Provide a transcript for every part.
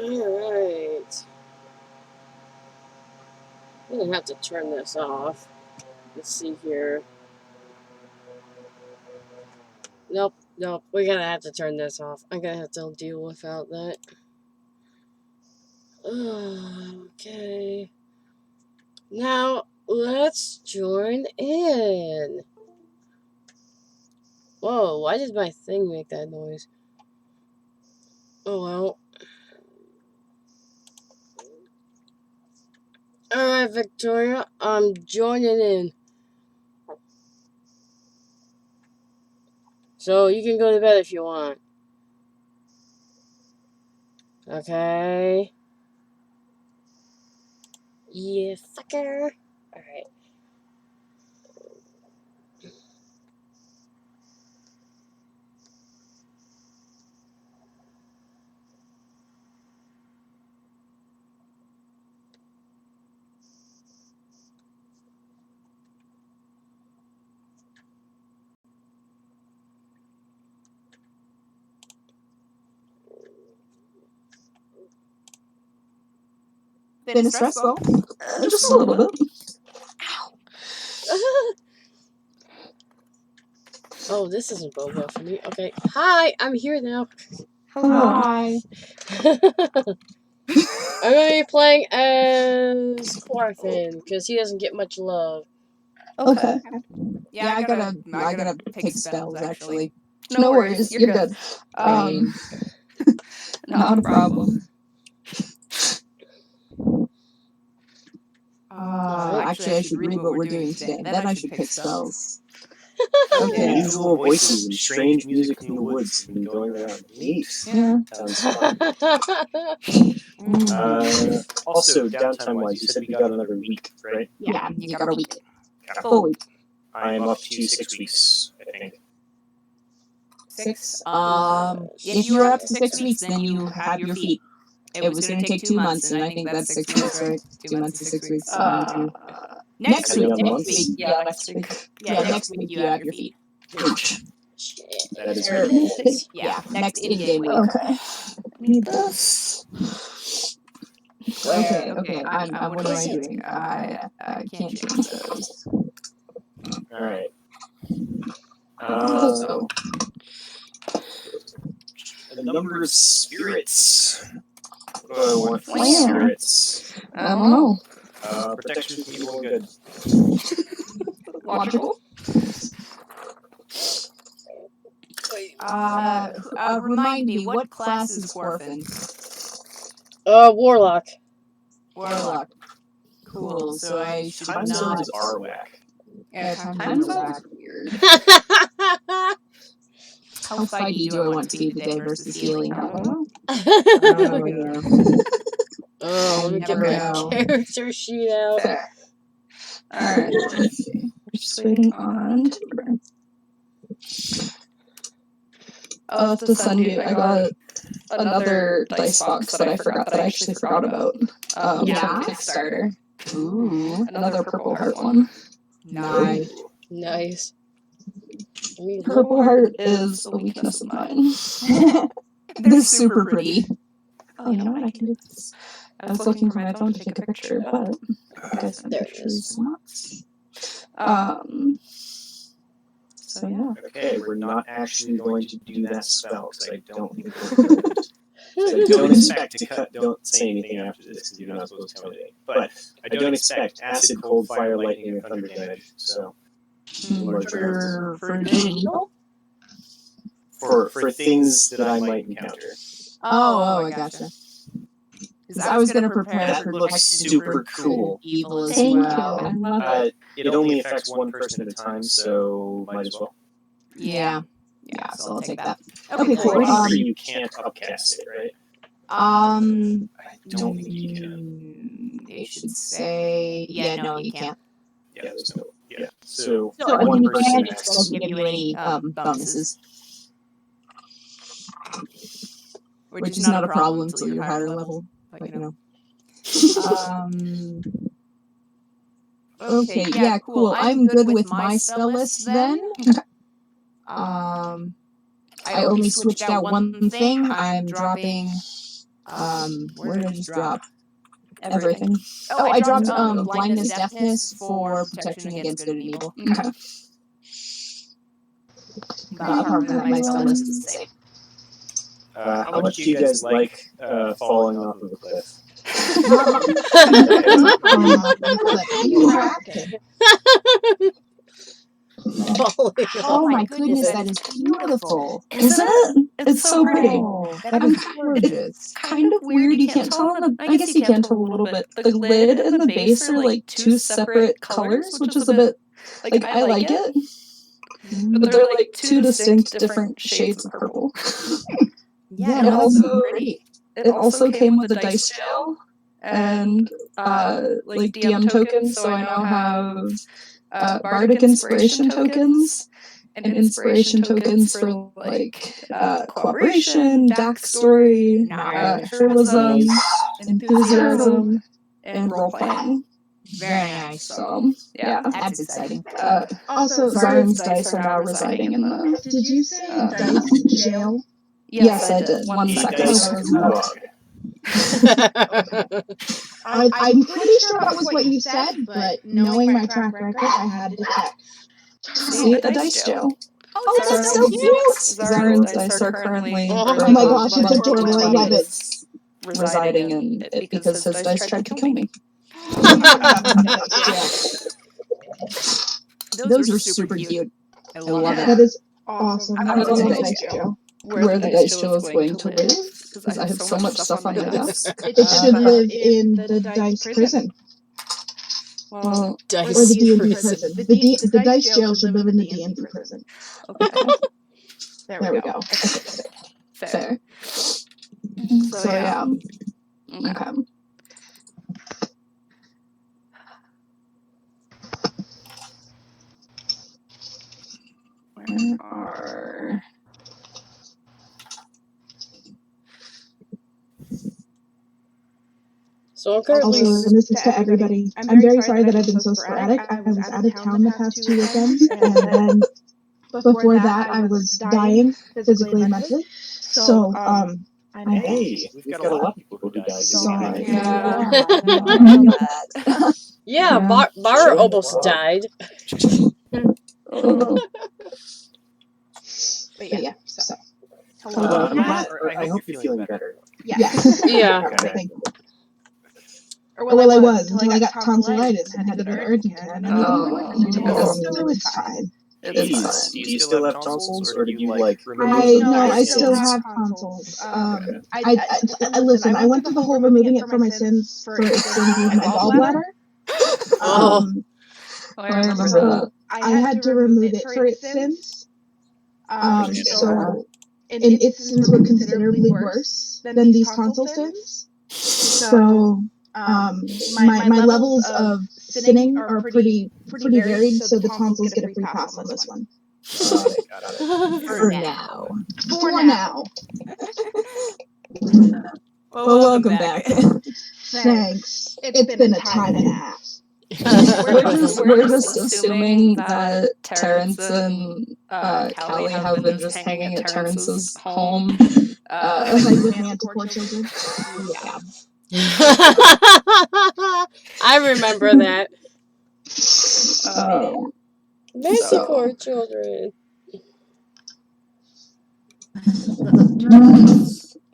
Alright. I'm gonna have to turn this off. Let's see here. Nope, we're gonna have to turn this off. I'm gonna have to deal without that. Okay. Now, let's join in. Whoa, why did my thing make that noise? Oh well. Alright, Victoria, I'm joining in. So, you can go to bed if you want. Okay. Yeah, fucker. Alright. Been stressful. Just a little bit. Ow. Oh, this isn't bode well for me. Okay. Hi, I'm here now. Hi. I'm gonna be playing as Quarfin, because he doesn't get much love. Okay. Yeah, I gotta pick spells, actually. No worries, you're good. Not a problem. Actually, I should read what we're doing today. Then I should pick spells. Okay. Unusual voices and strange music from the woods have been going around. Neat. Yeah. Sounds fun. Also, downtime-wise, you said we got another week, right? Yeah, you got a week. Got a Full week. I'm up to 6 weeks, I think. 6? If you're up to 6 weeks, then you have your feet. It was going to take 2 months, and I think that's 6 weeks, right? 2 months to 6 weeks. Next week. Yeah, next week. Yeah, next week you have your feet. That is right. Yeah, next in-game week. Okay. Need this. Okay. What am I doing? I can't change those. Alright. A number of spirits. What do I want for spirits? I don't know. Protection from evil and good. Logical. Remind me, what class is Quarfin? Warlock. Warlock. Cool, so I should Time not... zones are whack. Yeah, time zones are weird. How fighty do I want to be today versus healing? I don't know. Oh, let me get my character sheet out. Alright, let's see. We're just waiting on... Oh, the Sunday, I got another dice box that I actually forgot about. Kickstarter. Ooh, another purple heart one. Nice. Purple heart is a weakness of mine. They're super pretty. Oh, you know what? I can do this. I was looking for my phone to take a picture, but I guess there it is. So yeah. Okay, we're not actually going to do that spell, because I don't think we're going to. So don't expect to cut, don't say anything after this, because you're not supposed to tell anything. But I don't expect acid, cold, fire, lightning, and thunder damage, so... For evil? For things that I might encounter. Oh, I gotcha. I was going to prepare that looks super cool. Evil as well. It only affects one person at a time, so might as well. Yeah, so I'll take that. Okay, cool. You can't upcast it, right? I don't think you can. They should say... Yeah, no, you can't. Yeah, there's no... Yeah, so one person doesn't give you any bonuses. Which is not a problem until you're higher level. But, you know. Okay, yeah, cool. I'm good with my spell list then. I only switched out one thing. I'm dropping Where did I just drop? Everything. Oh, I dropped blindness, deafness for protection against good and evil. Okay. Apart from that, my spell list is the same. How much do you guys like falling off of a cliff? Oh my goodness, that is beautiful. Isn't it? It's so pretty. That is gorgeous. Kind of weird, you can't tell. I guess you can tell a little bit. The lid and the base are like two separate colors, which is a bit, like, I like it. But they're like two distinct different shades of purple. Yeah, it also pretty. It also came with a dice jail and like DM tokens, so I now have bardic inspiration tokens and inspiration tokens for like cooperation, backstory, heroism, enthusiasm, and role playing. Very nice. So yeah, That's exciting. Also, Zarn's dice are now residing in the. Did you say dice jail? Yes, I did. 1 second. I'm pretty sure that was what you said, but knowing my track record, I had to check. See, a dice jail. Oh, that's so cute! Zarn's dice are currently. Oh my gosh, it's adorable. I love it. Residing in it because his dice tried to kill me. Those are super cute. I love it. That is awesome. I want a dice jail. Where the dice jail is going to live, because I have so much stuff on my desk. It should live in the dice prison. Well, Or the D&D prison. The dice jail should live in the D&D prison. okay. There we go. Fair. So yeah. Okay. Where are... So I'm currently... Also, and this is to everybody, I'm very sorry that I've been so sporadic. I was out of town the past 2 weekends, and then before that I was dying, physically and mentally. So, Hey, we've got a lot of people who died. Sorry. Yeah, Bar almost died. But yeah, so. Matt, I hope you're feeling better. Yeah. Yeah. Thank you. Well, I was until I got tonsillitis and had to go to urgent care. And so it's fine. Do you still have tonsils, or did you remove them? I still have tonsils. I listen. I went through the whole removing it for my sins for its sins in my gallbladder. I remember that. I had to remove it for its sins. So, and its sins were considerably worse than these tonsil sins. So, my levels of sinning are pretty varied. So the tonsils get a free pass on this one. Got it. For now. For now. Well, welcome back. Thanks. It's been a time and a half. We're just assuming that Terrence and Callie have been just hanging at Terrence's home. Like with Manticore children. Yeah. I remember that. Manticore children.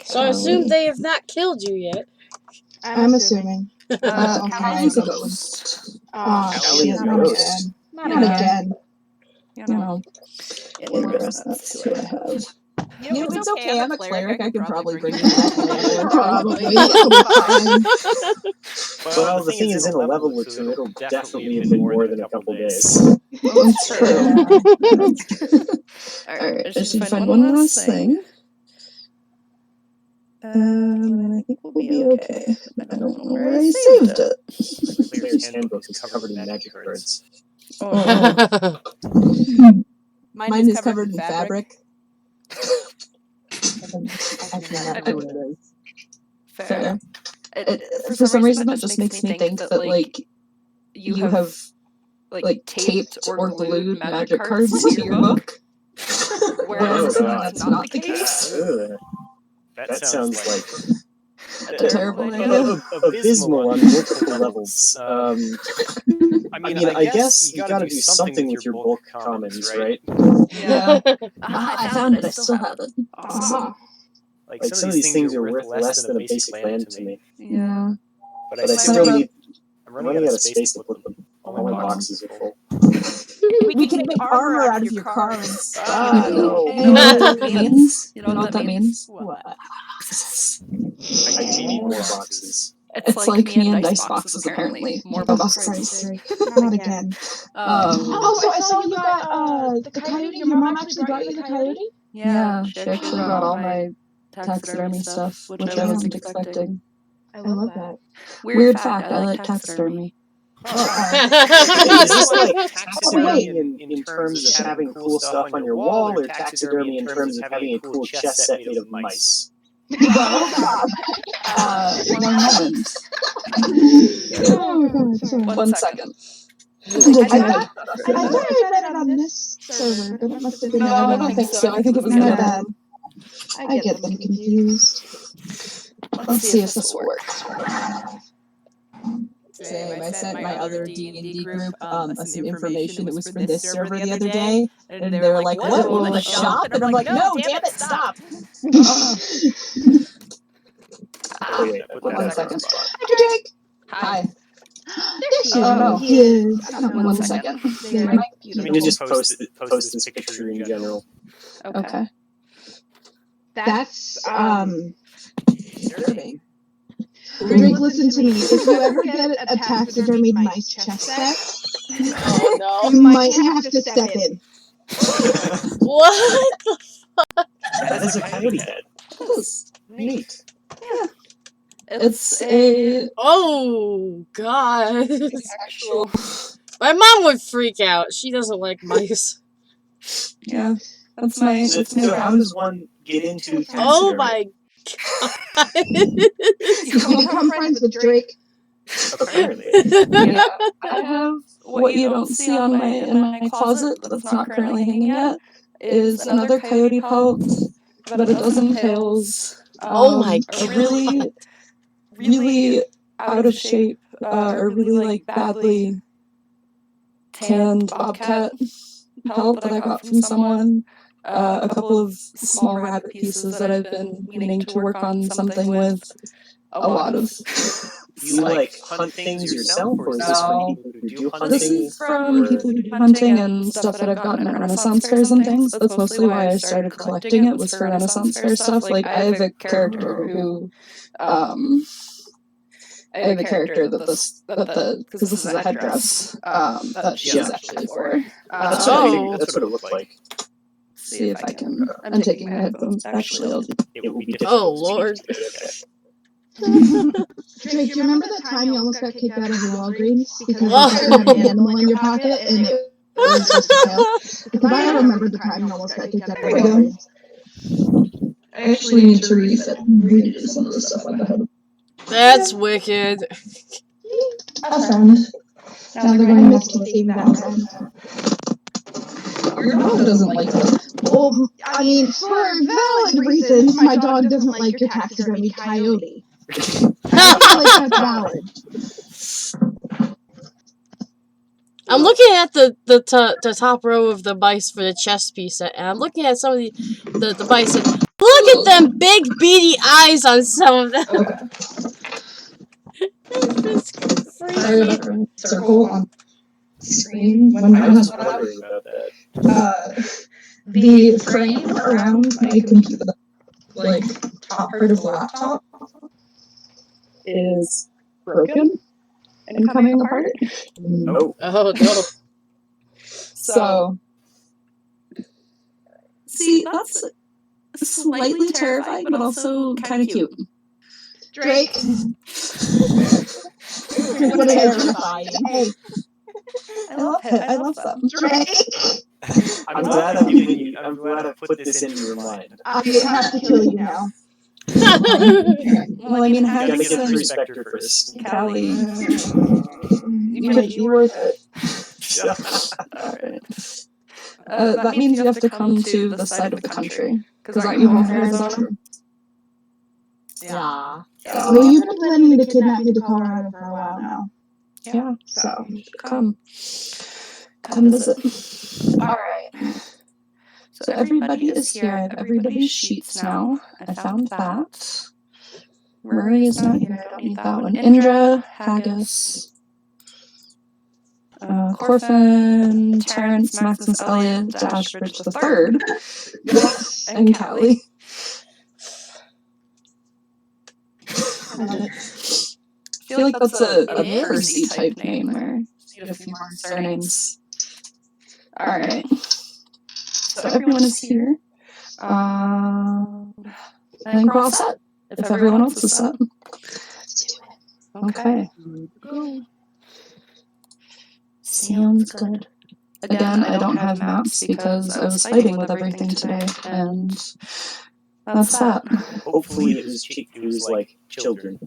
So I assume they have not killed you yet. I'm assuming. Callie's a ghost. Callie is a ghost. Not again. You know, that's who I have. You know, it's okay. I'm a cleric. I could probably bring you back. Probably. Well, the thing is, in a level or two, it'll definitely have been more than a couple days. That's true. Alright, I should find one last thing. And I think we'll be okay. I don't know where I saved it. The player's handbook is covered in magic cards. Oh. Mine is covered in fabric. I cannot know what it is. Fair. For some reason, that just makes me think that, like, you have, like, taped or glued magic cards to your book. Whereas that's not the case. That sounds like a terrible idea. Abysmal on multiple levels. I mean, I guess you gotta do something with your bulk commons, right? Yeah. I found it. I still have it. Aha. Like some of these things are worth less than a basic land to me. Yeah. But I still need. I'm running out of space to put them. All my boxes are full. We can make armor out of your cards. No. You know what that means? You know what that means? What? I need more boxes. It's like me and dice boxes, apparently. More boxes. Not again. Oh, I saw you got the coyote. Your mom actually brought you the coyote? yeah, she actually brought all my taxidermy stuff, which I wasn't expecting. I love that. Weird fact, I like taxidermy. Is this like taxidermy in terms of having cool stuff on your wall, or taxidermy in terms of having a cool chess set made of mice? One moment. Oh god, sorry. 1 second. I thought I read it on this server, but it must have been. No, I don't think so. I think it was my the other bad. one. I get them confused. Let's see if this works. Same. I sent my other DnD group some information. It was for this server the other day, and they were like, "What? Will it shop?" And I'm like, "No, damn it, stop!" Wait, put that 1 in second. Hi, Drake. Hi. There she Oh, is. He is. I don't know. 1 second. They're I mean, beautiful. just post this picture in general. Okay. That's Disturbing. Drake, listen to me. If you ever get a taxidermied mice chess set, Oh you might have to step in. no. What? That is a coyote head. Neat. It's a Oh god. actual. My mom would freak out. She doesn't like mice. Yeah. That's my. So how does one get into taxidermy? Oh my god. You become friends with Drake. Apparently. Yeah. I have what you don't see on my closet that's not currently hanging yet is another coyote pelt, about a dozen tails. Oh my A really out of shape, or really like badly tanned bobcat pelt that I got from someone. A couple of small rabbit pieces that I've been meaning to work on something with. A lot of. You like hunt things yourself, or is this from people who do hunting? This is from people who do hunting and stuff that I've gotten at Renaissance fairs and things. That's mostly why I started collecting it, was for Renaissance fair stuff. Like, I have a character who, because this is a headdress, that she's actually for. That's what it looked like. See if I can. I'm taking my headphones. Actually, I'll do. It would be difficult. Oh lord. Drake, do you remember the time you almost got kicked out of Walgreens because you had an animal in your pocket and it was just a tail? Because I remember the time you almost got kicked out of Walgreens. I actually need to redo some of the stuff I've had. That's wicked. Have fun. Now they're I going to missed you seeing that. Your dog doesn't like it. Well, I mean, for valid reasons, my dog doesn't like your taxidermy coyote. I feel like that's valid. I'm looking at the top row of the mice for the chess piece set, and I'm looking at some of the mice. And look at them big beady eyes on some of them. Okay. It's Sorry freaky. about the circle on screen. When I I was was wondering about that. the frame around my computer, like top part of the laptop, is broken and coming apart. Oh. Oh no. So, see, that's slightly terrifying, but also kind of cute. Drake. What terrifying. Hey, I love them. Drake. I'm glad I'm giving you. I'm glad I put this into your mind. I have to kill you now. Well, I mean, You having gotta get some through Spectre first. Callie, you might be worth it. Alright. That means you have to come to the side of the country. Because aren't you home in Arizona? Yeah. Well, you've been planning to kidnap me to Colorado for a while now. Yeah. So, Come visit. All right. So everybody is here. I have everybody's sheets now. I found that. Murray is not here. I don't need that one. Indra, Haggis, Corfin, Terrence, Maximus, Elliot, Dashbridge the Third, and Callie. I feel like that's a Percy type name there. Need a few more surnames. Alright. So everyone is here. I think we're all set. If everyone else is set. let's do it. Okay. Sounds good. Again, I don't have maps because I was fighting with everything today, and that's that. Hopefully it was like children.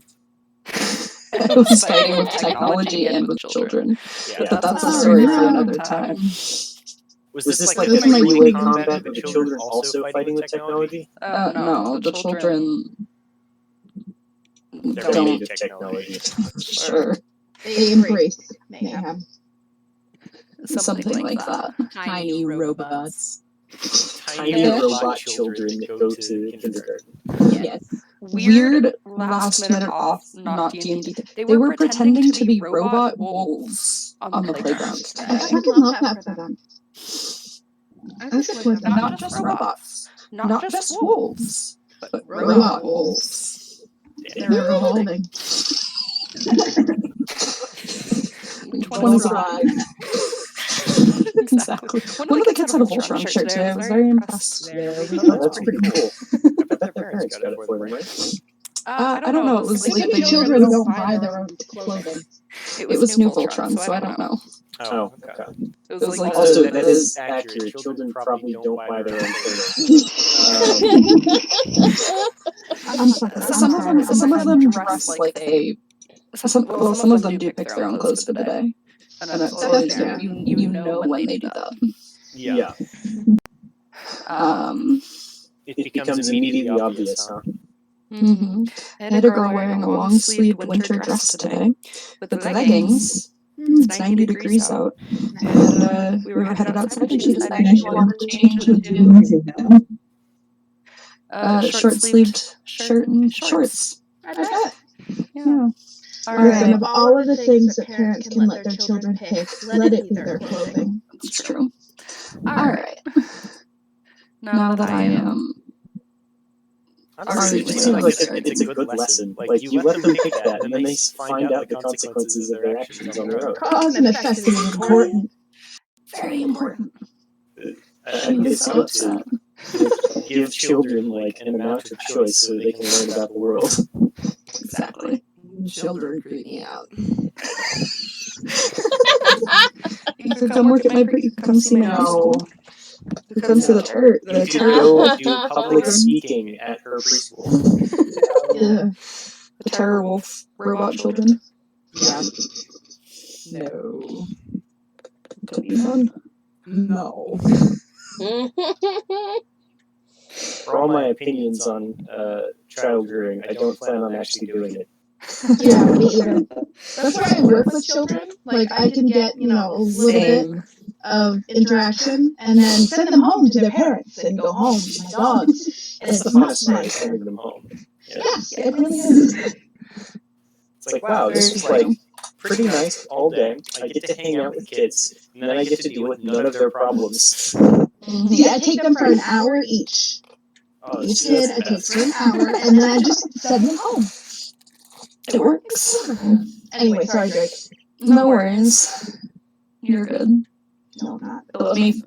I was fighting with technology and with children. Yeah. But that's a story for another time. Was this like This a might three-way be- combat with the children also fighting with technology? No, the children They're don't. made of technology. Sure. They embrace mayhem. Something like that. Tiny robots. Tiny robot children that go to kindergarten. Yes. Weird last minute off, not D&D. They were pretending to be robot wolves on the playground I today. fucking love that for them. I wish it was them. Not just robots. Not just wolves. But Robot robot wolves. wolves. They're evolving. 25. Exactly. One of the kids had a Voltron shirt today. I was very impressed. Oh, that's pretty cool. I bet their parents got it for them, right? I don't know. It was They like give children don't buy their own clothing. it was new Voltron, so I don't know. Oh, okay. It was like Also, the- that is accurate. Children probably don't buy their own clothing. some of them dress like they. Some of them do pick their own clothes for the day, and it's That's fair. You know when they do that. Yeah. It becomes immediately obvious, huh? Mm-hmm. I had a girl wearing a long-sleeved winter dress today with leggings. It's 90 degrees out, and we were headed outside, and she decided she wanted to change into short-sleeved shirt and shorts. I bet. Yeah. Listen, of all of the things that parents can let their children pick, let it be their clothing. It's true. Alright. Now that I am... Honestly, it just seems like it's a good lesson. Like, you let them pick that, and then they find out the consequences of their actions on their own. Cause and effect is important. Very important. I guess up to give children, like, an amount of choice so they can learn about the world. Exactly. Children creep me out. You could come work at my... You could come see my preschool. You could come see the turret. You could go do public speaking at her preschool. Yeah. The Terror Wolf robot children. Yeah. No. Could be fun. No. For all my opinions on child rearing, I don't plan on actually doing it. Yeah, me either. That's why I work with children. Like, I can get, a little bit of interaction and then send them home to their parents and go home to my dogs. And It's it's the much funnest part of nicer. sending them home. Yeah. Yes, it really is. It's like, wow, this was like pretty nice all day. I get to hang out with kids, and then I get to deal with none of their problems. See, I take them for an hour each. Oh, Each see, kid I take for an hour, and then I just send them home. It works. Anyway, sorry, Drake. No worries. You're good. No, not. Let me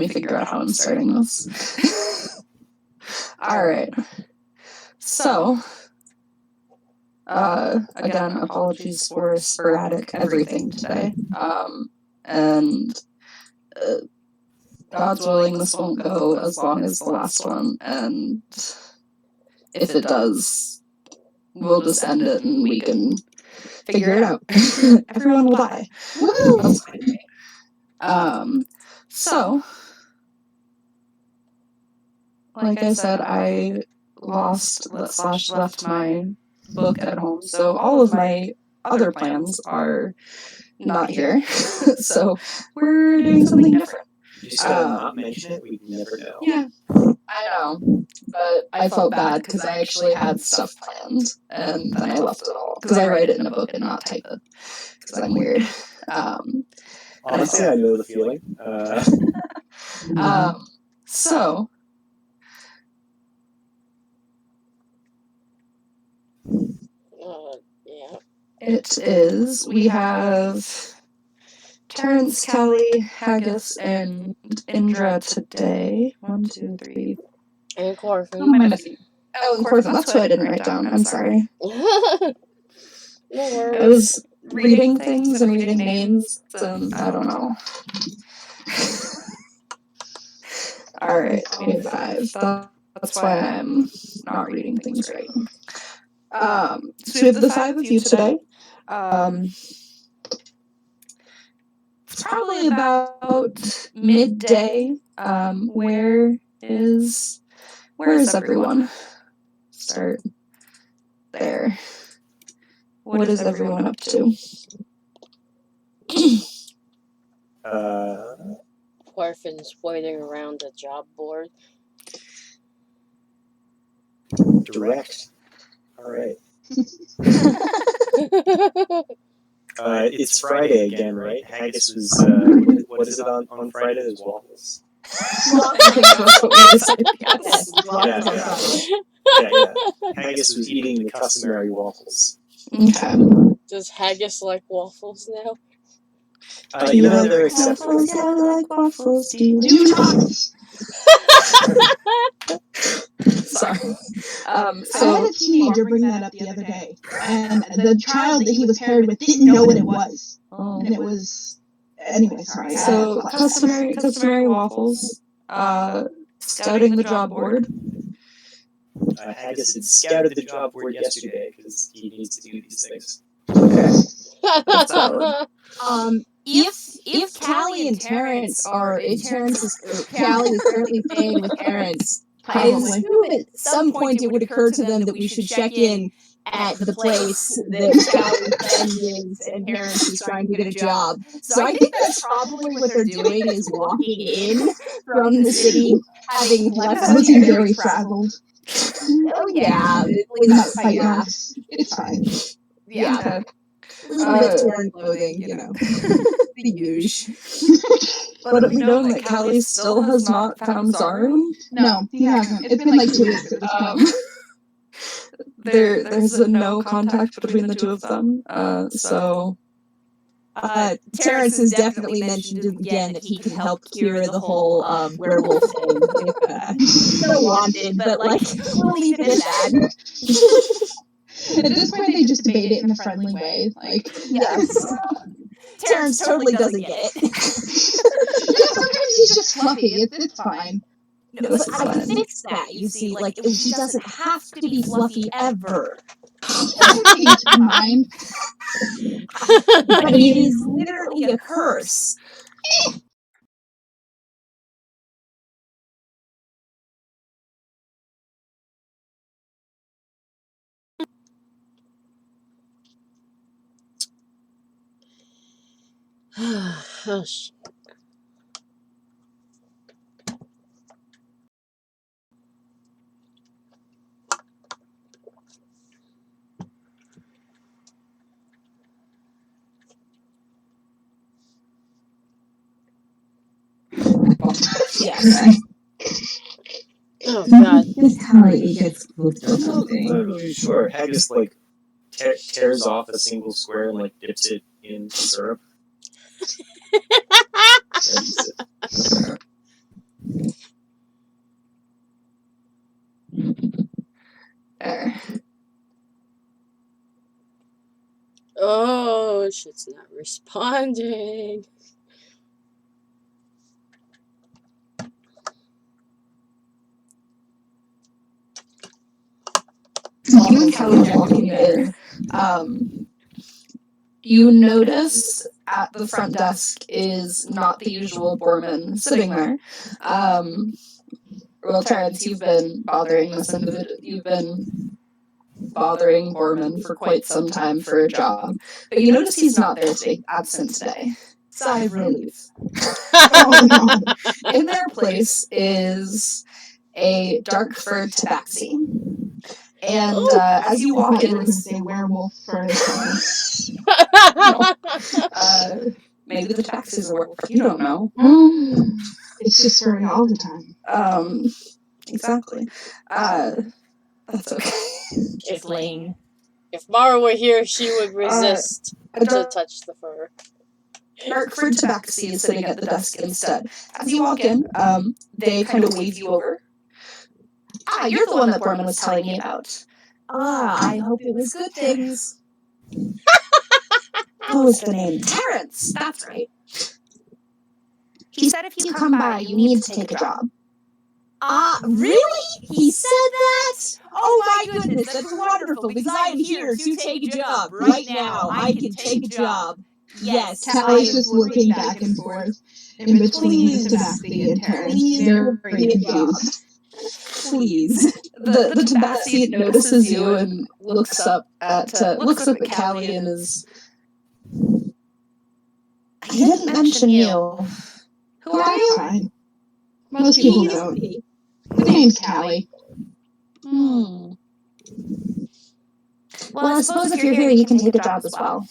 figure out how I'm starting this. Alright. So, again, apologies for sporadic everything today. And God's willing, this won't go as long as the last one, and if it does, we'll just end it and we can figure it out. Everyone will die. That's fine. So, like I said, I left my book at home, so all of my other plans are not here. So we're doing something different. You just gotta not mention it. We'd never know. Yeah, I know, but I felt bad because I actually had stuff planned, and then I left it all because I write it in a book and not type it because I'm weird. Honestly, I know the feeling. So. Yeah. It is. We have Terrence, Callie, Haggis, and Indra today. 1, 2, 3. And Who am I Corfin. missing? Oh, and Corfin. That's who I didn't write down. I'm sorry. No I worries. was reading things and reading names, and I don't know. Alright, we have 5. That's why I'm not reading things right. So we have the 5 of you today. It's probably about midday. Where is everyone? Start there. What is everyone up to? Corfin's waiting around the job board. Direct. All right. It's Friday again, right? Haggis was. What is it on Friday? There's waffles. Yeah. Haggis was eating the customary waffles. Okay. Does Haggis like waffles now? You know they're acceptable. Waffles, I like waffles. Do not. Sorry. I had a teenager bring that up the other day, and the child that he was paired with didn't know what it was. Oh. And it was... Anyway, sorry. So, customary waffles, scouting the job board. Haggis had scouted the job board yesterday because he needs to do these things. Okay. That's valid. If Callie and Terrence are, Callie is currently staying with Terrence, I assume at some point it would occur to them that we should check in at the place that Callie lives and Terrence is trying to get a job. So I think that's probably what they're doing, is walking in from the city, having left Looking very frazzled. Oh yeah, Not quite nice. It's fine. yeah. Okay. A little bit torn clothing, you know, the usual. But have we known that Callie still has not found Zarin? No, he hasn't. It's been like 2 weeks at this point. There's no contact between the two of them. So Terrence has definitely mentioned again that he can help cure the whole werewolf thing if still wanted, but like we'll leave it at that. At this point, they just debate it in a friendly way. Like, Yes. Terrence totally doesn't get it. sometimes he's just fluffy. It's fine. No, but I can fix that, you see. Like, he doesn't have to be fluffy ever. Change my mind. But he is literally a curse. Oh, shit. Yes. Oh, God. This is how it gets cooked or something. Sure. Haggis like tears off a single square and like dips it in syrup. there. Oh, shit's not responding. You and Kelly walking there. You notice at the front desk is not the usual Borman sitting there. well, Terrence, you've been bothering this individual. You've been bothering Borman for quite some time for a job, but you notice he's not there today, absent today. Sigh of relief. Oh no. In their place is a dark furred tabaxi. And as you walk in, It's a werewolf for his maybe the tabaxi is a werewolf. You don't know. It's just furry all the time. Exactly. That's okay. If Mara were here, she would resist A to dark, touch the fur. dark furred tabaxi is sitting at the desk instead. As you walk in, they kind of wave you over. You're the one that Borman was telling me about. I hope it was good things. What was the name? Terrence. That's right. He said if you come by, you need to take a job. Really? He said that? Oh my goodness, that's wonderful, because I am here to take a job. Right now, I can take a job. Yes. Callie's just looking back and forth in between his tabaxi and Terrence. They're very confused. Please. The tabaxi notices you and looks up at Callie and is... I didn't mention you. Who are you? Fine. Most people don't. His name's Callie. Well, I suppose if you're here, you can take a job as well.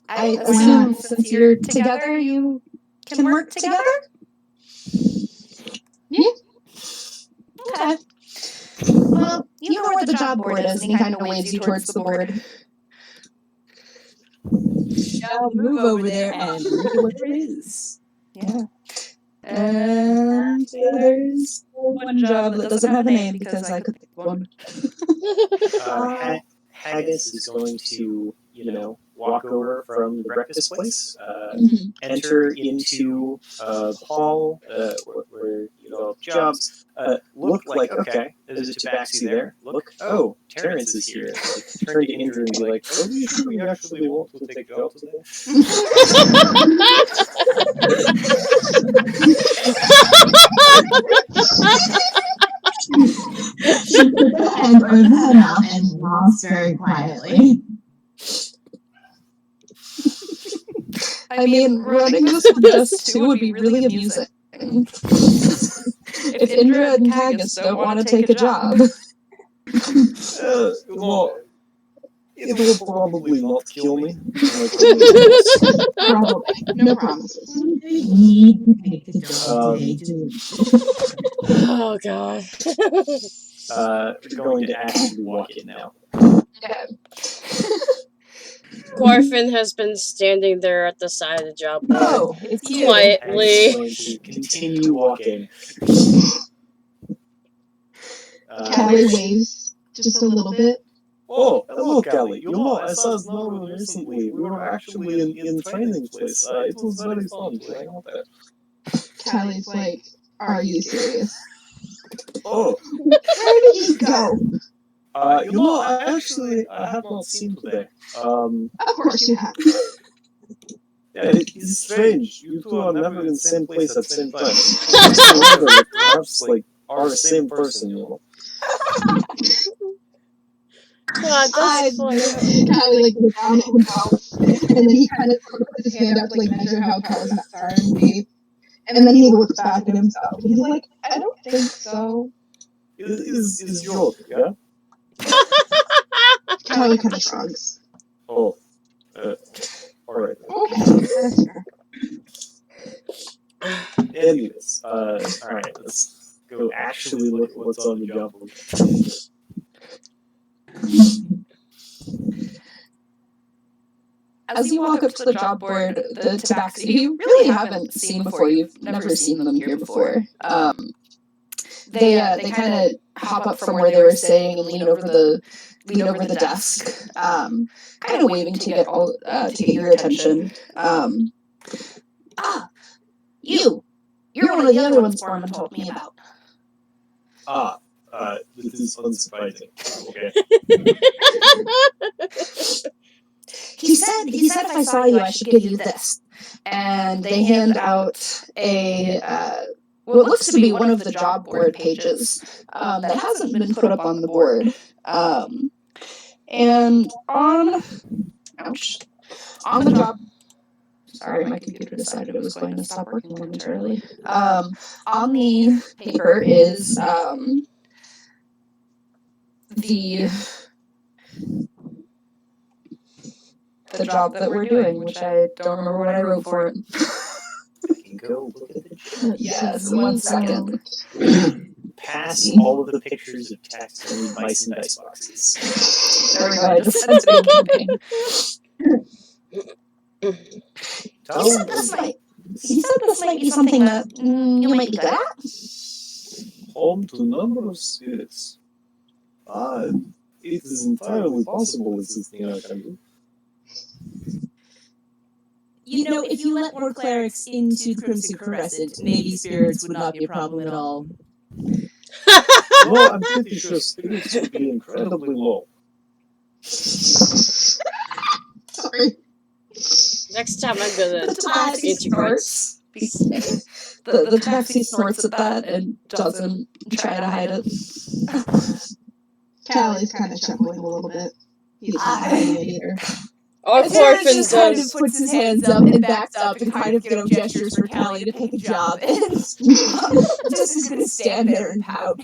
I assume since you're together, you can work together? Yeah. Okay. Well, you know where the job board is, and he kind of waves you towards the board. Shall move over there and look at what there is. Yeah. And there's one job that doesn't have a name because I could pick one. Haggis is going to, walk over from the breakfast place, enter into the hall where jobs. Look like, okay, there's a tabaxi there. Look, oh, Terrence is here. Like, turn to Andrew and be like, are you sure we actually want to take jobs today? She put the hand over her mouth and laughs very quietly. I mean, running this with just two would be really amusing. If Indra and Haggis don't want to take a job. Well, it will probably not kill me. Probably. No promises. Oh god. We're going to actually walk in now. Yeah. Gorfin has been standing there at the side of the job board. Oh, it's you. Quietly. I'm going to continue walking. Callie waves just a little bit. Oh, hello, Callie. I saw his number recently. We were actually in the training place. It was very fun to hang out there. Callie's like, are you serious? Oh. Where did he go? I have not seen him today. Of course you have. Yeah, it's strange. You two are never in the same place at the same time. I wonder if perhaps, are the same person, God, that's funny. Callie looks down at himself, and then he kind of puts his hand up to measure how tall his nuts are and deep. And then he looks back at himself, and he's like, I don't think so. Is your, yeah? Callie kind of shrugs. Oh. Alright. Okay, that's fair. Anyways, alright, let's go actually look at what's on the job board. As you walk up to the job board, the tabaxi you really haven't seen before, you've never seen them here before. They kind of hop up from where they were staying and lean over the desk, kind of waving to get your attention. You're one of the other ones Borman told me about. This is unsurprising. Okay. He said if I saw you, I should give you this. And they hand out a what looks to be one of the job board pages that hasn't been put up on the board. And on the job. Sorry, my computer decided it was going to stop working momentarily. On the paper is the job that we're doing, which I don't remember what I wrote for it. Go look at the chat. Yes, 1 second. Pass all of the pictures of text on the mice and dice boxes. There we go. I just said it's a big campaign. Tell You them said this might be something that you might be good at? home to a number of spirits. It is entirely possible this is thing I can do. You know, if you let more clerics into the Crimson Crescent, maybe spirits would not be a problem at all. No, I'm pretty sure spirits would be incredibly low. Sorry. Next time I'm gonna The tabaxi integrate. snorts. The tabaxi snorts at that and doesn't try to hide it. Callie's kind of chuckling a little bit. He's not hiding it either. Orphan just kind of does. puts his hands up and backs up and kind of, gestures for Callie to pick a job. And just is going to stand there and pout.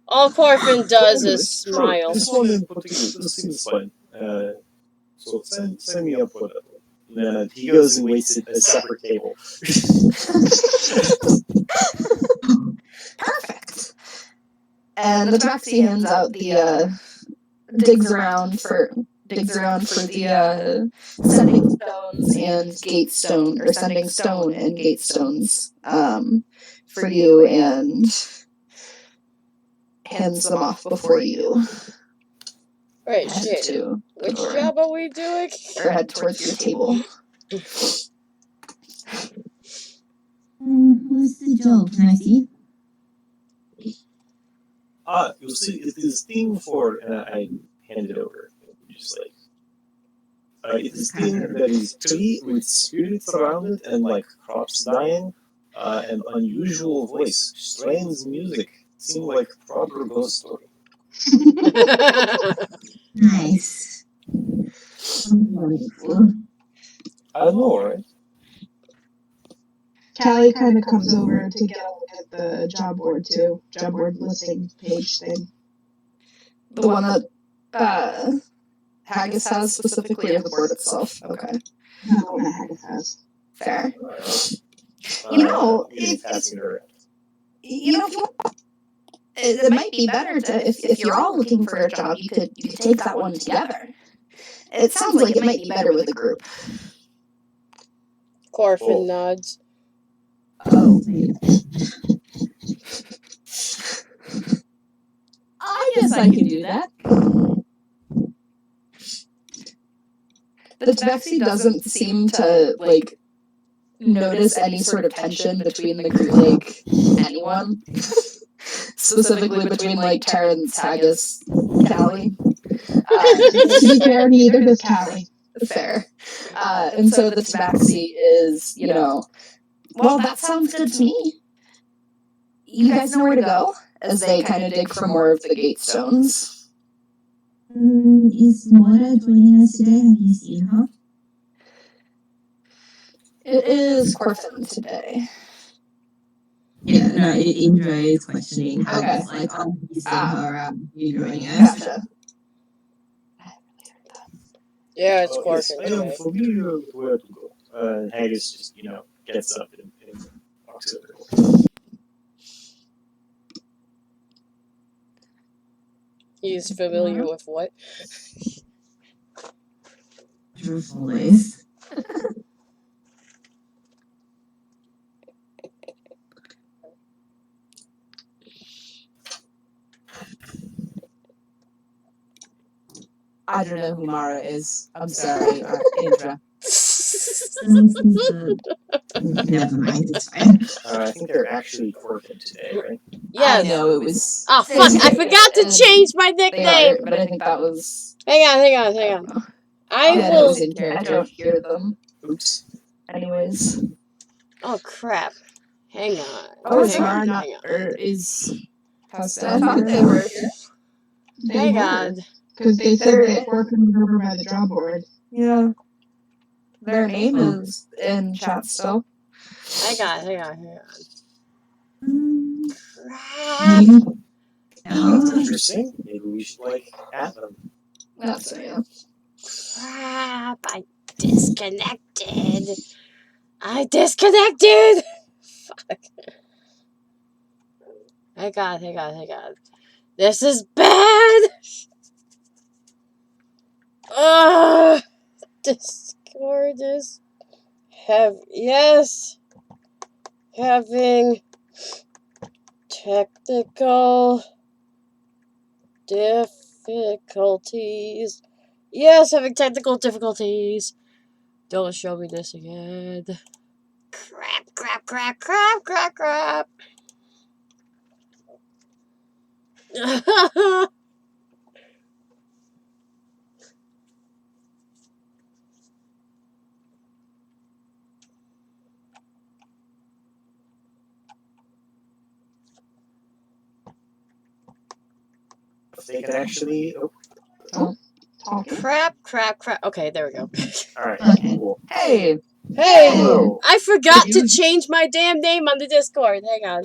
All Orphan does is smile. This one in particular, this seems fine. So send me up for that one. And then he goes and waits at a separate table. Perfect. And the tabaxi hands out the digs around for the sending stones and gate stone, or sending stone and gate stones for you, and hands them off before you Right, head shit. to Which door, job are we doing? or head towards your table. What's the job, can I see? You see, it is thing for, I hand it over. Just like, it is thing that is tree with spirits around it and like crops dying, and unusual voice, strange music. Seemed like proper ghost story. Nice. Wonderful. I know, right? Callie kind of comes over to get a look at the job board too. Job board listing page thing. The one that Haggis has specifically, or the board itself? Okay, Not the one that Haggis has. fair. If passing it around. If you it might be better to, if you're all looking for a job, you could take that one together. It sounds like it might be better with a group. Orphan nods. Oh. I guess I can do that. The tabaxi doesn't seem to, notice any sort of tension between the group, anyone. Specifically between, Terrence, Haggis, Callie. To be fair, neither does Callie. Fair. And so the tabaxi is, well, that sounds good to me. You guys know where to go? As they kind of dig for more of the gate stones. Is Mora joining us today? Have you seen her? It is Corfin today. Yeah, no, Indra is questioning how Okay. it's like, oh, you seen her, you joining us? Gotcha. Yeah, it's Yes, Orphan I am today. familiar with where to go. Haggis just, gets up and walks over. He's familiar with what? Always. I don't know who Mara is. I'm sorry, Indra. Never mind, it's fine. I think they're actually Corfin today, right? Yeah. I know it was. Oh fuck! I forgot to change my They nickname. are, but I think that was... Hang on. I Yeah, that will. was in I character. don't hear them. Oops. Anyways. Oh crap! Hang on. Oh, it's hang not. on. Hang on. Or is past I thought they were. They Hang were. on. Because they said that Orphan was over by the job board. Yeah. Their name is in chat still. Hang on. Maybe. That's interesting. Maybe we should, add them. That's it, yeah. Crap. I disconnected. Fuck. Hang on. This is bad. Ugh. Discord is having technical difficulties. Yes, having technical difficulties. Don't show me this again. Crap. If they can actually. Talking. Crap. Okay, there we go. Alright, cool. Hey! Hey! Hello. I forgot to change my damn name on the Discord. Hang on.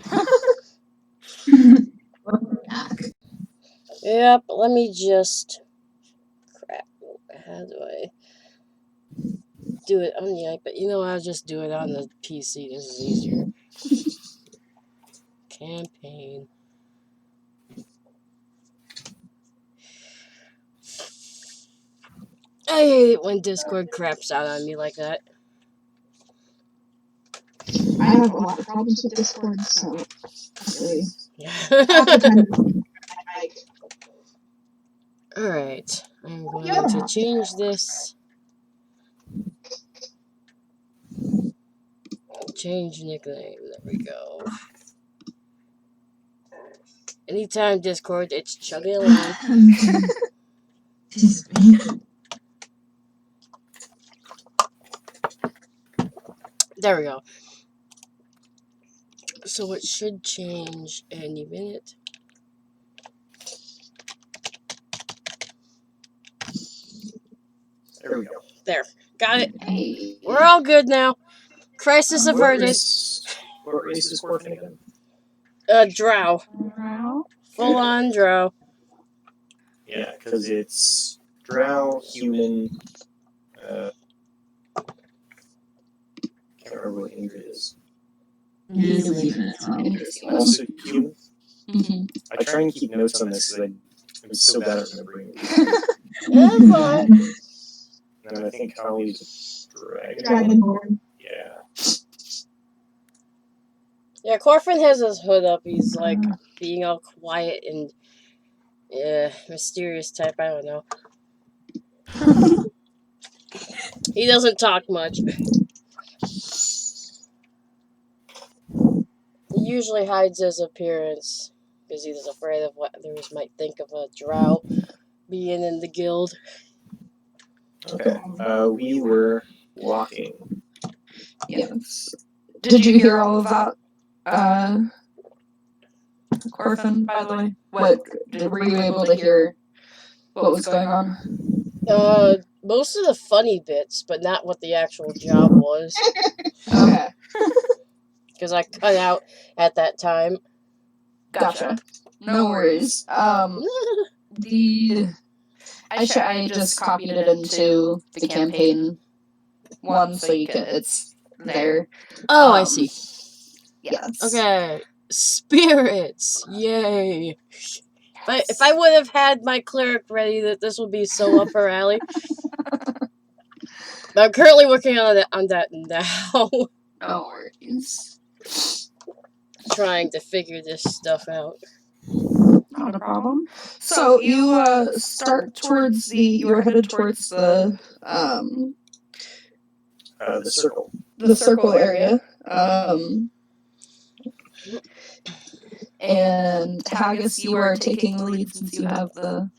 Yep, let me just... Crap. How do I... do it on the iPad? You know, I'll just do it on the PC. This is easier. Campaign. I hate it when Discord craps out on me like that. I have a lot of problems with Discord, so not really. Half the time, Alright, I'm going to change this. Change nickname. There we go. Anytime Discord, it's chugging along. There we go. So it should change any minute. There we go. There. Got it. Hey. We're all good now. Crisis averted. What race is Orphan again? Drow. Full on drow. Yeah, because it's drow, human. Can't remember what Ingrid is. Also human. Mm-hmm. I try and keep notes on this because I'm so bad at remembering. That's fine. And I think Kali's a dragon. Dragonborn. Yeah. Yeah, Corfin has his hood up. He's like being all quiet and mysterious type. I don't know. He doesn't talk much. He usually hides his appearance because he's afraid of what others might think of a drow being in the guild. Okay. We were walking. Yes. Did you hear all of that? Corfin, by the way? Were you able to hear what was going on? Most of the funny bits, but not what the actual job was. Okay. Because I cut out at that time. Gotcha. No worries. I just copied it into the campaign one so you can, it's there. Oh, I see. Yes. Okay. Spirits. Yay. If I would have had my cleric ready, this would be so up her alley. But I'm currently working on that now. No worries. Trying to figure this stuff out. Not a problem. So you start towards you're headed towards the circle. The circle area. And Haggis, you are taking the lead since you have the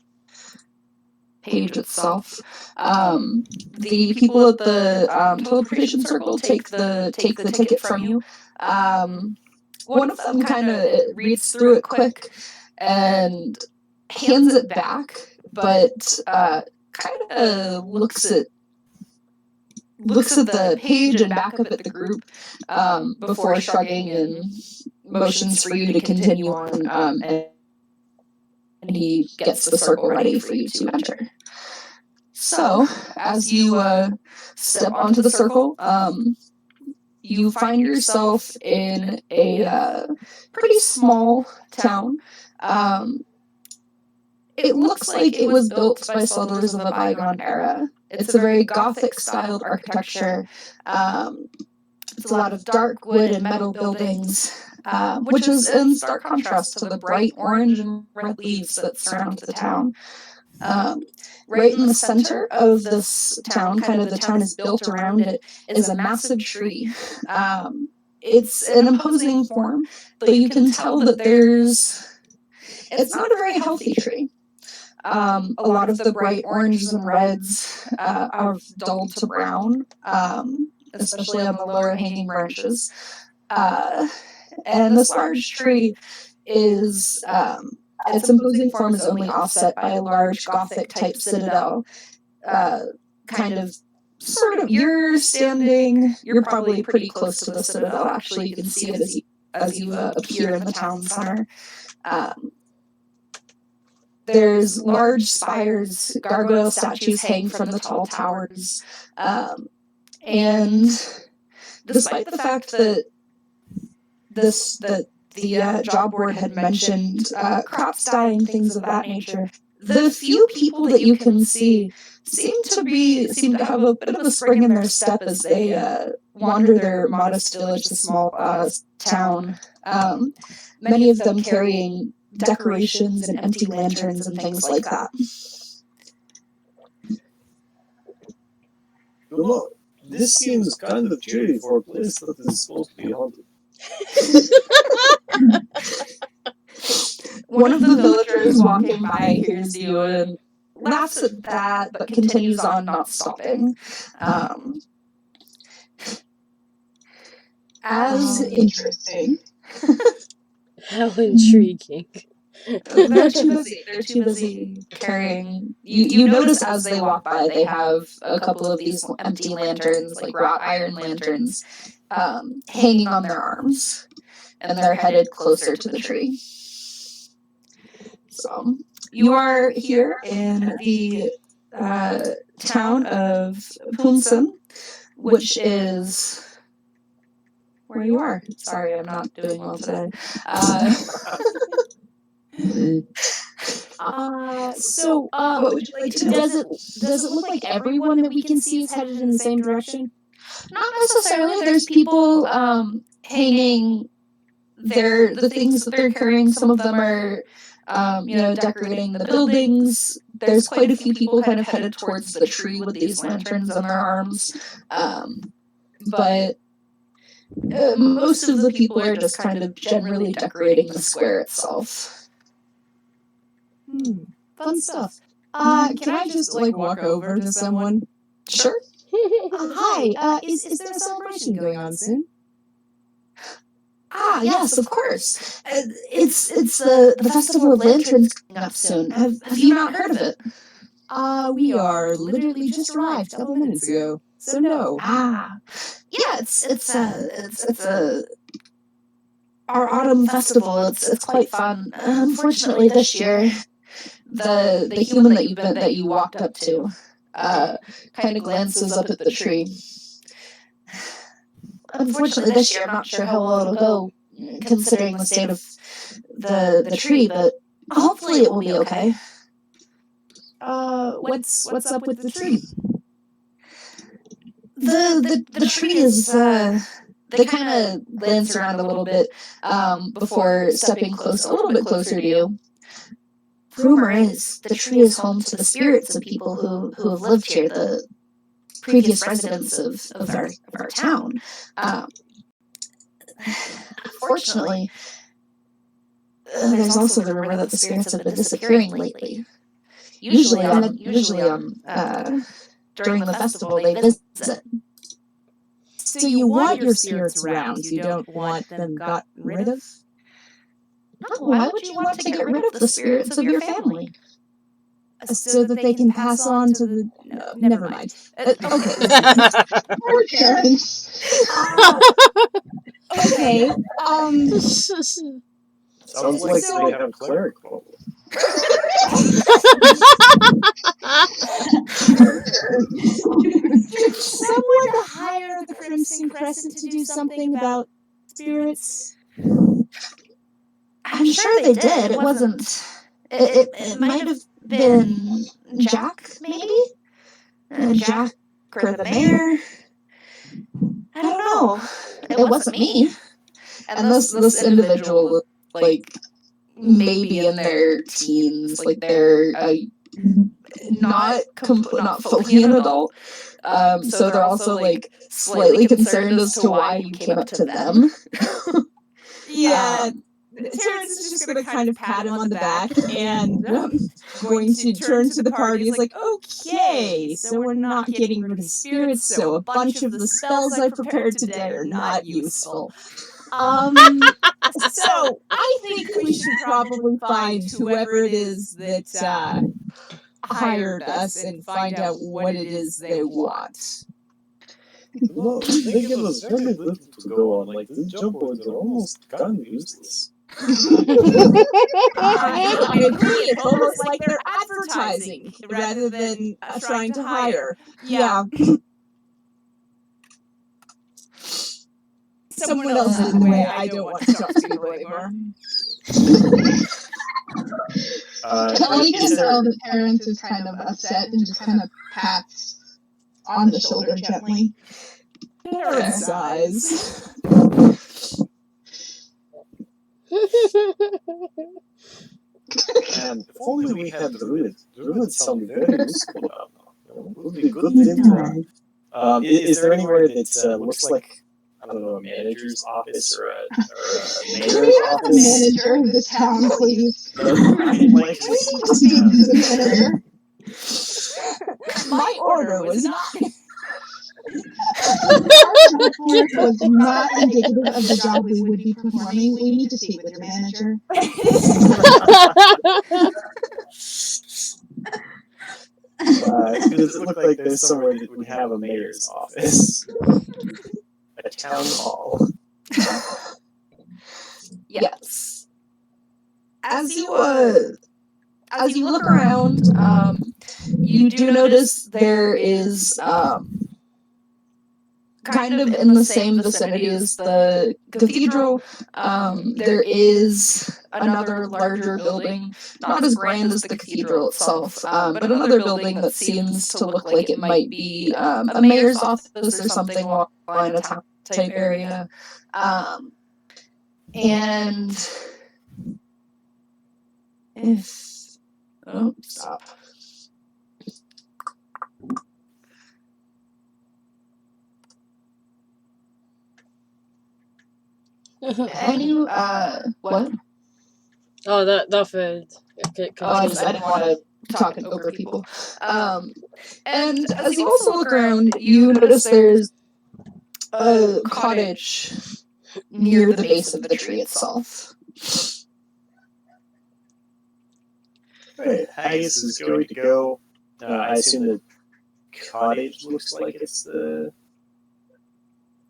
page itself. The people at the teleportation circle take the ticket from you. One of them kind of reads through it quick and hands it back, but kind of looks at the page and back up at the group before shrugging and motions for you to continue on, and he gets the circle ready for you to enter. So, as you step onto the circle, you find yourself in a pretty small town. It looks like it was built by settlers of a bygone era. It's a very Gothic-styled architecture. It's a lot of dark wood and metal buildings, which is in stark contrast to the bright orange and red leaves that surround the town. Right in the center of this town, kind of the town is built around it, is a massive tree. It's an imposing form, but you can tell that it's not a very healthy tree. A lot of the bright oranges and reds are dulled to brown, especially on the lower hanging branches. And this large tree is, its imposing form is only offset by a large Gothic-type citadel, you're probably pretty close to the citadel, actually. You can see it as you appear in the town center. There's large spires, gargoyle statues hang from the tall towers, and despite the fact that the job board had mentioned crops dying, things of that nature, the few people that you can see seem to have a bit of a spring in their step as they wander their modest village, the small town. Many of them carrying decorations and empty lanterns and things like that. Well, this seems kind of cheery for a place that is supposed to be haunted. One of the villagers walking by hears you and laughs at that, but continues on, not stopping. As Interesting. How intriguing. They're too busy carrying. You notice as they walk by, they have a couple of these empty lanterns, like wrought iron lanterns, hanging on their arms, and they're headed closer to the tree. So you are here in the town of Punsan, which is where you are. Sorry, I'm not doing well today. What would you like to know? Does it look like everyone that we can see is headed in the same direction? Not necessarily. There's people hanging the things that they're carrying. Some of them are decorating the buildings. There's quite a few people kind of headed towards the tree with these lanterns on their arms. But most of the people are just kind of generally decorating the square itself. Fun stuff. Can I just walk over to someone? Sure. Hi. Is there a celebration going on soon? Yes, of course. It's the Festival of Lanterns coming up soon. Have you not heard of it? We are literally just arrived a couple minutes ago. So no. Yeah, it's our autumn festival. It's quite fun. Unfortunately, this year, the human that you walked up to, kind of glances up at the tree. Unfortunately, this year, I'm not sure how well it'll go, considering the state of the tree, but hopefully it will be okay. What's up with the tree? The tree is, they kind of glance around a little bit before stepping a little bit closer to you. Rumor is the tree is home to the spirits of people who have lived here, the previous residents of our town. Unfortunately, there's also the rumor that the spirits have been disappearing lately. Usually during the festival they visit. So you want your spirits around. You don't want them got rid of? No, why would you want to get rid of the spirits of your family? So that they can pass on to the... No, never mind. Okay. Poor parents. Okay. Sounds like they have a cleric problem. Someone to hire the Crimson Crescent to do something about spirits? I'm sure they did. It wasn't... It might have been Jack, maybe? Jack or the mayor? I don't know. It wasn't me. And this individual, like, maybe in their teens, like they're not fully an adult. So they're also like slightly concerned as to why you came up to them. Yeah. Terrence is just going to kind of pat him on the back and going to turn to the party. He's like, okay, so we're not getting rid of spirits, so a bunch of the spells I prepared today are not useful. So I think we should probably find whoever it is that hired us and find out what it is they want. Well, they give us very little to go on. Like, these jump boards are almost kind of useless. I agree. It's almost like they're advertising rather than trying to hire. Yeah. Someone else is in the way. I don't want to talk to you anymore. Kelly can tell that Terrence is kind of upset and just kind of pats on the shoulder gently. Terrence sighs. And if only we had druids. Druids sound very useful now. It would be good to have. Is there anywhere that looks like, I don't know, a manager's office or a mayor's Can we have the office? manager of the town, please? I'd like We need to speak to the manager. My order was not. Our job was not indicative of the job we would be performing. We need to speak with your manager. Does it look like there's somewhere that would have a mayor's office? A town hall. Yes. As you look around, you do notice there is kind of in the same vicinity as the cathedral. There is another larger building, not as grand as the cathedral itself, but another building that seems to look like it might be a mayor's office or something along a town type area. And if... Oh, stop. Any, what? Oh, that food. Okay, I didn't want to talk over people. And as you also look around, you notice there's a cottage near the base of the tree itself. Right, Haggis is going to go. I assume the cottage looks like it's the...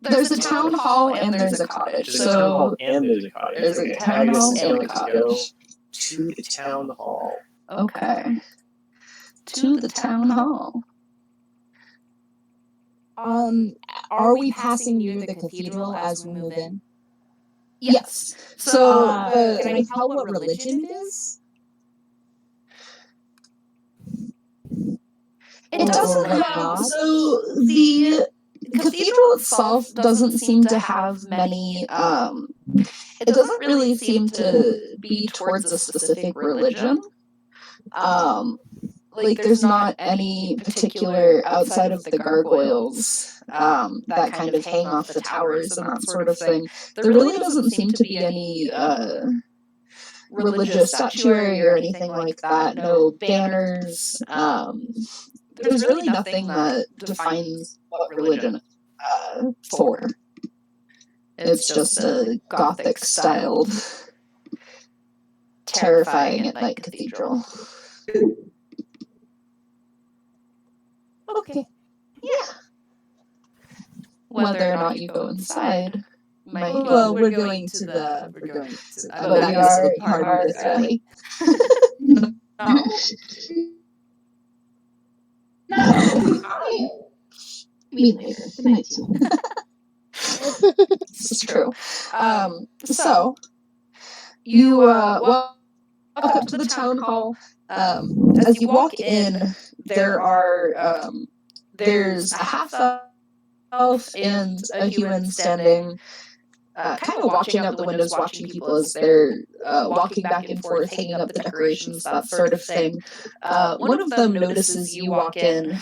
There's a town hall and there's a cottage. There's a town hall So and there's a cottage. there's a Okay, town Haggis hall is and going a to go cottage. to the town hall. Okay. To the town hall. Are we passing near the cathedral as we move in? Yes. So, can I tell what religion it is? It doesn't have. So the cathedral itself doesn't seem to have many. It doesn't really seem to be towards a specific religion. Like there's not any particular outside of the gargoyles that kind of hang off the towers and that sort of thing. There really doesn't seem to be any religious statuary or anything like that. No banners. There's really nothing that defines what religion. 4. It's just a Gothic-styled, terrifying at night cathedral. Okay. Yeah. Whether or not you go inside might. Well, we're going to the. But you are part of this rally. No. No. Meet later. The night's young. This is true. So you walk up to the town hall. As you walk in, there's a half elf and a human standing, kind of watching out the windows, watching people as they're walking back and forth, hanging up the decorations, that sort of thing. One of them notices you walk in,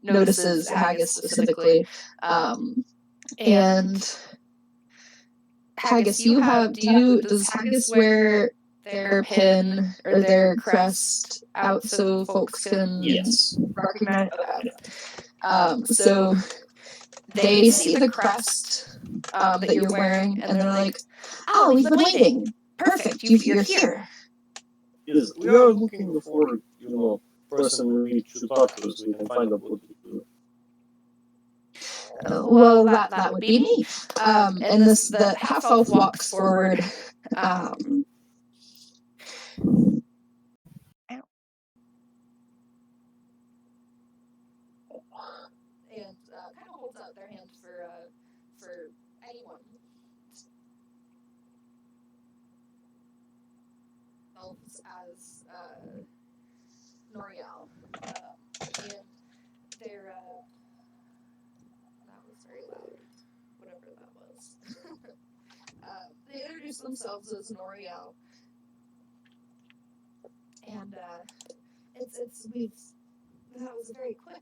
notices Haggis specifically, and Haggis, does Haggis wear their pin or their crest out so folks can Yes. recognize? So they see the crest that you're wearing, and they're like, "Oh, we've been waiting. Perfect, you're here." Yes, we are looking for, person we should talk to so we can find out what to do. Well, that would be me. And the half elf walks forward. And kind of holds out their hand for anyone. Elves as Noriel, and they're that was very loud, whatever that was. They introduce themselves as Noriel, and that was very quick.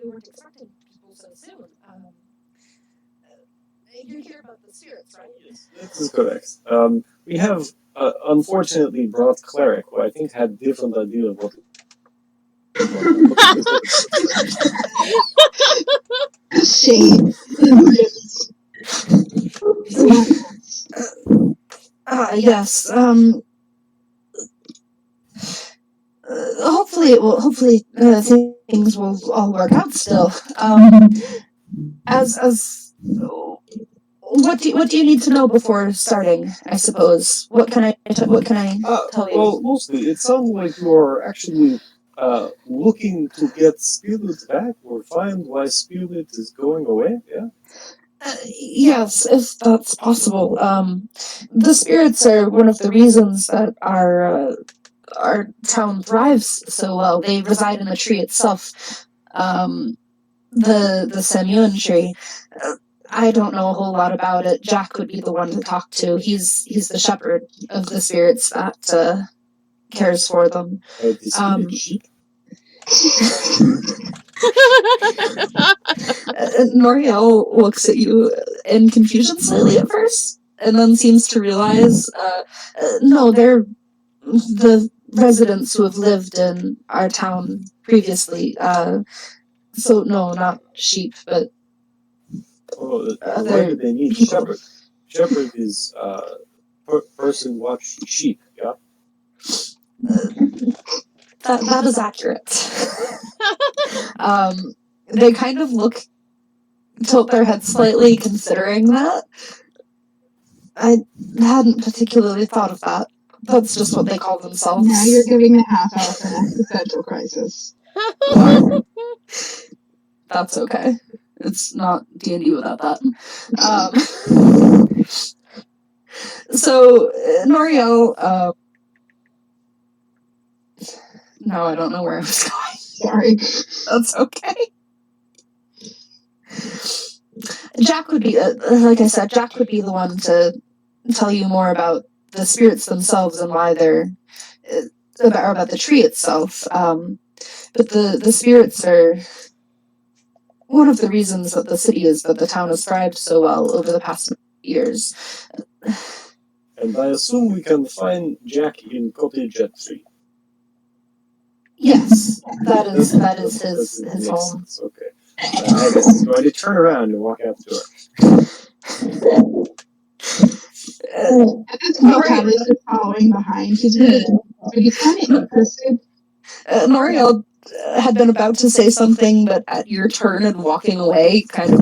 We weren't expecting people so soon. You hear about the spirits, right? Yes, this is correct. We have unfortunately brought Cleric, who I think had different idea of what. Shame. Yes. Hopefully things will all work out still. As what do you need to know before starting? I suppose. What can I tell you? Well, mostly it sounds like you are actually looking to get Spirit back or find why Spirit is going away. Yeah. Yes, if that's possible. The spirits are one of the reasons that our town thrives so well. They reside in the tree itself. The Semyon tree. I don't know a whole lot about it. Jack would be the one to talk to. He's the shepherd of the spirits that cares for them. Sheep. Noriel looks at you in confusion slightly at first, and then seems to realize, no, they're the residents who have lived in our town previously. So no, not sheep, but Why they're do they need people. shepherd? Shepherd is person watching sheep. Yeah. That is accurate. They kind of tilt their heads slightly, considering that. I hadn't particularly thought of that. That's just what they call themselves. Now you're giving the half-elf an existential crisis. That's okay. It's not D&D without that. So, Noriel, no, I don't know where I was going. Sorry. That's okay. Jack would be, like I said, Jack would be the one to tell you more about the spirits themselves and why they're, about the tree itself. But the spirits are one of the reasons that the town has thrived so well over the past years. And I assume we can find Jack in Cottage at 3. Yes, that is his home. Okay. Agus is going to turn around and walk out the door. At this point, Callie's just following behind. He's really, but he's kind of interested. Noriel had been about to say something, but at your turn and walking away, kind of,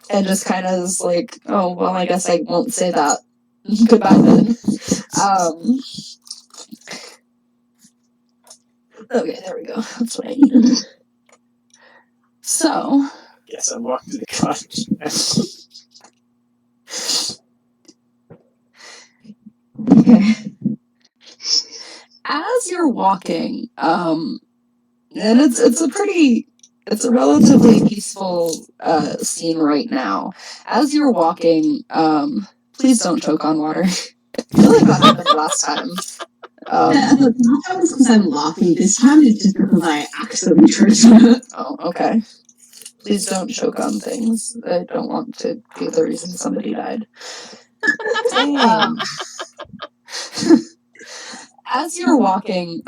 and just kind of is like, oh, well, I guess I won't say that. Goodbye then. Okay, there we go. That's what I needed. So. Yes, I'm walking to the cottage. Okay. As you're walking, and it's a relatively peaceful scene right now. As you're walking, please don't choke on water. I feel like that happened last time. Last time was because I'm laughing. This time it's just because I accidentally tripped. Oh, okay. Please don't choke on things. I don't want to be the reason somebody died. As you're walking,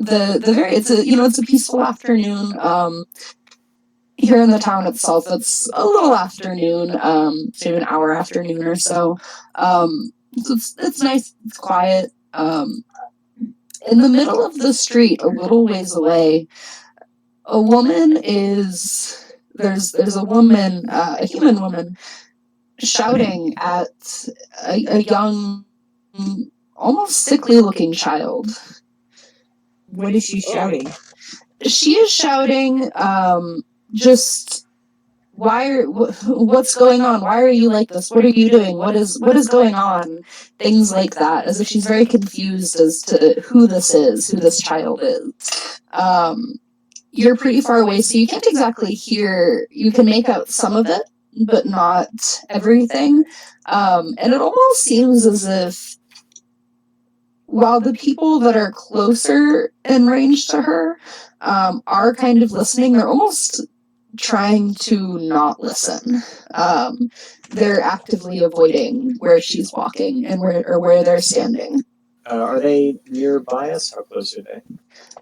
it's a peaceful afternoon. Here in the town itself, it's a little afternoon, maybe an hour afternoon or so. It's nice, it's quiet. In the middle of the street, a little ways away, there's a woman, a human woman, shouting at a young, almost sickly-looking child. What is she shouting? She is shouting, just, what's going on? Why are you like this? What are you doing? What is going on? Things like that, as if she's very confused as to who this child is. You're pretty far away, so you can't exactly hear, you can make out some of it, but not everything. And it almost seems as if, while the people that are closer in range to her are kind of listening, they're almost trying to not listen. They're actively avoiding where she's walking and where they're standing. Are they nearby us? How close are they?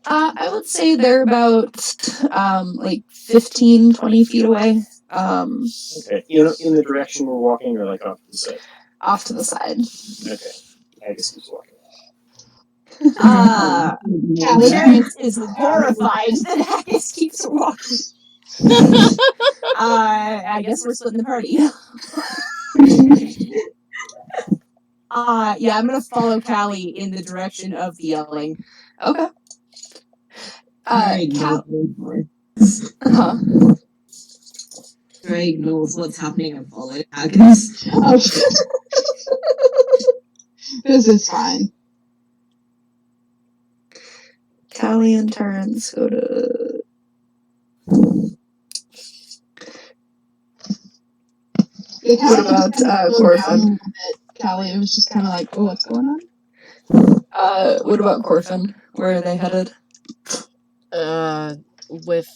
I would say they're about 15, 20 feet away. Okay. In the direction we're walking, or like off to the side? Off to the side. Okay. Agus keeps walking. Terrence is horrified that Agus keeps walking. I guess we're splitting the party. Yeah, I'm gonna follow Callie in the direction of the yelling. Okay. Greg knows what's happening and following Agus. This is fine. Callie and Terrence go to... What about Corfin? Callie, it was just kind of like, oh, what's going on? What about Corfin? Where are they headed? With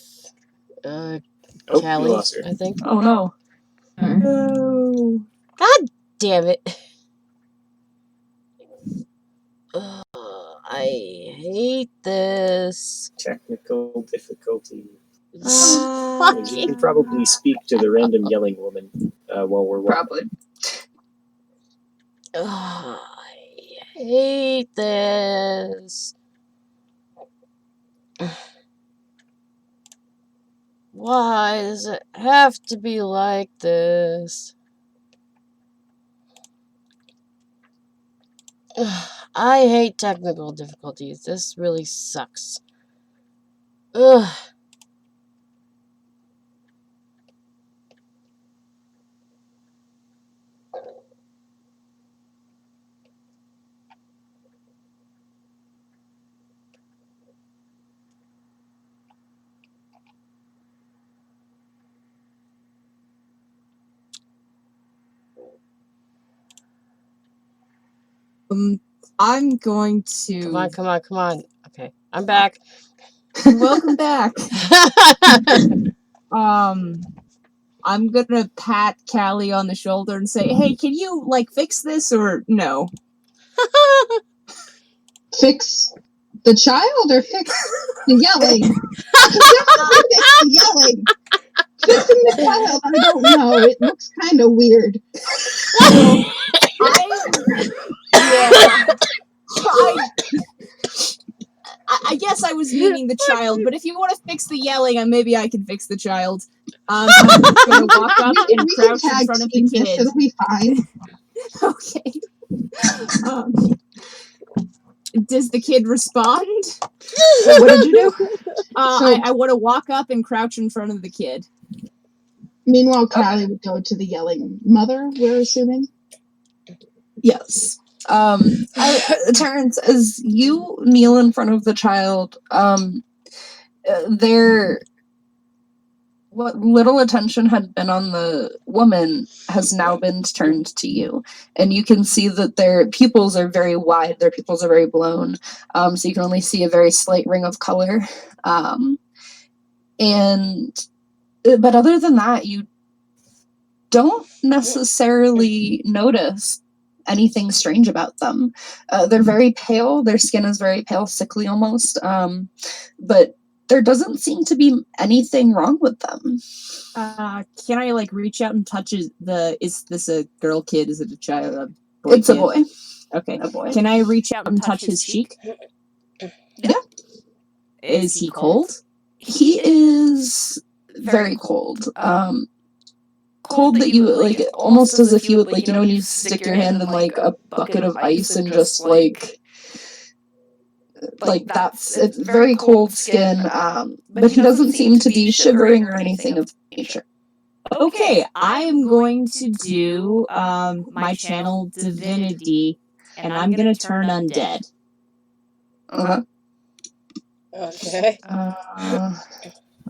Oh, Callie, we lost her. I think. Oh no. No. God damn it. I hate this. Technical difficulty. Fuck You you. can probably speak to the random yelling woman while we're walking. Probably. I hate this. Why does it have to be like this? I hate technical difficulties. This really sucks. Ugh. I'm going to... Come on. Okay, I'm back. Welcome back. I'm gonna pat Callie on the shoulder and say, hey, can you, fix this, or no? Fix The child or fix the yelling? I can definitely fix the yelling. Fixing the child, I don't know. It looks kind of weird. I guess I was meaning the child, but if you want to fix the yelling, maybe I can fix the child. I'm just going to walk up and We can crouch in tag front of the team this, kid. it'll be fine. Okay. Does the kid respond? What did you do? I want to walk up and crouch in front of the kid. Meanwhile, Callie would go to the yelling mother, we're assuming. Yes. Terrence, as you kneel in front of the child, what little attention had been on the woman has now been turned to you. And you can see that their pupils are very wide, their pupils are very blown. So you can only see a very slight ring of color. But other than that, you don't necessarily notice anything strange about them. They're very pale, their skin is very pale, sickly almost. But there doesn't seem to be anything wrong with them. Can I reach out and touch is this a girl kid? Is it a child? A boy It's kid? a boy. Okay. A boy. Can I reach out and touch his cheek? Yeah. Is he cold? He is very cold. Cold that you almost as if you would when you stick your hand in a bucket of ice and just that's it's very cold skin. But he doesn't seem to be shivering or anything of nature. Okay, I am going to do my channel divinity, and I'm gonna turn undead. Okay.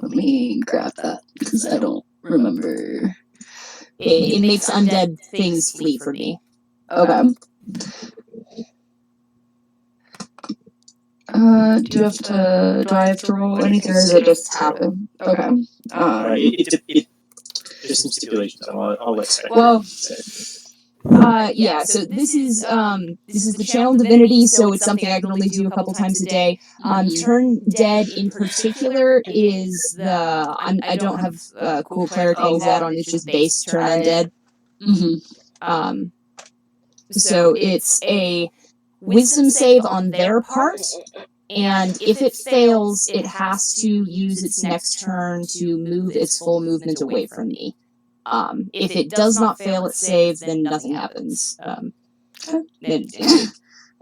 Let me grab that because I don't remember. It makes undead things flee from me. Okay. Do you have to roll anything, or does it just happen? Okay. There's some stipulations. I'll let Spec. Well, yeah. So this is the channel divinity. So it's something I can only do a couple times a day. Turn dead in particular is I don't have cool cleric things out on. It's just base turn undead. Mm-hmm. So it's a wisdom save on their part, and if it fails, it has to use its next turn to move its full movement away from me. If it does not fail its save, then nothing happens.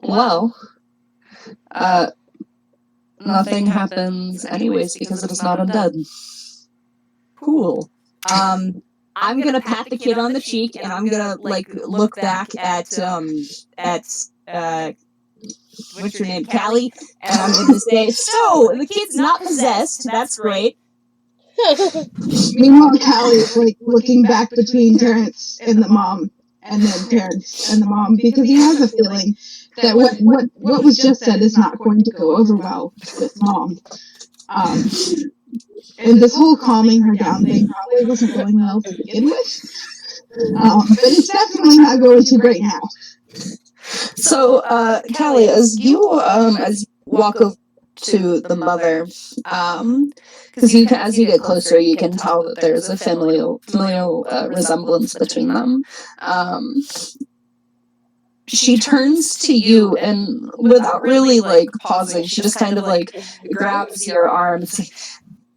Well, nothing happens anyways because it is not undead. Cool. I'm gonna pat the kid on the cheek, and I'm gonna look back at what's your name, Callie, and I'm gonna say, so the kid's not possessed. That's great. Meanwhile, Callie's looking back between Terrence and the mom, and then Terrence and the mom, because he has a feeling that what was just said is not going to go over well with mom. And this whole calming her down thing probably wasn't going well to begin with. But it's definitely not going too great now. So, Callie, as you walk over to the mother, because as you get closer, you can tell that there's a familial resemblance between them. She turns to you and, without really pausing, she just kind of grabs your arm. It's like,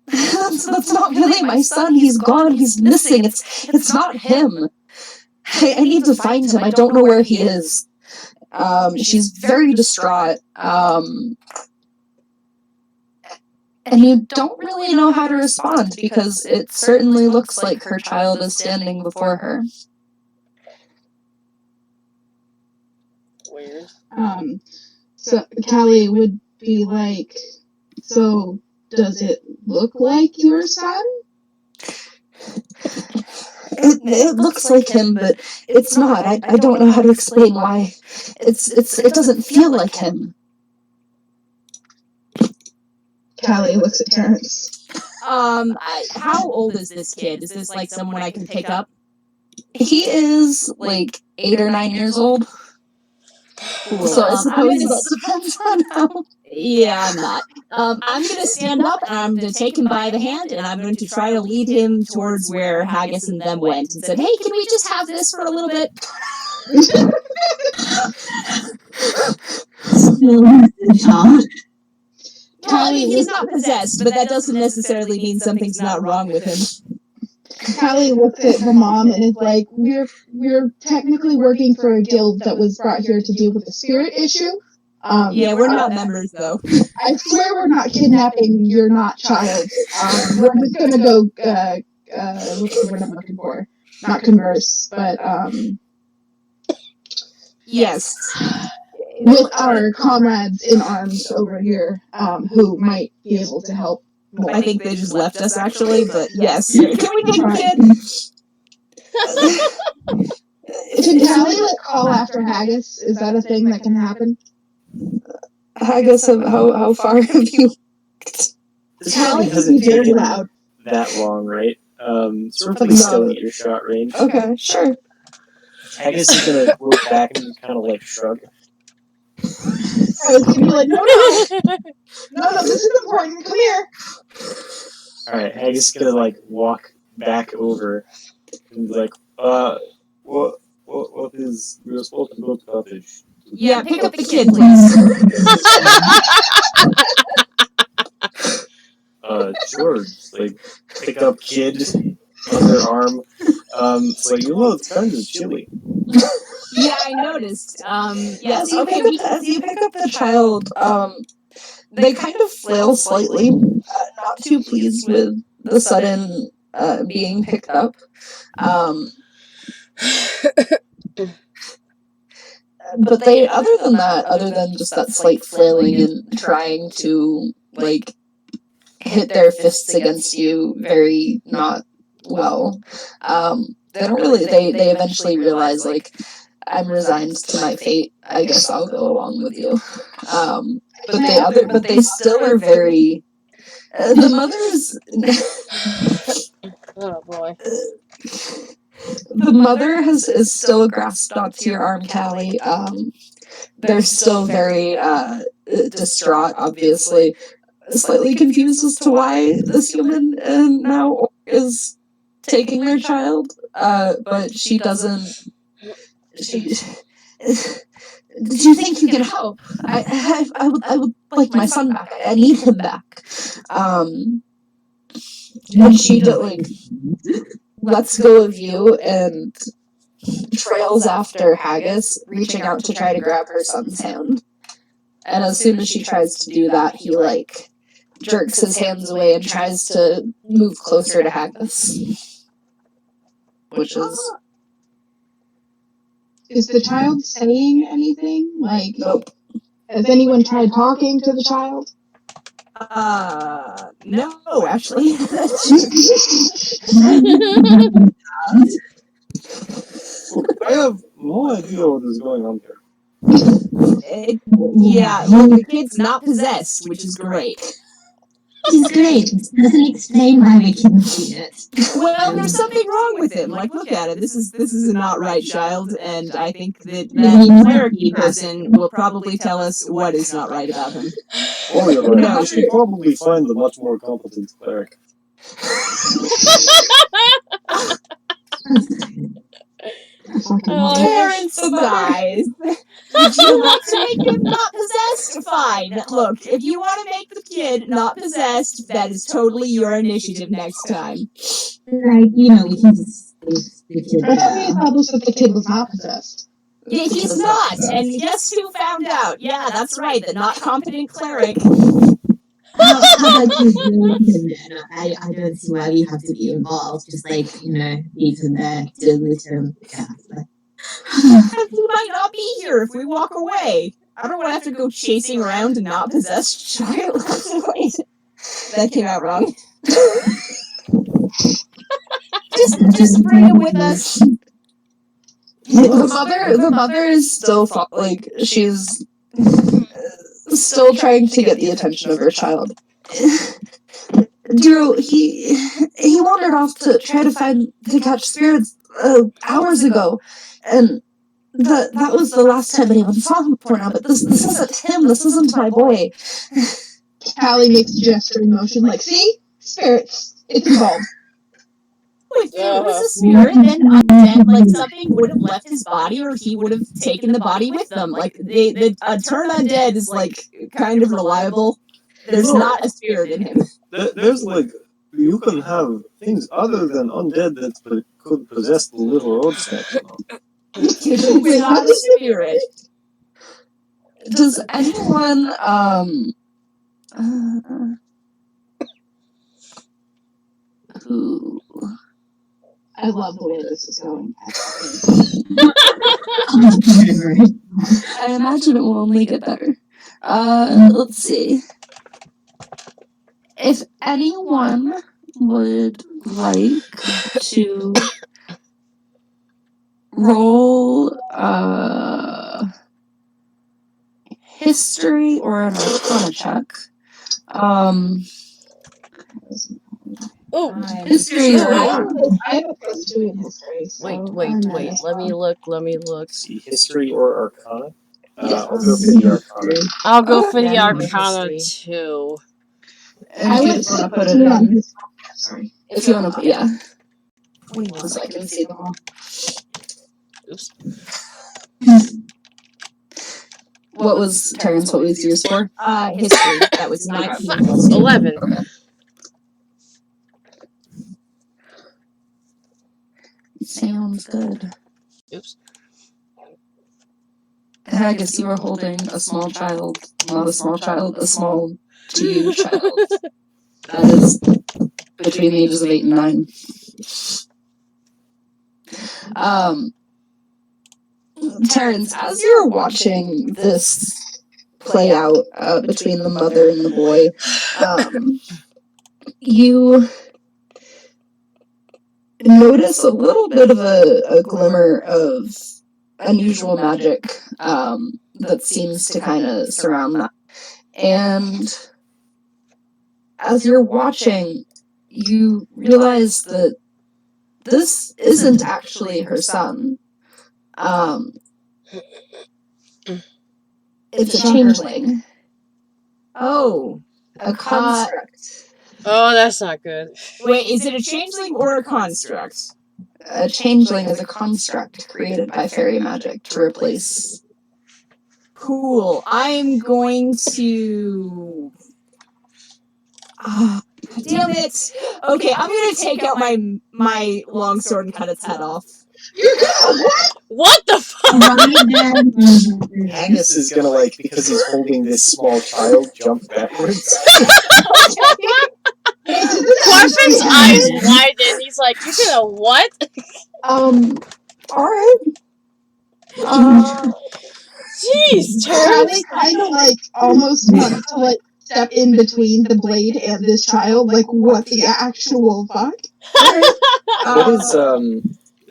that's not really my son. He's gone. He's missing. It's not him. I need to find him. I don't know where he is. She's very distraught. And you don't really know how to respond because it certainly looks like her child is standing before her. Weird. So Callie would be like, so does it look like your son? It looks like him, but it's not. I don't know how to explain why. It doesn't feel like him. Callie looks at Terrence. How old is this kid? Is this someone I can pick up? He is 8 or 9 years old. Cool. So I suppose gonna- that depends on how. Yeah, I'm not. I'm gonna stand up and I'm gonna take him by the hand and I'm going to try to lead him towards where Haggis and them went and said, "Hey, can we just have this for a little bit?" Still the child. Well, I mean, he's not possessed, but that doesn't necessarily mean something's not wrong with him. Callie looks at the mom and is like, "We're technically working for a guild that was brought here to deal with a spirit issue. Yeah, we're not members though. I swear we're not kidnapping your not child. We're just gonna go. What's the word I'm looking for? Not converse, but Yes. with our comrades in arms over here, who might be able to help more." I think they just left us actually, but yes. Can we take a kid? Can Callie call after Haggis? Is that a thing that can happen? Haggis, how far have you? This Callie probably can hasn't be very taken loud. that long, right? So we're probably still in earshot range. Okay, sure. Haggis is gonna look back and kind of like shrug. I was gonna be like, no, this is important. Come here. All right, Haggis is gonna like walk back over and be like, what is we were supposed to go to cottage? Yeah, pick up the kid, please. Sure. Just, like pick up kid on their arm. It's like it's kind of chilly. Yeah, I noticed. Yes, okay, As you pick up the child, they kind of flail slightly, not too pleased with the sudden being picked up. But they, other than just that slight flailing and trying to, like, hit their fists against you very not well, they don't really, they eventually realize, like, I'm resigned to my fate, I guess I'll go along with you. But they still are very, the mother's, Oh boy. the mother is still grasped onto your arm, Callie. They're still very distraught, obviously, slightly confused as to why this human now is taking their child. But she doesn't. She. Do you think you can help? I would like my son back. I need him back. And she lets go of you and trails after Haggis, reaching out to try to grab her son's hand. And as soon as she tries to do that, he jerks his hands away and tries to move closer to Haggis. Which is Is the child saying anything? Like, nope. has anyone tried talking to the child? No, actually. I have no idea what is going on here. Yeah, look, the kid's not possessed, which is great. Which is great. It doesn't explain why we couldn't see it. Well, there's something wrong with him. Like, look at it. This is a not right child, and I think that cleric-y person will probably tell us what is not right about him. Oh, you're right. I should probably find a much more competent cleric. Parents, guys. Would you like to make him not possessed? Fine. Look, if you want to make the kid not possessed, that is totally your initiative next time. Like, we can just leave the kid I thought we there. established that the kid was not possessed. Yeah, he's not. And guess who found out? Yeah, that's right. The not competent cleric. How about you do him? I don't see why we have to be involved. Just leave him there, deal with him. He might not be here if we walk away. I don't want to have to go chasing around a not possessed child. Wait, that came out wrong. just bring him with us. The mother is still she's still trying to get the attention of her child. Drew, he wandered off to try to catch spirits hours ago, and that was the last time anyone saw him before now, but this isn't him, this isn't my boy. Callie makes a gesturing motion like, see? Spirits. It's involved. If it was a spirit, then undead, like something would have left his body, or he would have taken the body with them. Like a turn undead is like kind of reliable. There's not a spirit in him. There's like, you can have things other than undead that could possess the little road snack. It's not a spirit. Does anyone who I love the way this is going. I imagine it will only get better. Let's see. If anyone would like to roll history or an arcana check. Oh, History or I have a +2 in history. So wait. Let me look. See, history or arcana? I'll go for the arcana. I'll go for the Yeah, Arcana history. too. And if you just want to put it in. Sorry. If you want to put, yeah. Wait, So I can see them all. Oops. What was Terrence? What was your score? History. That was 19 plus 2. 11. Okay. Sounds good. Oops. And I guess you were holding a small child. Not a small child, a small to you child. That is between the ages of 8 and 9. Terrence, as you're watching this play out between the mother and the boy, you notice a little bit of a glimmer of unusual magic that seems to kind of surround that. And as you're watching, you realize that this isn't actually her son. It's a changeling. Oh. A construct. Oh, that's not good. Wait, is it a changeling or a construct? A changeling is a construct created by fairy magic to replace. Cool. I'm going to... damn it! Okay, I'm gonna take out my longsword and cut its head off. You're gonna what? What the fuck? Haggis is gonna, like, because he's holding this small child, jump backwards. Corfin's eyes widen. He's like, "You're gonna what?" Alright. Jeez, Callie Terrence. kind of like almost wants to like step in between the blade and this child. Like, what the actual fuck? What is,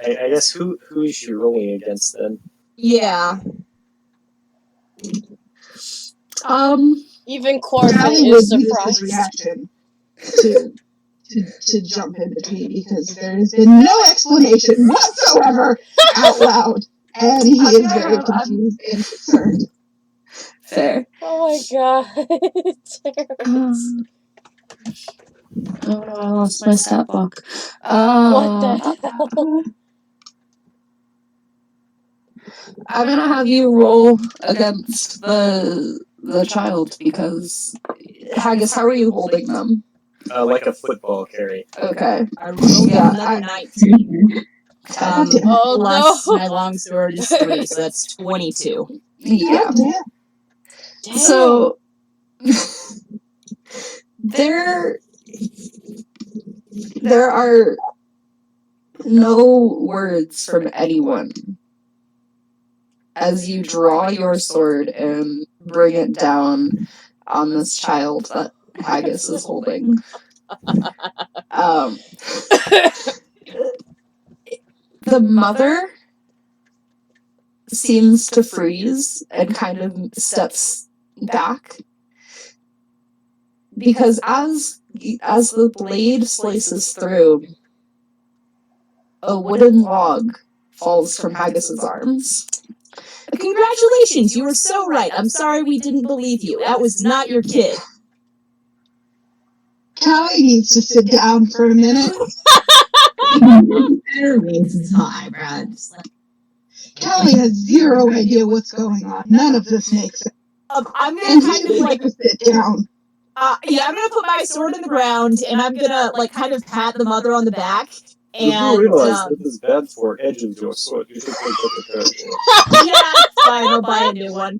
I guess, who is she rolling against then? Yeah. Even Corfin Callie would is use his surprised. reaction to jump in between because there has been no explanation whatsoever out loud, and he is very confused and concerned. Fair. Oh my god, Terrence. Oh no, I lost my stat book. What the hell? I'm gonna have you roll against the child because Haggis, how are you holding them? Like a football carry. Okay. I rolled another 19. Oh, Plus no. my longsword is 3, so that's 22. Yeah. Damn. So there are no words from anyone as you draw your sword and bring it down on this child that Haggis is holding. The mother seems to freeze and kind of steps back because as the blade slices through, a wooden log falls from Haggis's arms. Congratulations, you were so right. I'm sorry we didn't believe you. That was not your kid. Callie needs to sit down for a minute. Raises his eyebrow. Just like, Callie has zero idea what's going on. None of this makes sense. I'm And gonna he kind of needs like, to sit down. I'm gonna put my sword in the ground, and I'm gonna like kind of pat the mother on the back. You do And realize this is bad for edge of your sword. You should take better care of it. yeah, it's fine. I'll buy a new one.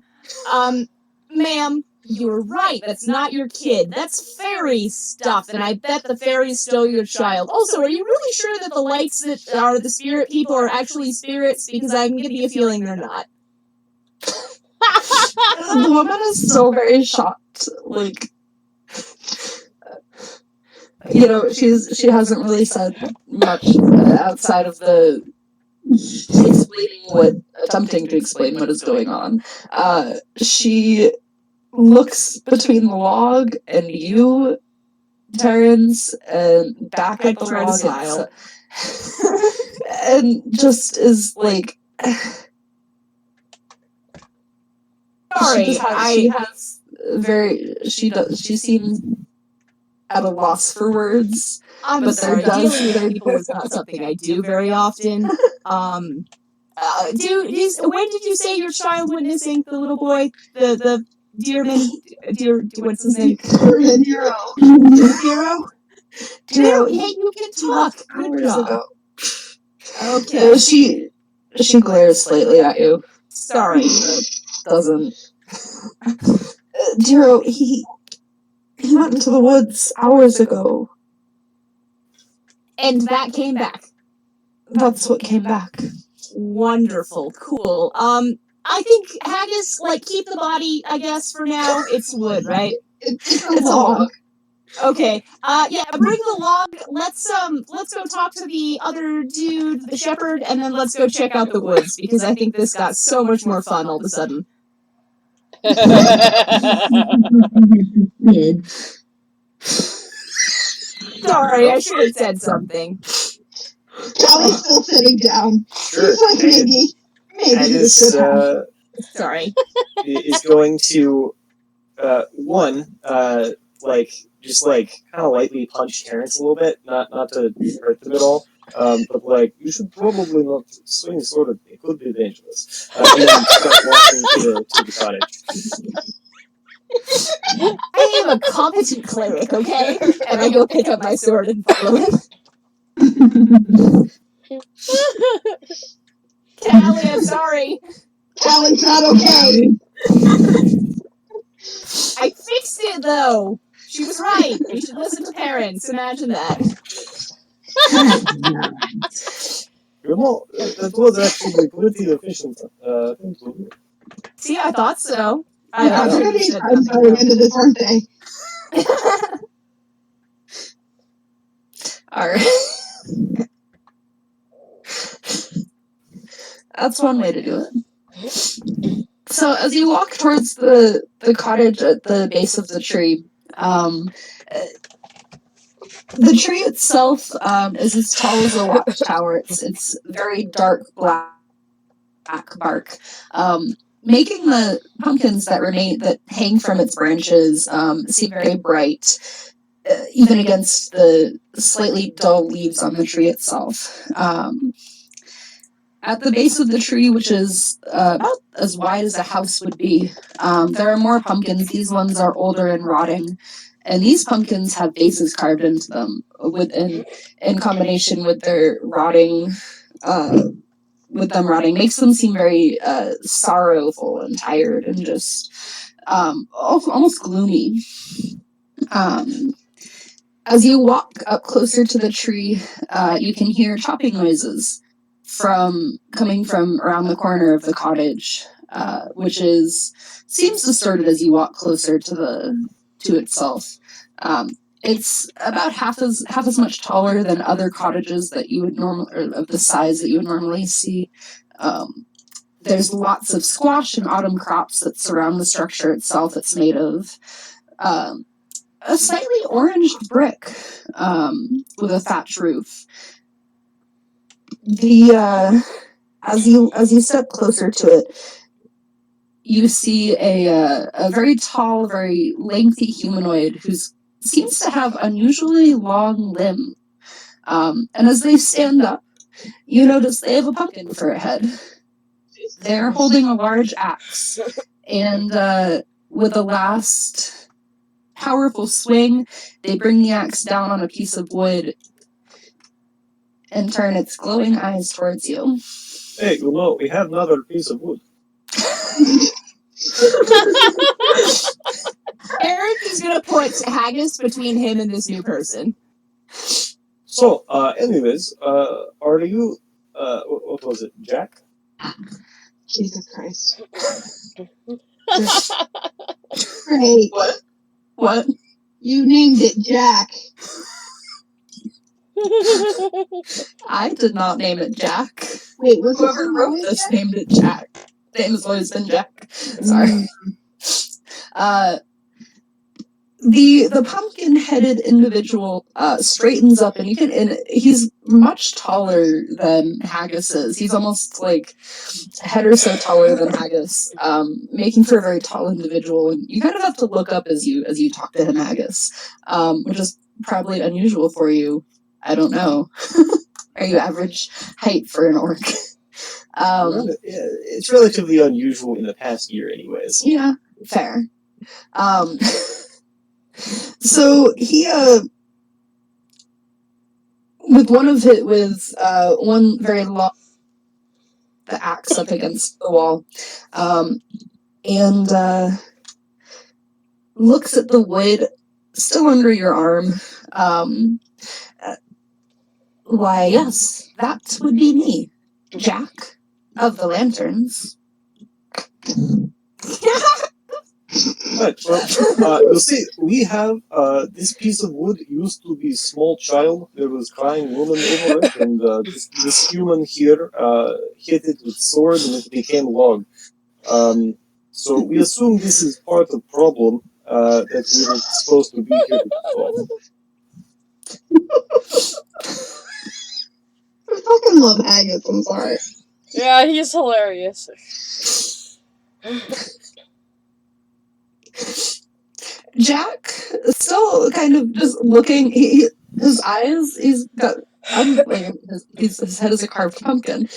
Ma'am, you're right. That's not your kid. That's fairy stuff, and I bet the fairies stole your child. Also, are you really sure that the lights that are the spirit people are actually spirits? Because I'm getting a feeling they're not. The woman is still very shocked. Like, you know, she hasn't really said much outside of the attempting to explain what is going on. She looks between the log and you, Terrence, and back at the try to log smile. and just is like, Sorry, she seems at a loss for words. I'm But sorry. there does- Dealing with people is not something I do very often. When did you say your child went missing? The little boy, the Dearman, what's his name? Hero. Hero. Hero. Hey, you can talk. Good job. Ago. Okay. She glares slightly at you. Sorry. Doesn't. Jiro, he went into the woods hours ago. And that came back. That's what came back. Wonderful. Cool. I think Haggis, like, keep the body, I guess, for now. It's wood, right? It's a log. Okay. Yeah, bring the log. Let's go talk to the other dude, the shepherd, and then let's go check out the woods, because I think this got so much more fun all of a sudden. Kid. Sorry, I should have said something. Callie's still sitting down. Sure. She's like, maybe this Haggis should happen. Sorry. is going to just kind of lightly punch Terrence a little bit, not to hurt them at all. But like, you should probably not swing sort of. It could be dangerous. And then start walking to the cottage. I am a competent cleric, okay? And I go pick up my sword and follow him. Callie, I'm sorry. Callie's not okay. I fixed it, though. She was right. You should listen to parents. Imagine that. Well, that was actually pretty efficient thing to do. See, I thought so. I'm I gonna be times by the end of this, aren't they? Alright. That's one way to do it. So as you walk towards the cottage at the base of the tree, the tree itself is as tall as a watchtower. It's very dark black bark, making the pumpkins that hang from its branches seem very bright, even against the slightly dull leaves on the tree itself. At the base of the tree, which is about as wide as a house would be, there are more pumpkins. These ones are older and rotting, and these pumpkins have faces carved into them, in combination with their rotting. Makes them seem very sorrowful and tired and just almost gloomy. As you walk up closer to the tree, you can hear chopping noises coming from around the corner of the cottage, which seems distorted as you walk closer to itself. It's about half as much taller than other cottages that you would of the size that you would normally see. There's lots of squash and autumn crops that surround the structure itself. It's made of a slightly oranged brick with a thatch roof. As you step closer to it, you see a very tall, very lengthy humanoid who seems to have unusually long limbs. And as they stand up, you notice they have a pumpkin for a head. They're holding a large axe, and with a last powerful swing, they bring the axe down on a piece of wood and turn its glowing eyes towards you. Hey, we have another piece of wood. Eric is gonna put haggis between him and this new person. So, anyways, are you, what was it, Jack? Jesus Christ. Great. What? You named it Jack. I did not name it Jack. Wait, was it Whoever wrote this named it Jack. Name has always been Jack. Sorry. The pumpkin-headed individual straightens up, and he's much taller than Haggis is. He's almost like a head or so taller than Haggis, making for a very tall individual. And you kind of have to look up as you talk to him, Haggis, which is probably unusual for you. I don't know. Are you average height for an orc? It's relatively unusual in the past year, anyways. Yeah, fair. So he with one very long the axe up against the wall, and looks at the wood still under your arm. Why, yes, that would be me, Jack of the Lanterns. Right, well, you see, we have, this piece of wood used to be small child. There was crying woman over it, and this human here hit it with sword, and it became log. So we assume this is part of problem that we were supposed to be here to solve. I fucking love Haggis, I'm sorry. Yeah, he's hilarious. Jack is still kind of just looking. His eyes, his head is a carved pumpkin.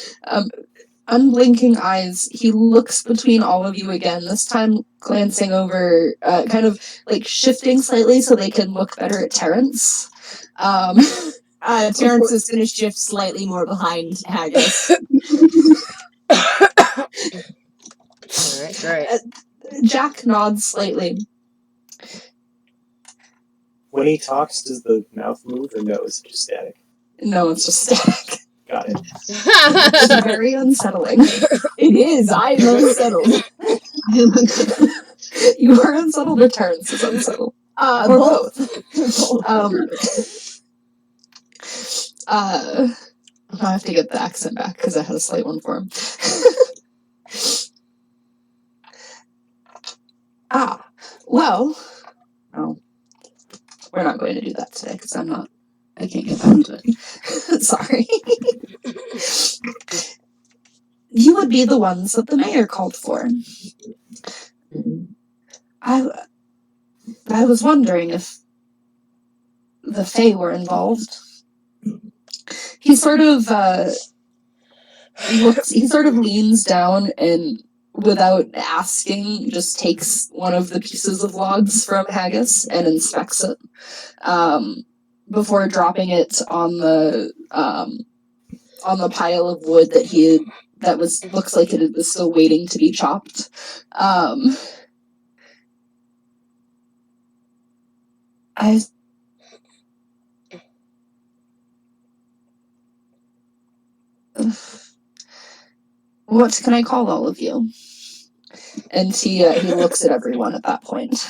Unblinking eyes, he looks between all of you again, this time glancing over, kind of like shifting slightly so they can look better at Terrence. Terrence is gonna shift slightly more behind Haggis. Alright, great. Jack nods slightly. When he talks, does the mouth move, or no, it's just static? No, it's just static. Got it. It's very unsettling. It is. I am unsettled. You are unsettled, or Terrence is unsettled. Or both. I have to get the accent back because I had a slight one for him. Well, we're not going to do that today because I can't get back to it. Sorry. You would be the ones that the mayor called for. I was wondering if the Fae were involved. He sort of leans down and, without asking, just takes one of the pieces of logs from Haggis and inspects it, before dropping it on the pile of wood that looks like it was still waiting to be chopped. What can I call all of you? And he looks at everyone at that point.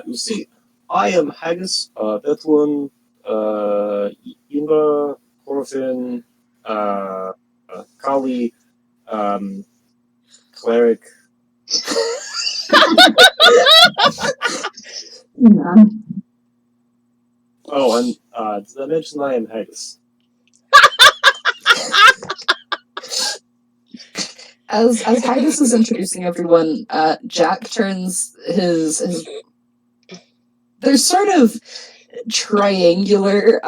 You see, I am Haggis, Bethlehem, Imba, Corfin, Kali, Cleric. Oh, and did I mention I am Haggis? As Haggis is introducing everyone, Jack turns his there's sort of triangular,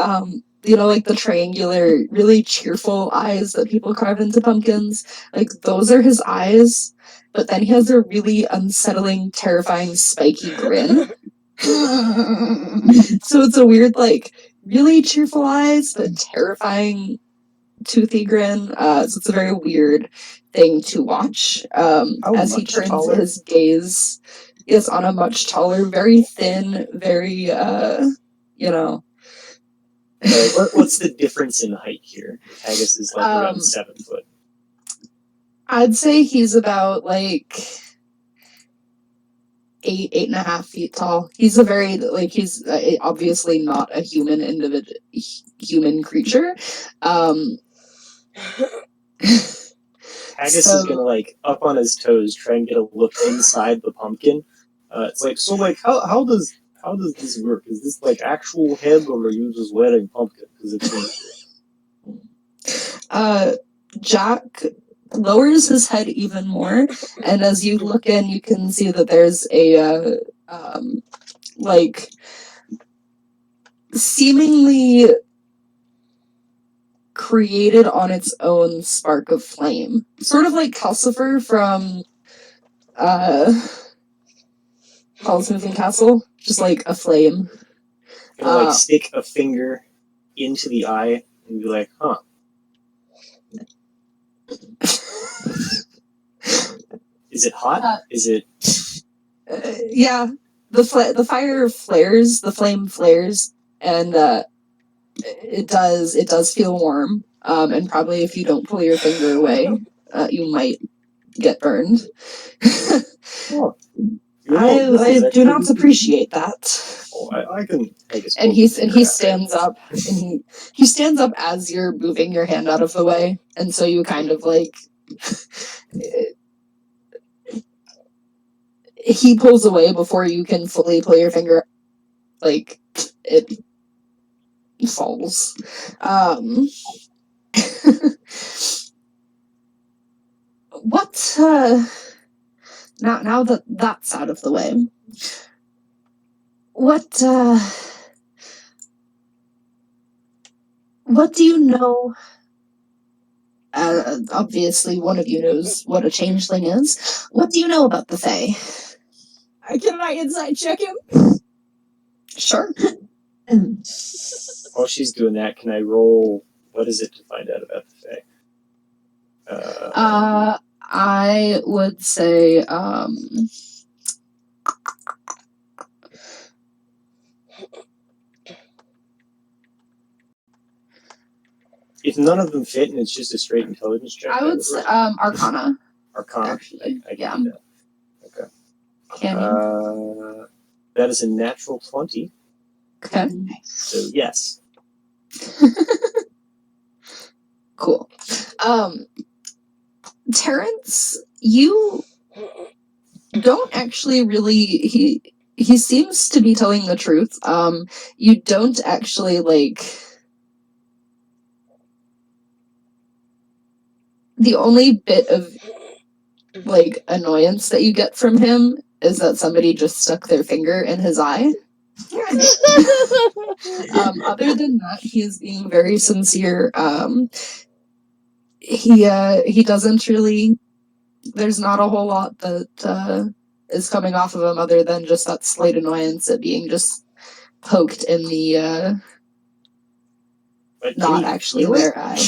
like the triangular, really cheerful eyes that people carve into pumpkins. Like, those are his eyes, but then he has a really unsettling, terrifying, spiky grin. So it's a weird, like, really cheerful eyes, but terrifying, toothy grin. So it's a very weird thing to watch as he turns his gaze is on a much taller, very thin, very, What's the difference in height here? Haggis is like around 7 foot. I'd say he's about like 8.5 feet tall. He's a very, like, he's obviously not a human creature. Haggis is gonna, like, up on his toes, try and get a look inside the pumpkin. It's like, so, like, how does this work? Is this, like, actual head, or are you just wearing pumpkin? Because it's Jack lowers his head even more, and as you look in, you can see that there's a, like, seemingly created on its own spark of flame. Sort of like Calcifer from, Paul's Moving Castle. Just like a flame. gonna, like, stick a finger into the eye and be like, huh. Is it hot? Is it... Yeah. The fire flares, the flame flares, and it does feel warm. And probably if you don't pull your finger away, you might get burned. Oh. I do not appreciate that. Oh, I can. And he stands up, and he stands up as you're moving your hand out of the way, and so you kind of like. He pulls away before you can fully pull your finger. Like, it falls. What? Now that that's out of the way, what do you know? Obviously, one of you knows what a changeling is. What do you know about the Fae? Can I insight check him? Sure. While she's doing that, can I roll? What is it to find out about the Fae? I would say, if none of them fit and it's just a straight intelligence check, I would say, Arcana. Arcana. Actually, I can do that. Okay. Can you? That is a natural 20. Okay. So yes. Cool. Terrence, you don't actually really. He seems to be telling the truth. You don't actually like. The only bit of like annoyance that you get from him is that somebody just stuck their finger in his eye. Other than that, he is being very sincere. He doesn't really. There's not a whole lot that is coming off of him other than just that slight annoyance at being just poked in the not actually their eye.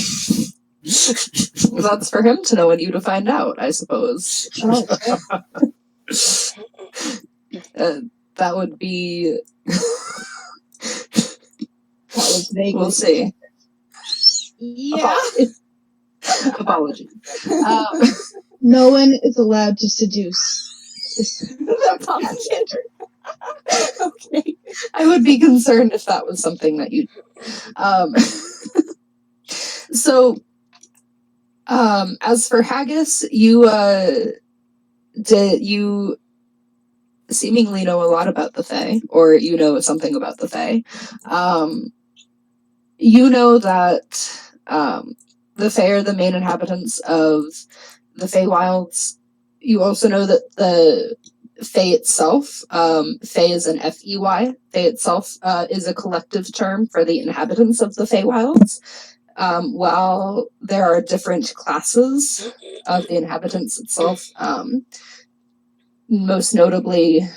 That's for him to know and you to find out, I suppose. Oh, That would be. that was vaguely. We'll see. Yeah. Apologies. No one is allowed to seduce. Okay. I would be concerned if that was something that you. So, as for Haggis, you seemingly know a lot about the Fae, or you know something about the Fae. You know that the Fae are the main inhabitants of the Feywilds. You also know that the Fey itself, Fey is an Fey. Fey itself is a collective term for the inhabitants of the Feywilds. While there are different classes of the inhabitants itself, most notably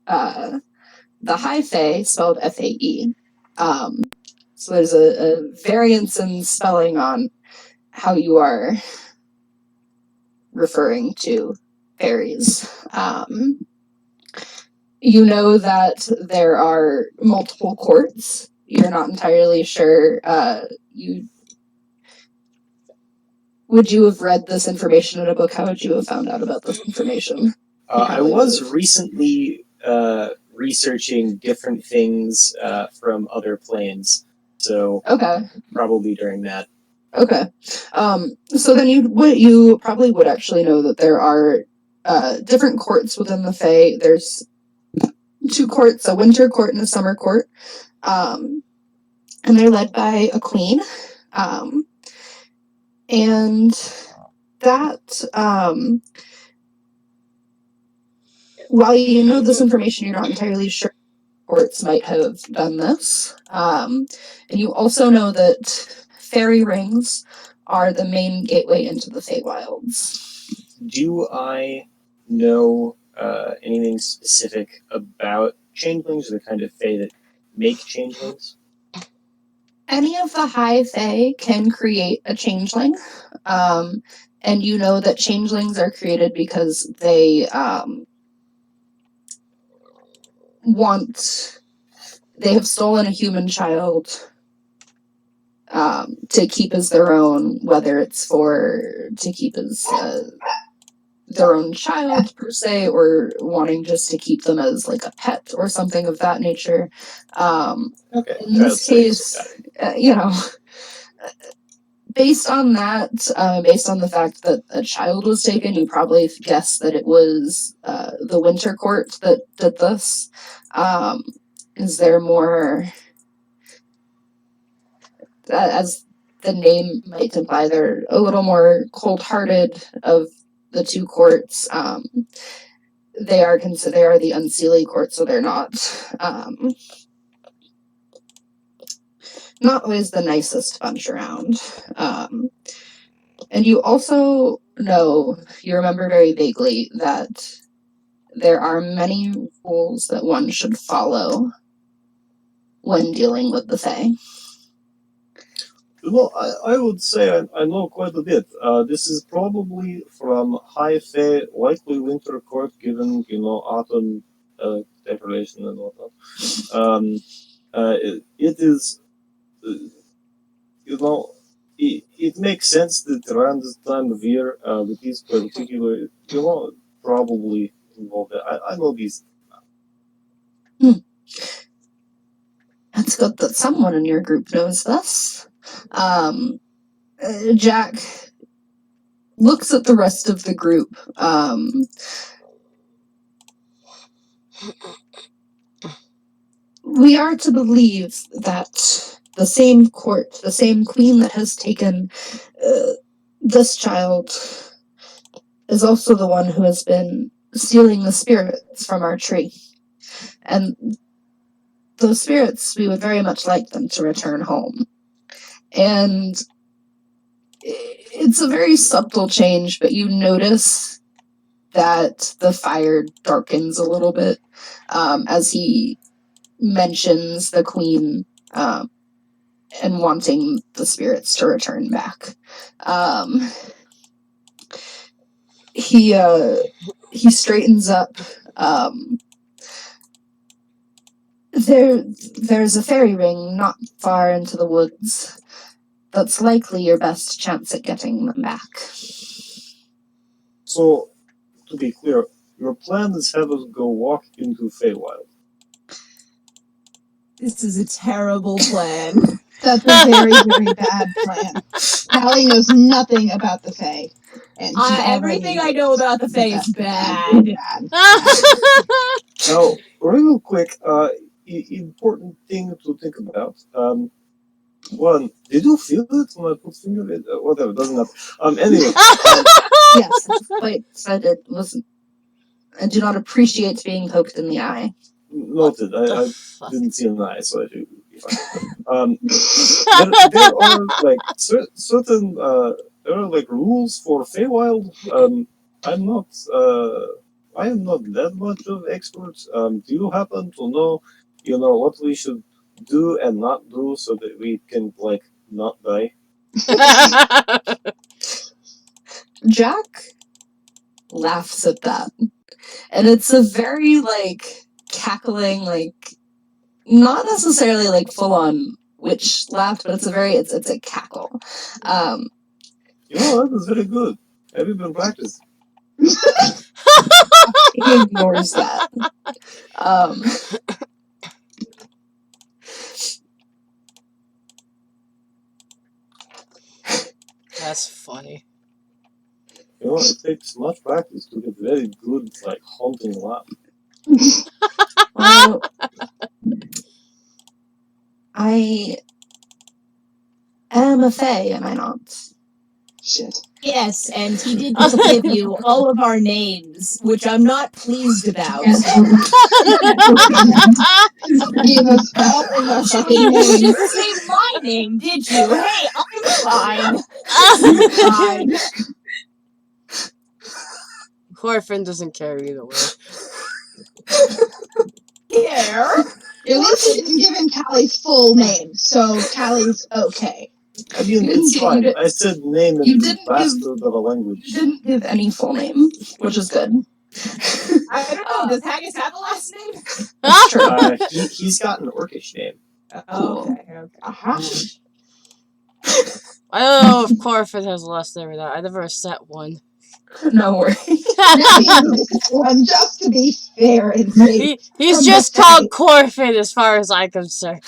the High Fae, spelled Fae. So there's a variance in spelling on how you are referring to fairies. You know that there are multiple courts. You're not entirely sure. Would you have read this information in a book? How would you have found out about this information? I was recently researching different things from other planes, so Okay. probably during that. Okay. So then you probably would actually know that there are different courts within the Fae. There's 2 courts, a winter court and a summer court. And they're led by a queen. And that, while you know this information, you're not entirely sure courts might have done this. And you also know that fairy rings are the main gateway into the Feywilds. Do I know anything specific about changelings or the kind of fae that make changelings? Any of the High Fae can create a changeling. And you know that changelings are created because they have stolen a human child to keep as their own, whether it's to keep as their own child per se, or wanting just to keep them as like a pet or something of that nature. Okay. In this case, based on that, based on the fact that a child was taken, you probably guessed that it was the Winter Court that did this. Is there more, as the name might imply, they're a little more cold-hearted of the 2 courts. They are the Unseelie court, so they're not always the nicest bunch around. And you also know, you remember very vaguely, that there are many rules that one should follow when dealing with the Fae. Well, I would say I know quite a bit. This is probably from High Fae, likely Winter Court, given, autumn decoration and whatnot. It is, it makes sense that around this time of year, with these particular, probably involved. I know these. It's good that someone in your group knows this. Jack looks at the rest of the group. We are to believe that the same court, the same queen that has taken this child, is also the one who has been stealing the spirits from our tree. And those spirits, we would very much like them to return home. And it's a very subtle change, but you notice that the fire darkens a little bit as he mentions the queen and wanting the spirits to return back. He straightens up. There's a fairy ring not far into the woods. That's likely your best chance at getting them back. So, to be clear, your plan is have us go walk into Feywild. This is a terrible plan. That's a very, very bad plan. Callie knows nothing about the Fae. And she Everything I know about the Fae is bad. bad. Now, real quick, important thing to think about. One, did you feel it when I put finger in? Whatever, doesn't matter. Anyway, Yes, quite said it wasn't. I do not appreciate being poked in the eye. noted. The I fuck? didn't see an eye, so I should be fine. There are like certain there are like rules for Feywild. I'm not I am not that much of expert. Do you happen to know, what we should do and not do so that we can like not die? Jack laughs at that. And it's a very, like, cackling, like, not necessarily, like, full-on witch laugh, but it's a cackle. That is very good. Have you been practicing? He ignores that. That's funny. It takes much practice to get very good, like, haunting laugh. Well, I am a fae, am I not? Shit. Yes, and he did give you all of our names, which I'm not pleased about. Gave us all of our fucking You names. didn't say my name, did you? Hey, I'm fine. Fine. Corfin doesn't care either way. Here. At least we didn't give him Callie's full name, so Callie's okay. I mean, it's fine. I said name in You the didn't bastard of a language. You didn't give any full name, which is good. I don't know, does Haggis have a last name? That's true. He's got an orcish name. Okay. Uh-huh. I don't know if Corfin has a last name or not. I never set one. No worries. One, just to be fair and safe. He's From just the called Corfin as far as I'm concerned.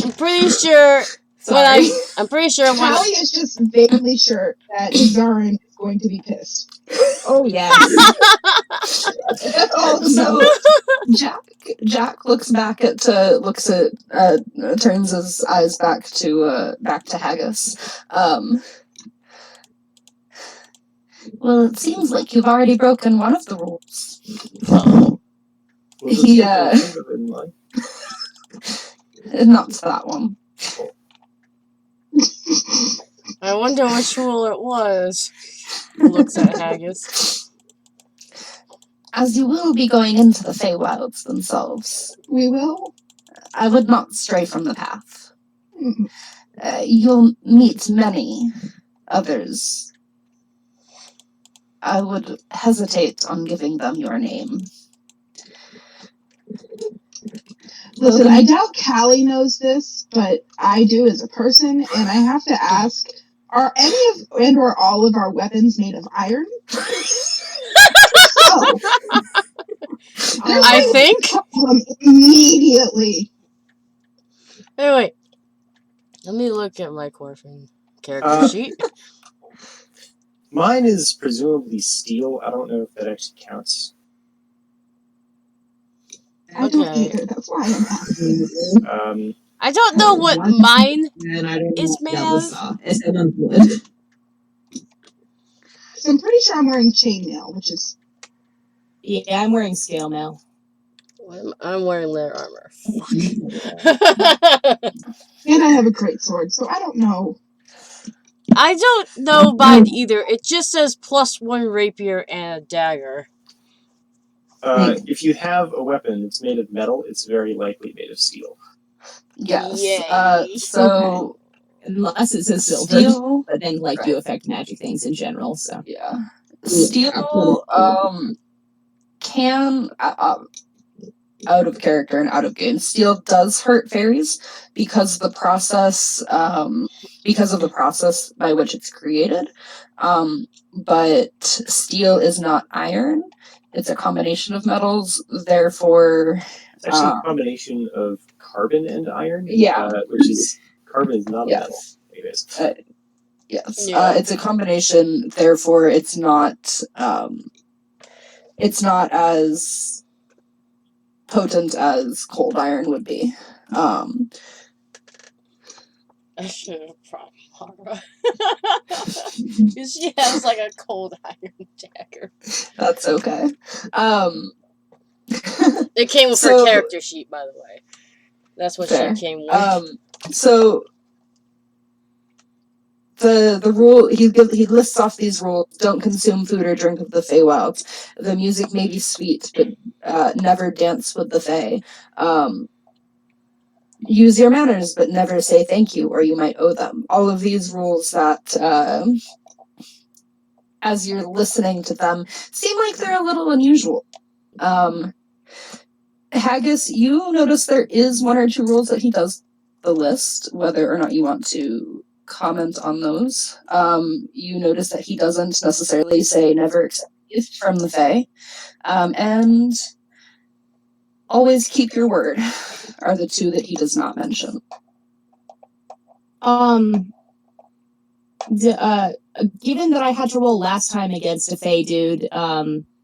I'm pretty sure Sorry. I'm pretty sure when Callie is just vaguely sure that Zarin is going to be pissed. Oh, yes. That's all he So knows. Jack looks turns his eyes back to Haggis. Well, it seems like you've already broken one of the rules. He not to that one. I wonder which rule it was. He looks at Haggis. As you will be going into the Feywilds themselves, We will. I would not stray from the path. Mm. You'll meet many others. I would hesitate on giving them your name. Listen, I doubt Callie knows this, but I do as a person, and I have to ask, are any of and or all of our weapons made of iron? So, I think. Immediately. Wait. Let me look at my Corfin character sheet. Mine is presumably steel. I don't know if that actually counts. I don't either. That's why I'm asking. I don't know what mine is made of. So I'm pretty sure I'm wearing chainmail, which is... Yeah, I'm wearing scale mail. I'm wearing leather armor. Fuck. And I have a great sword, so I don't know. I don't know mine either. It just says +1 rapier and a dagger. If you have a weapon that's made of metal, it's very likely made of steel. Yes. Yay. So unless it says silver, steel, but then like you affect magic things in general. So yeah, steel can out of character and out of game. Steel does hurt fairies because of the process by which it's created. But steel is not iron. It's a combination of metals, therefore... It's actually a combination of carbon and iron. Yeah. Which is... Carbon is not a metal. Anyways. Yes. Yeah. It's a combination, therefore it's not as... potent as cold iron would be. I should have brought Mara. She has like a cold iron dagger. That's okay. It came with her character sheet, by the way. That's what fair. she came with. So the rule he lists off these rules: don't consume food or drink of the Feywilds. The music may be sweet, but never dance with the Fey. Use your manners, but never say thank you, or you might owe them. All of these rules that, as you're listening to them, seem like they're a little unusual. Haggis, you notice there is one or two rules that he does the list, whether or not you want to comment on those. You notice that he doesn't necessarily say never accept gift from the Fae, and always keep your word are the two that he does not mention. Given that I had to roll last time against a Fae dude,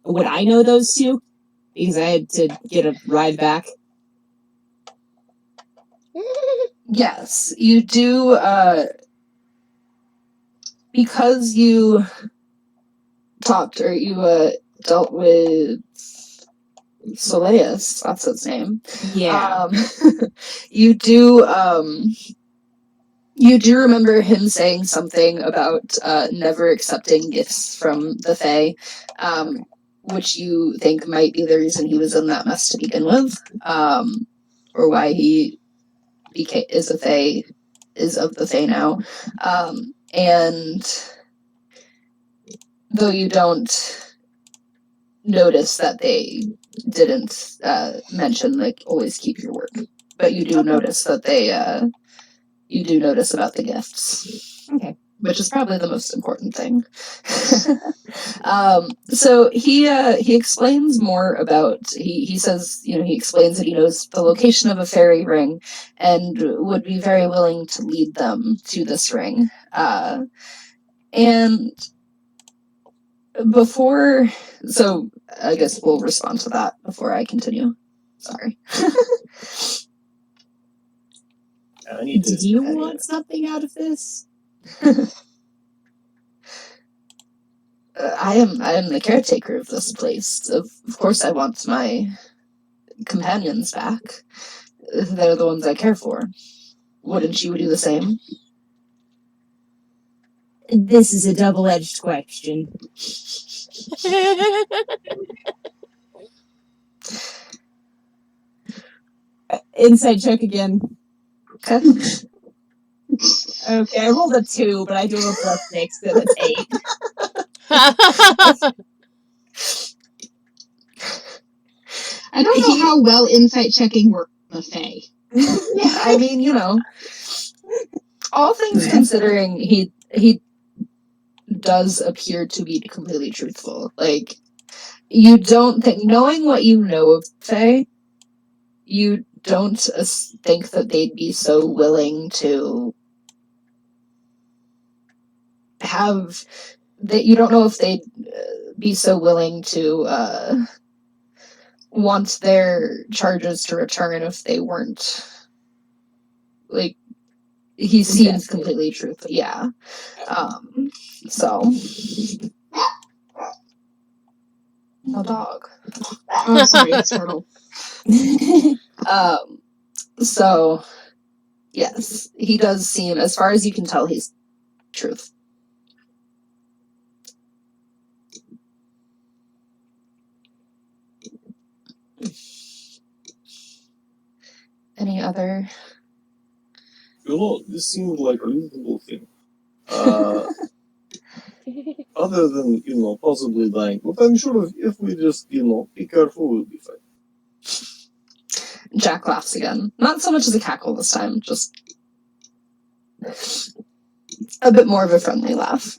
would I know those two? Because I had to get a ride back. Yes, you do, because you talked, or you, dealt with Soleus, that's his name. Yeah. You do remember him saying something about never accepting gifts from the Fae, which you think might be the reason he was in that mess to begin with, or why he is of the Fae now. And though you don't notice that they didn't mention, like, always keep your word, but you do notice that you do notice about the gifts. Okay. Which is probably the most important thing. So he explains more about, he says, he explains that he knows the location of a fairy ring and would be very willing to lead them to this ring. And so I guess we'll respond to that before I continue. Sorry. Do you want something out of this? I am the caretaker of this place. Of course I want my companions back. They're the ones I care for. Wouldn't you do the same? This is a double-edged question. Inside check again. Okay. Okay, I rolled a 2, but I do a +6, so that's 8. I don't know how well insight checking works on the Fae. Yeah, I mean, all things considering, he does appear to be completely truthful. Like, you don't think, knowing what you know of Fae, you don't think that they'd be so willing to have, that you don't know if they'd be so willing to want their charges to return if they weren't, like, he seems completely truthful. Yeah. So a dog. Oh, sorry, it's turtle. So yes, he does seem, as far as you can tell, he's truth. Any other? This seems like a reasonable thing. Other than, possibly dying. But I'm sure if we just, be careful, we'll be fine. Jack laughs again. Not so much as a cackle this time, just a bit more of a friendly laugh.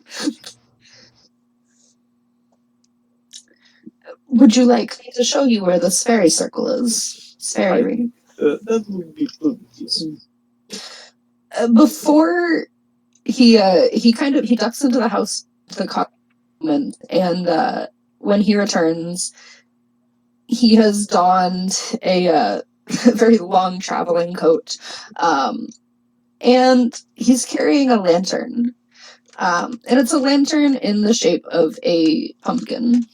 Would you like me to show you where this fairy circle is? This fairy ring. That would be good, yes. Before he ducks into the house to the moment, and when he returns, he has donned a very long traveling coat, and he's carrying a lantern. And it's a lantern in the shape of a pumpkin.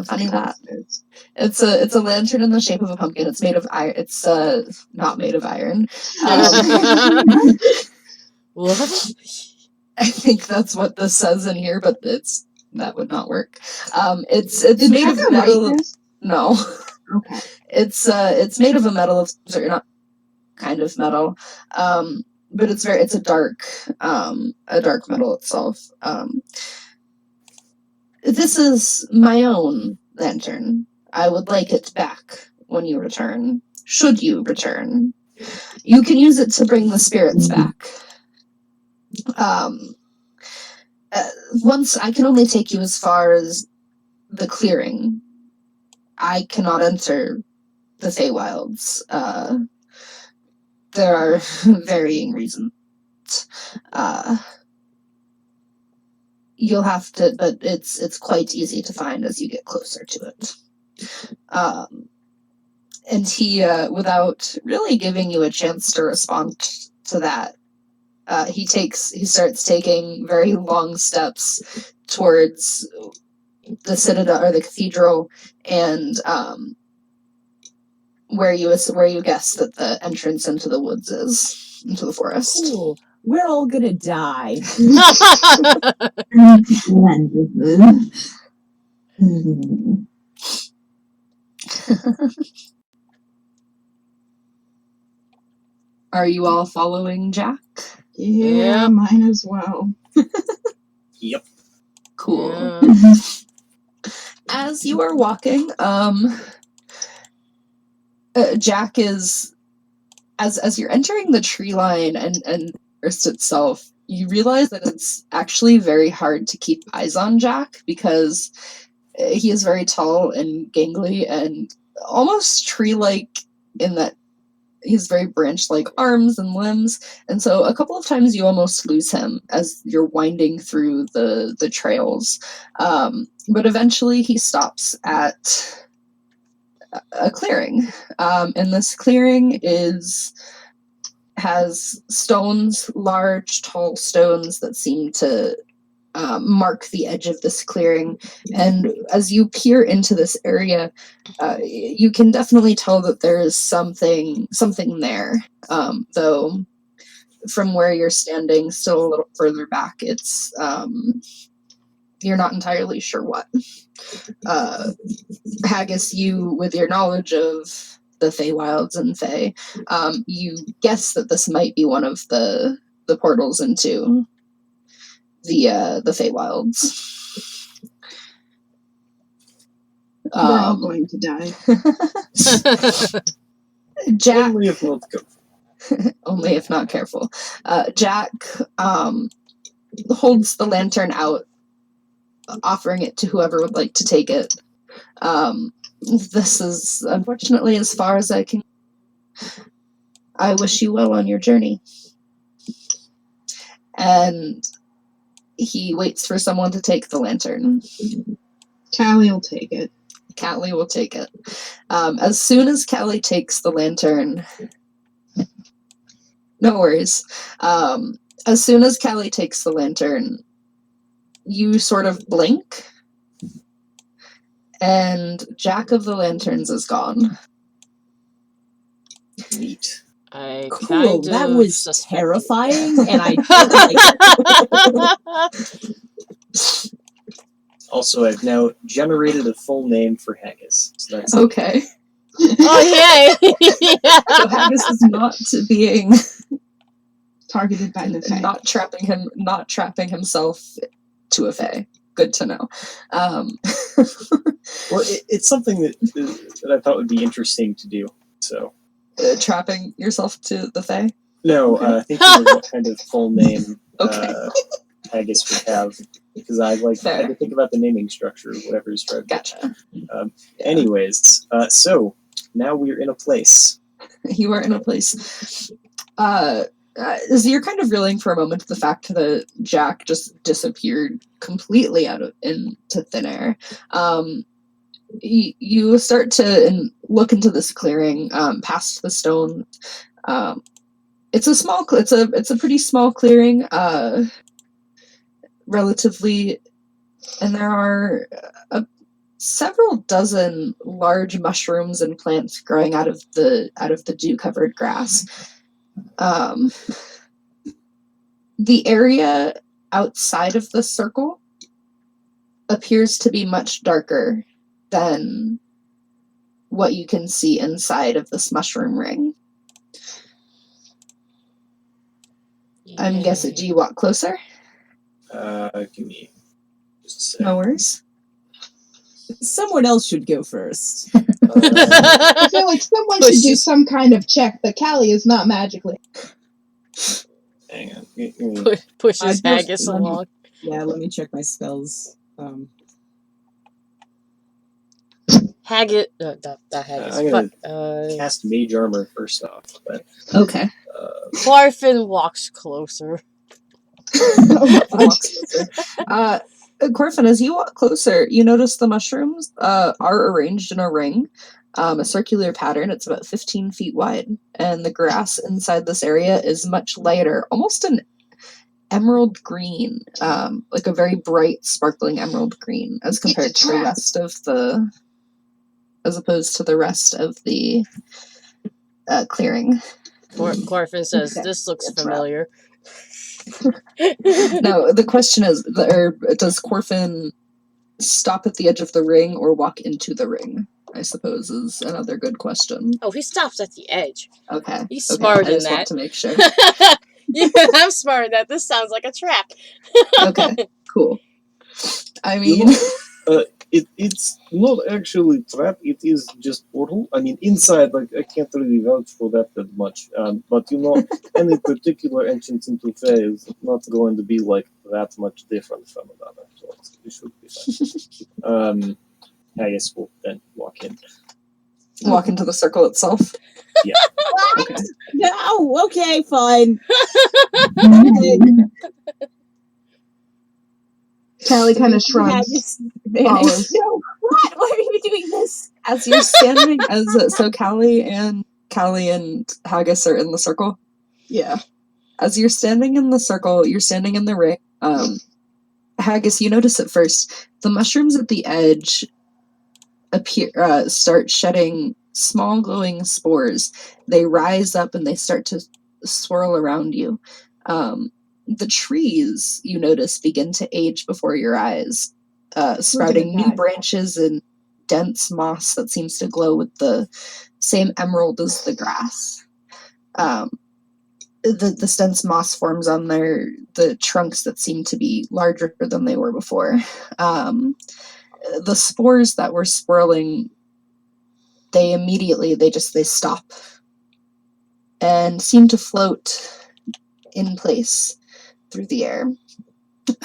Funny that. It's a lantern in the shape of a pumpkin. It's made of iron. It's not made of iron. What? I think that's what this says in here, but that would not work. It's made of metal. No. Okay. It's made of a metal of not kind of metal. But it's a dark metal itself. This is my own lantern. I would like it back when you return. Should you return, you can use it to bring the spirits back. Once I can only take you as far as the clearing. I cannot enter the Feywilds. There are varying reasons. You'll have to, but it's quite easy to find as you get closer to it. And he, without really giving you a chance to respond to that, he starts taking very long steps towards the citadel or the cathedral, and where you guess that the entrance into the woods is, into the forest. Cool. We're all gonna die. Are you all following Jack? Yeah, Yep. mine as well. Yep. Cool. Yeah. As you are walking, Jack is, as you're entering the tree line and the forest itself, you realize that it's actually very hard to keep eyes on Jack because he is very tall and gangly and almost tree-like in that he's very branch-like arms and limbs, and so a couple of times you almost lose him as you're winding through the trails. But eventually he stops at a clearing, and this clearing has stones, large, tall stones that seem to mark the edge of this clearing. And as you peer into this area, you can definitely tell that there is something there. Though from where you're standing, still a little further back, it's you're not entirely sure what. Haggis, you, with your knowledge of the Feywilds and Fey, you guess that this might be one of the portals into the Feywilds. We're all going to die. Jack, Only if not careful. only if not careful. Jack holds the lantern out, offering it to whoever would like to take it. This is unfortunately as far as I can. I wish you well on your journey. And he waits for someone to take the lantern. Callie will take it. Callie will take it. As soon as Callie takes the lantern, no worries. As soon as Callie takes the lantern, you sort of blink, and Jack of the Lanterns is gone. Neat. I Cool. kind That of was suspected. terrifying, and I don't like it. Also, I've now generated a full name for Haggis. So that's Okay. Oh yay! Yeah. So Haggis is not being Targeted by the Fae. not trapping himself to a Fae. Good to know. Well, it's something that I thought would be interesting to do. So Trapping yourself to the Fae? no, thinking of what kind of full name Okay. Haggis would have, because I had to think about the naming structure, whatever is driving. Gotcha. Anyways, so now we're in a place. You are in a place. So you're kind of reeling for a moment the fact that Jack just disappeared completely into thin air. You start to look into this clearing past the stone. It's a pretty small clearing, relatively, and there are several dozen large mushrooms and plants growing out of the dew-covered grass. The area outside of the circle appears to be much darker than what you can see inside of this mushroom ring. I'm guessing, do you walk closer? Give me just a sec. No worries. Someone else should go first. I feel like someone should do some kind of check, but Callie is not magically. Hang on. Give me- Pushes I Haggis just- along. Yeah, let me check my spells. Haggis, not Haggis. I'm gonna Fuck. cast Mage Armor first off, but Okay. Clarfin walks closer. Corfin, as you walk closer, you notice the mushrooms are arranged in a ring, a circular pattern. It's about 15 feet wide, and the grass inside this area is much lighter, almost an emerald green, like a very bright, sparkling emerald green, as compared to the rest of the, as opposed to the rest of the clearing. Clarfin says, Okay. "This looks It's familiar." No, the question is, does Corfin stop at the edge of the ring or walk into the ring? I suppose is another good question. Oh, he stops at the edge. Okay. He's okay. smarter I than just that. want to make sure. Yeah, I'm smarter than that. This sounds like a trap. Okay, cool. I mean, it's not actually trap. It is just portal. I mean, inside, like I can't really vouch for that much. But any particular entrance into Fae is not going to be like that much different from another. So it should be fine. I guess we'll then walk in. walk into the circle itself. Yeah. Okay. No, okay, fine. Callie kind of shrugs. Follows. No, what? Why are you doing this? As you're standing, so Callie and Haggis are in the circle. Yeah. As you're standing in the circle, you're standing in the ring. Haggis, you notice at first the mushrooms at the edge start shedding small glowing spores. They rise up and they start to swirl around you. The trees, you notice, begin to age before your eyes, sprouting new branches and dense moss that seems to glow with the same emerald as the grass. The dense moss forms on the trunks that seem to be larger than they were before. The spores that were swirling, they stop and seem to float in place through the air.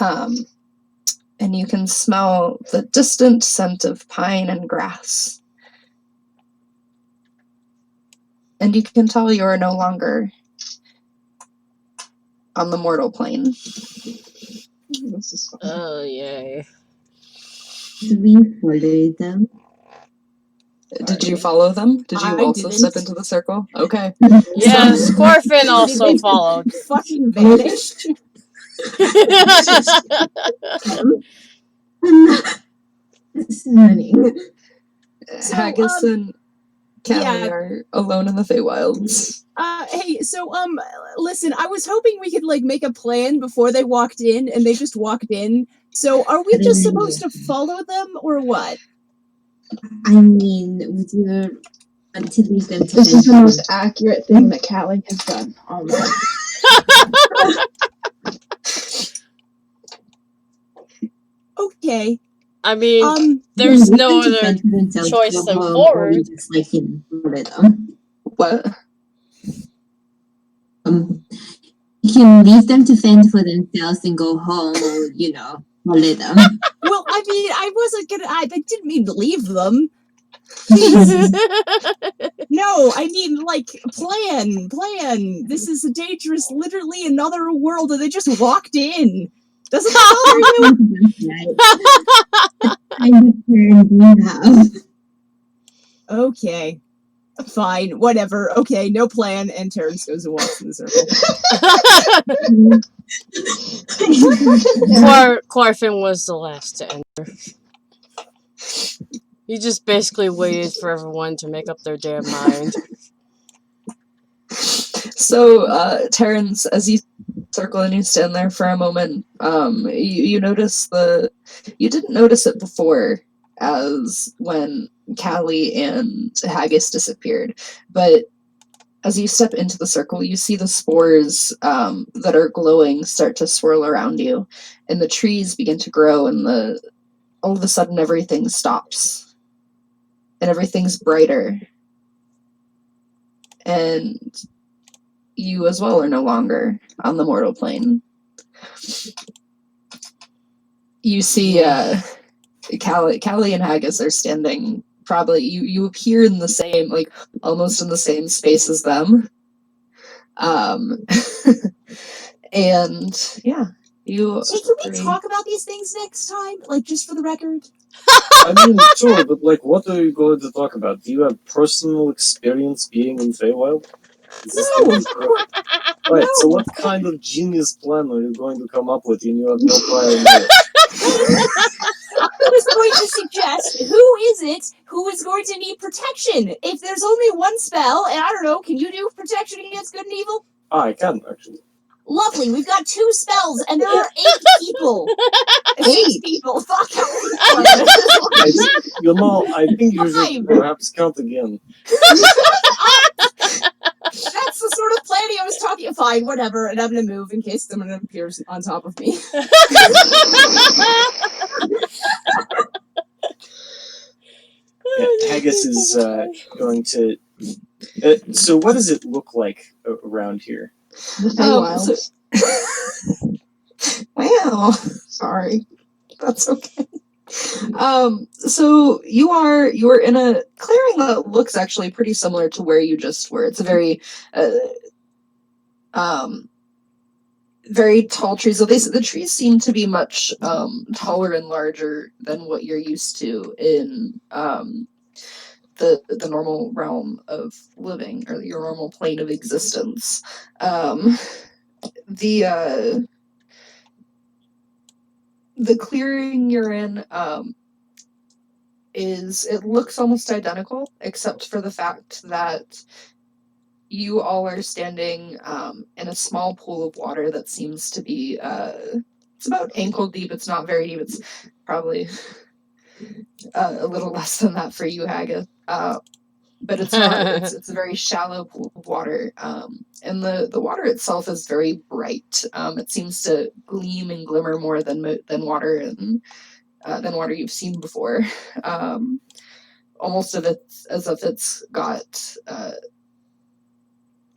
And you can smell the distant scent of pine and grass. And you can tell you are no longer on the mortal plane. This is fun. Oh, yay. We followed them. Did you follow them? Did you I also didn't. step into the circle? Okay. Yes, Corfin also They followed. fucking vanished. I'm not listening. So, Haggis and Callie yeah. are alone in the Feywilds. Hey, so, listen, I was hoping we could, like, make a plan before they walked in, and they just walked in. So, are we just supposed to follow them, or what? I mean, would you want to leave them to This is the fend most accurate thing that Callie has done all night. Okay. I mean, for there's leave no them to other fend for themselves, choice go than home, or forward. we just like follow them. What? You can leave them to fend for themselves and go home, or follow them. Well, I mean, I wasn't gonna. I didn't mean to leave them. No, I mean, like, plan. This is a dangerous, literally another world, and they just walked in. Doesn't that bother you? Right. Kind of turn do you have? Okay. Fine, whatever. Okay, no plan. And Terrence goes and walks in the circle. Clarfin was the last to enter. He just basically waited for everyone to make up their damn mind. So, Terrence, as you circle and you stand there for a moment, you notice you didn't notice it before, as when Callie and Haggis disappeared, but as you step into the circle, you see the spores that are glowing start to swirl around you, and the trees begin to grow, and all of a sudden everything stops, and everything's brighter, and you as well are no longer on the mortal plane. You see Callie and Haggis are standing, probably, you appear in the same, like, almost in the same space as them. And, yeah, you... Hey, can we talk about these things next time? Like, just for the record? I mean, sure, but like, what are you going to talk about? Do you have personal experience being in Feywild? No, of course. Right, No. so what kind of genius plan are you going to come up with when you have no prior knowledge? I was going to suggest, who is it who is going to need protection? If there's only one spell, and I don't know, can you do protection against good and evil? I can, actually. Lovely, we've got 2 spells, and there are 8 people. 8 people. Fuck, how many I think you should perhaps count again. That's the sort of planning I was talking about. Fine, whatever, and I'm gonna move in case someone appears on top of me. Haggis is going to... so what does it look like around here? The Feywild. Wow. Sorry. That's okay. So you are in a clearing that looks actually pretty similar to where you just were. It's a very very tall trees. So the trees seem to be much taller and larger than what you're used to in the normal realm of living, or your normal plane of existence. The clearing you're in it looks almost identical, except for the fact that you all are standing in a small pool of water that seems to be it's about ankle deep. It's not very deep. It's probably a little less than that for you, Haggis. But it's not. It's a very shallow pool of water, and the water itself is very bright. It seems to gleam and glimmer more than water than water you've seen before. Almost as if it's got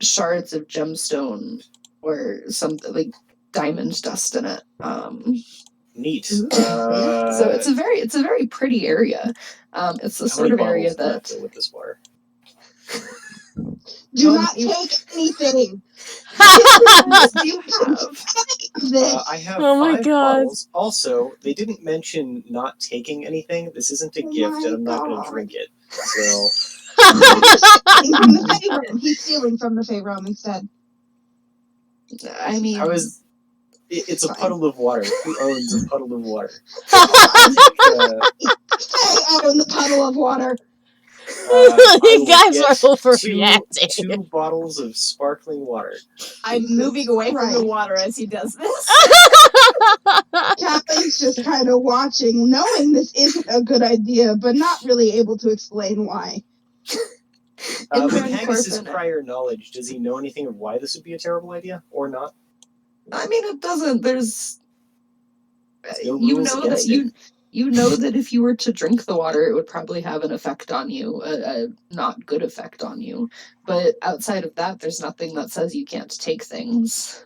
shards of gemstone or something like diamond dust in it. Neat. So it's a very pretty area. It's the sort of area that with this water. Do not take anything. do you have? I have Oh my 5 God. bottles. Also, they didn't mention not taking anything. This isn't a gift, and I'm not going to drink it. So. From the Fey realm. He's stealing from the Fey realm instead. I mean, It's a puddle of water. Who owns a puddle of water? I own the puddle of water. You guys are overreacting. 2 bottles of sparkling water. I'm moving away from the water as he does this. Catherine's just kind of watching, knowing this isn't a good idea, but not really able to explain why. With Haggis' prior knowledge, does he know anything of why this would be a terrible idea, or not? I mean, it doesn't. There's No you rules know against that it. you know that if you were to drink the water, it would probably have an effect on you, a not good effect on you. But outside of that, there's nothing that says you can't take things.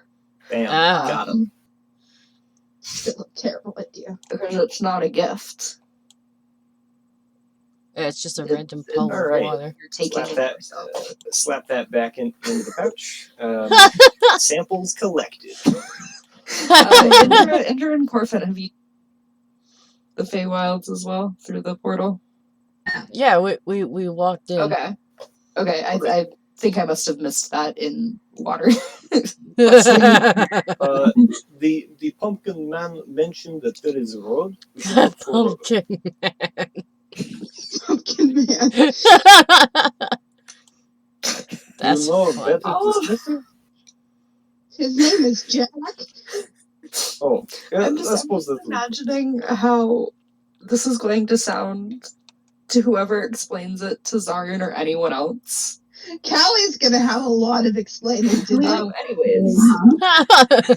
Bam, Ah. got him. Still a terrible idea. Because it's not a gift. Yeah, it's just a random puddle of Alright. water. You're taking Slap that back into the pouch. Samples collected. Indra and Corfin, have you the Feywilds as well through the portal? Yeah, we walked in. Okay. I think I must have missed that in water. The pumpkin man mentioned that there is a road. We should look for a road. Pumpkin Pumpkin man. That's you know funny. better to snicker? His name is Jack. Oh, yeah, I'm I just suppose that. imagining how this is going to sound to whoever explains it to Zarian or anyone else. Callie's gonna have a lot of explaining to do. Anyways,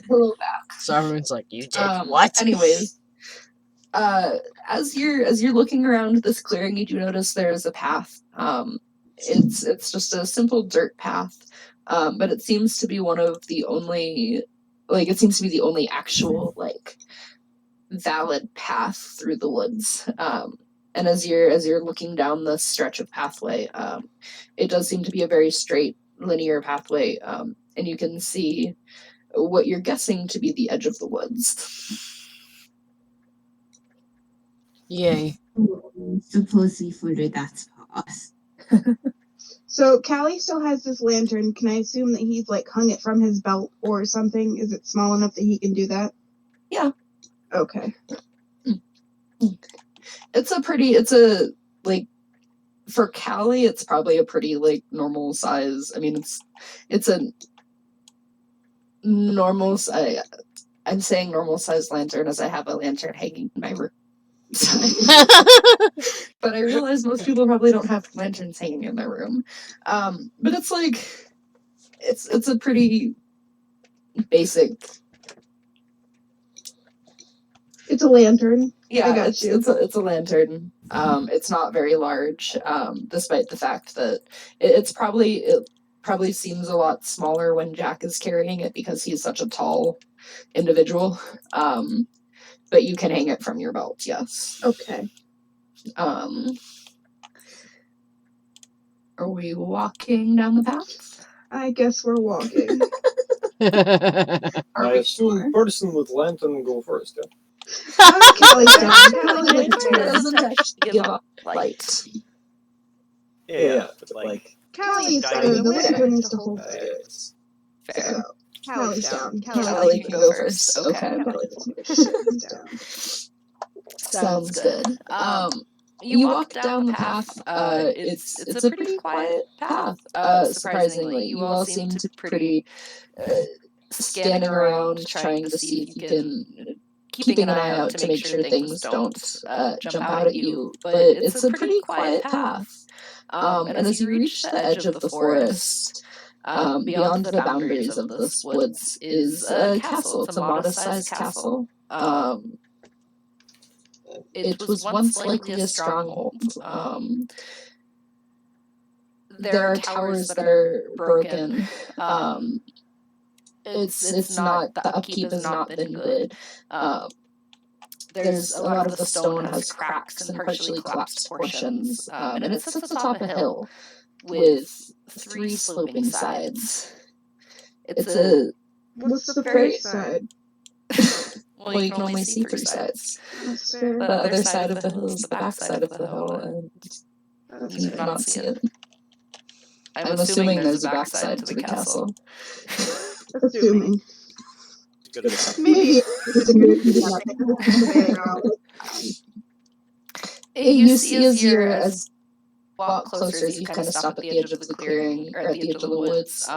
hello back. Someone's like, you did what? Anyways, as you're looking around this clearing, you do notice there's a path. It's just a simple dirt path, but it seems to be one of the only, it seems to be the only actual valid path through the woods. And as you're looking down this stretch of pathway, it does seem to be a very straight, linear pathway, and you can see what you're guessing to be the edge of the woods. Yay. Suppose we follow that path. So Callie still has this lantern. Can I assume that he's hung it from his belt or something? Is it small enough that he can do that? Yeah. Okay. For Callie, it's probably a pretty normal size. I mean, it's a normal size. I'm saying normal size lantern as I have a lantern hanging in my room. But I realize most people probably don't have lanterns hanging in their room. But it's it's a pretty basic. It's a lantern. Yeah, I got you. It's a lantern. It's not very large, despite the fact that it probably seems a lot smaller when Jack is carrying it because he's such a tall individual. But you can hang it from your belt, yes. Okay. Are we walking down the path? I guess we're walking. I assume person with lantern go first, yeah? Callie's down. Callie doesn't actually give up light. Yeah, but Callie's guiding the way. lantern needs to hold it. it's- Fair. Callie's down. Callie can go first. Okay. Callie's down. Sounds good. You walk down the path. It's a pretty quiet path. Surprisingly, you all seem to pretty scanning around, trying to see if you can, keeping an eye out to make sure things don't jump out at you. But it's a pretty quiet path. And as you reach the edge of the forest, beyond the boundaries of this woods is a castle. It's a modest-sized castle. It was once likely a stronghold. There are towers that are broken. It's not, the upkeep has not been good. There's a lot of the stone has cracks and partially collapsed portions, and it sits atop a hill with 3 sloping sides. What's the first side? Well, you can only see 3 sides. That's fair. The other side of the hill is the back side of the hill, and you cannot see it. I'm assuming there's a back side to the castle. Assuming. Good enough. Maybe. You see as you walk closer, as you kind of stop at the edge of the clearing, or at the edge of the woods,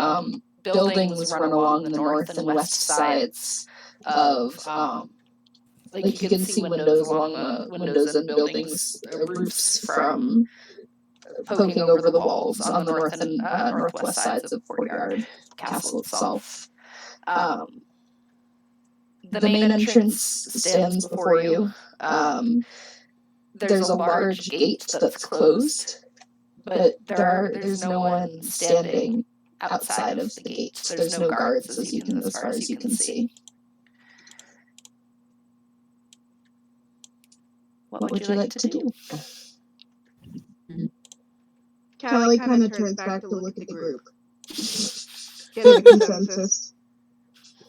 buildings run along the north and west sides of, you can see windows along the windows and buildings, roofs from poking over the walls on the north and northwest sides of Courtyard Castle itself. The main entrance stands before you. There's a large gate that's closed, but there's no one standing outside of the gate. There's no guards as far as you can see. What would you like to do? Callie kind of turns back to look at the group. Get a consensus.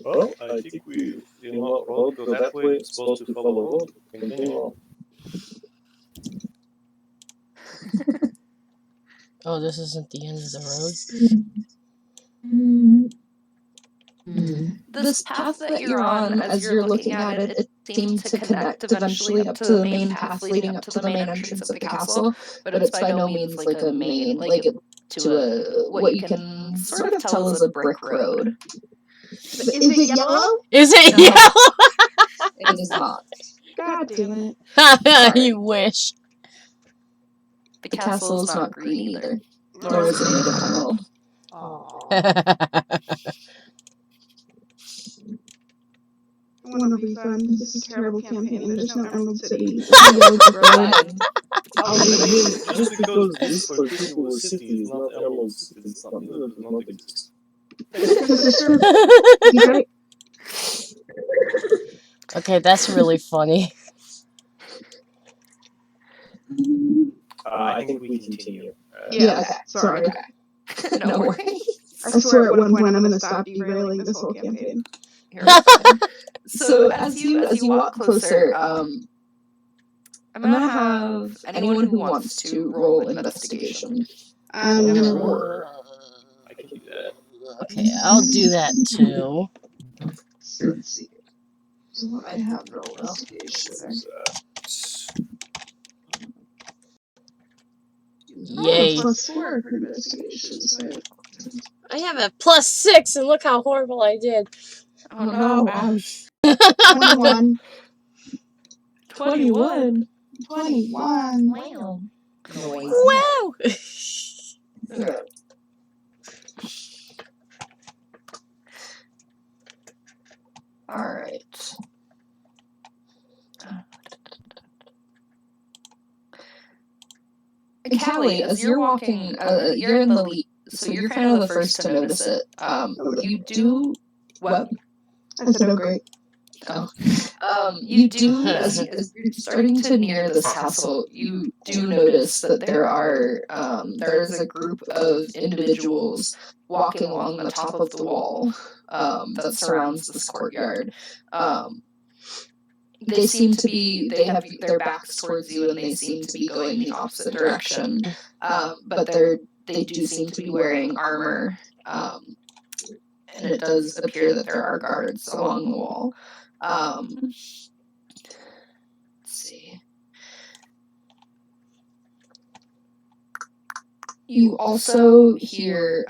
Well, I think we did not road go that way. It's supposed to follow road. Continue on. Oh, this isn't the end of the road. This path that you're on, as you're looking at it, it seemed to connect eventually up to the main path leading up to the main entrance of the castle, but it's by no means like a main, like to a what you can sort of tell is a brick road. Is it yellow? Is it No. yellow? It is not. God damn it. You wish. The castle is not green either, nor is it made of emerald. I want a refund. This is a terrible campaign. There's no Emerald City. I mean, just because this particular city is not Emerald City, it's not, it does not exist. Okay, that's really funny. I think we continue. Yeah, okay. Sorry. No worries. I swear at one point I'm going to stop derailing this whole campaign. So as you walk closer, I'm gonna have anyone who wants to roll investigation. I'm going to roll. I can do that. Okay, I'll do that too. Let's see. So I have roll investigation. Yay. +4 for investigation. So I have a +6, and look how horrible I did. Oh no! ouch. 21. 21. 21. Wow. Wow! All right. Callie, as you're walking, you're in the lead, so you're kind of the first to notice it. You do what? I said, oh, great. You do, as you're starting to near this castle, you do notice that there's a group of individuals walking along the top of the wall that surrounds this courtyard. They seem to be, they have their backs towards you and they seem to be going the opposite direction. But they do seem to be wearing armor. And it does appear that there are guards along the wall. Let's see. You also hear,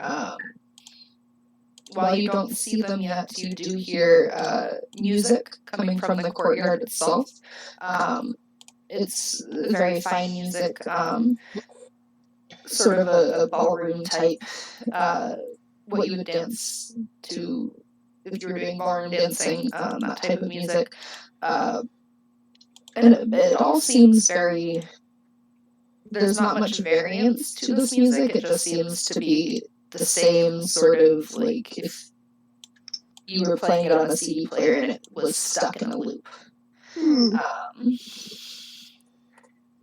while you don't see them yet, you do hear music coming from the courtyard itself. It's very fine music, sort of a ballroom type, what you would dance to if you were doing ballroom dancing, that type of music. And it all seems very... There's not much variance to this music, it just seems to be the same sort of, like, if you were playing it on a CD player and it was stuck in a loop.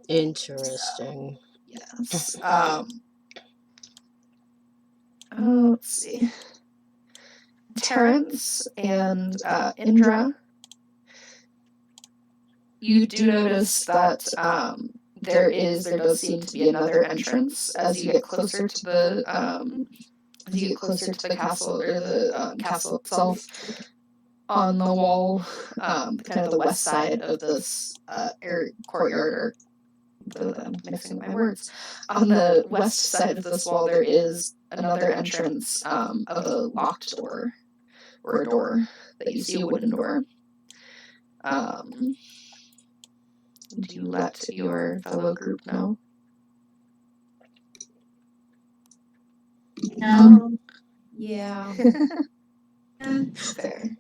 Interesting. Yes. Let's see. Terrence and Indra, you do notice that there does seem to be another entrance as you get closer to the castle, or the castle itself. On the wall, kind of the west side of this courtyard, I'm mixing my words. On the west side of this wall, there is another entrance of a locked door, or a door that you see, a wooden door. Do you let your fellow group know? No. Yeah. Fair.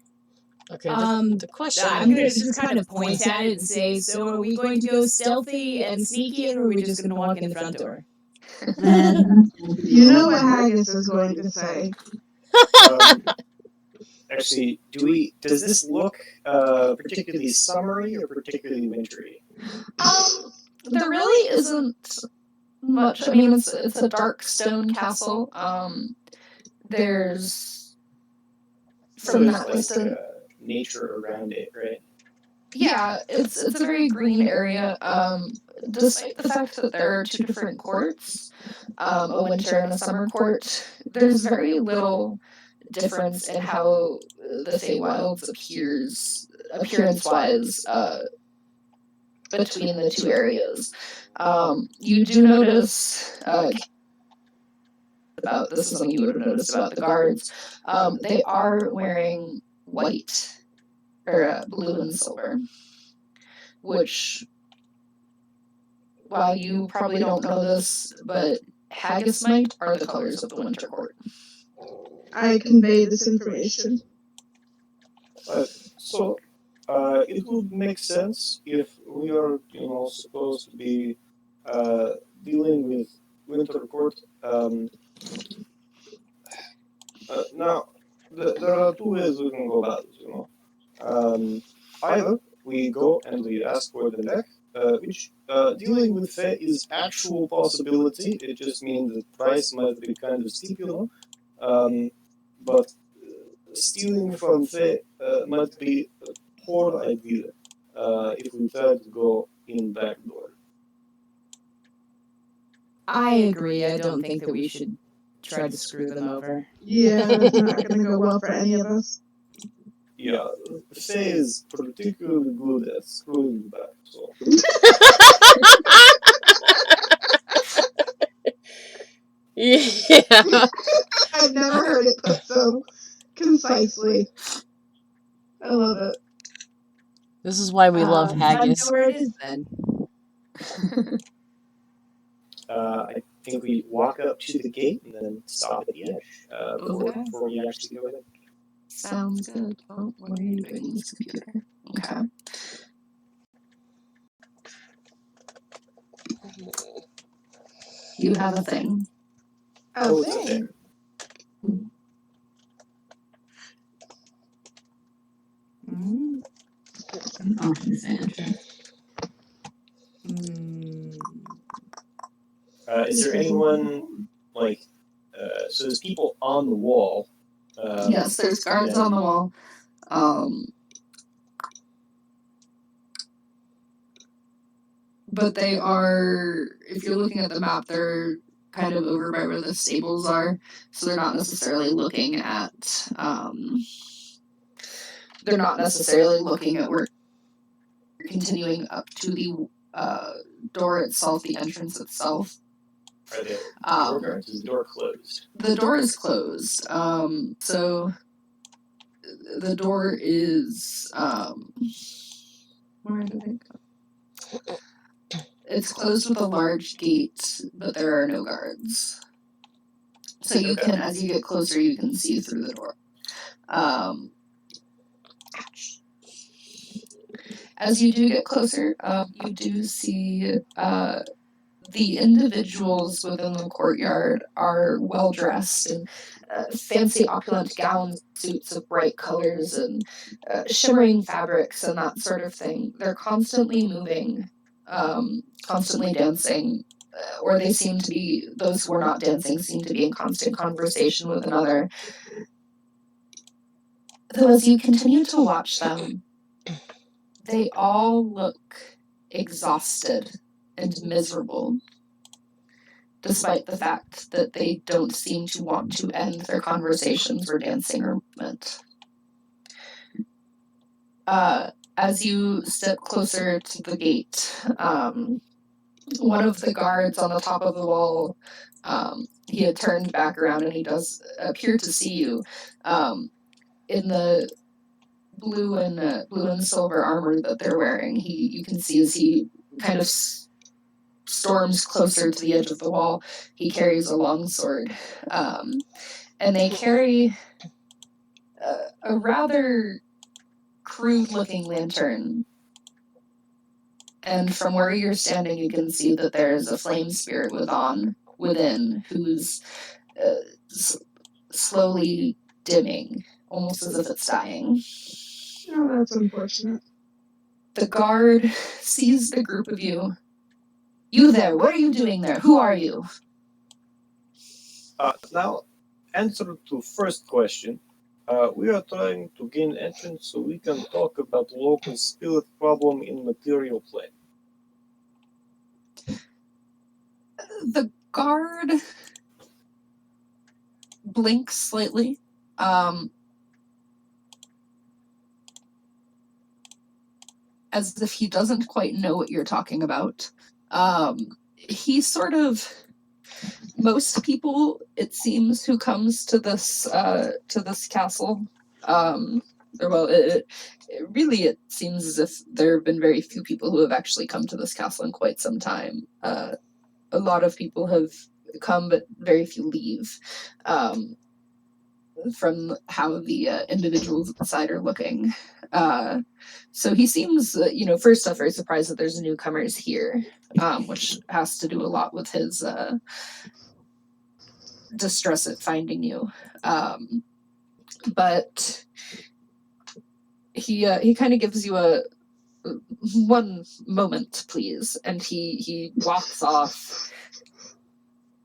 Okay, the question I'm gonna just kind of point at it and say, so are we going to go stealthy and sneaky, or are we just gonna walk in the front door? You know what Haggis is going to say. Actually, does this look particularly summery or particularly wintry? There really isn't much. I mean, it's a dark stone castle. There's from there's that like distance. nature around it, right? Yeah, it's a very green area. Despite the fact that there are two different courts, a winter and a summer court, there's very little difference in how the Feywilds appearance-wise, between the two areas. You do notice about this is something you would have noticed about the guards. They are wearing white or blue and silver, which, while you probably don't know this, but Haggis are the colors of the Winter Court. I convey this information. So, it would make sense if we are, supposed to be dealing with Winter Court. Now, there are two ways we can go about it. Either we go and we ask for the deck, which dealing with Fae is actual possibility. It just means the price might be kind of steep, but stealing from Fae might be a poor idea if we try to go in back door. I agree. I don't think that we should try to screw them over. Yeah, that's not gonna go well for any of us. Yeah, Fae is particularly good at screwing you back, so. Yeah. I've never heard it put so concisely. I love it. This is why we love haggis. Where it is then. I think we walk up to the gate and then stop at the edge before we actually go in. Sounds good. Oh, what are you doing, this computer? Okay. You have a thing. Oh, it's a thing. Is there anyone, so there's people on the wall? Yes, there's guards on the wall. But they are, if you're looking at the map, they're kind of over by where the stables are, so they're not necessarily looking at, where you're continuing up to the door itself, the entrance itself. Are they door guards? Is the door closed? The door is closed. So the door is where did it go? It's closed with a large gate, but there are no guards. So you can, as you get closer, you can see through the door. As you do get closer, you do see the individuals within the courtyard are well dressed in fancy opulent gowns, suits of bright colors and shimmering fabrics and that sort of thing. They're constantly moving, constantly dancing, or they seem to be, those who are not dancing seem to be in constant conversation with another. Though as you continue to watch them, they all look exhausted and miserable, despite the fact that they don't seem to want to end their conversations or dancing or movement. As you step closer to the gate, one of the guards on the top of the wall, he had turned back around and he does appear to see you in the blue and silver armor that they're wearing. You can see as he kind of storms closer to the edge of the wall, he carries a long sword, and they carry a rather crude-looking lantern. And from where you're standing, you can see that there is a flame spirit within, who's slowly dimming, almost as if it's dying. Oh, that's unfortunate. The guard sees the group of you. You there, what are you doing there? Who are you? Now, answer to first question. We are trying to gain entrance so we can talk about local spirit problem in material plane. The guard blinks slightly. As if he doesn't quite know what you're talking about. He sort of, most people, it seems, who comes to this castle, it seems as if there have been very few people who have actually come to this castle in quite some time. A lot of people have come, but very few leave. From how the individuals at the side are looking. So he seems, first off, very surprised that there's newcomers here, which has to do a lot with his distress at finding you. But he kind of gives you a one moment, please, and he walks off.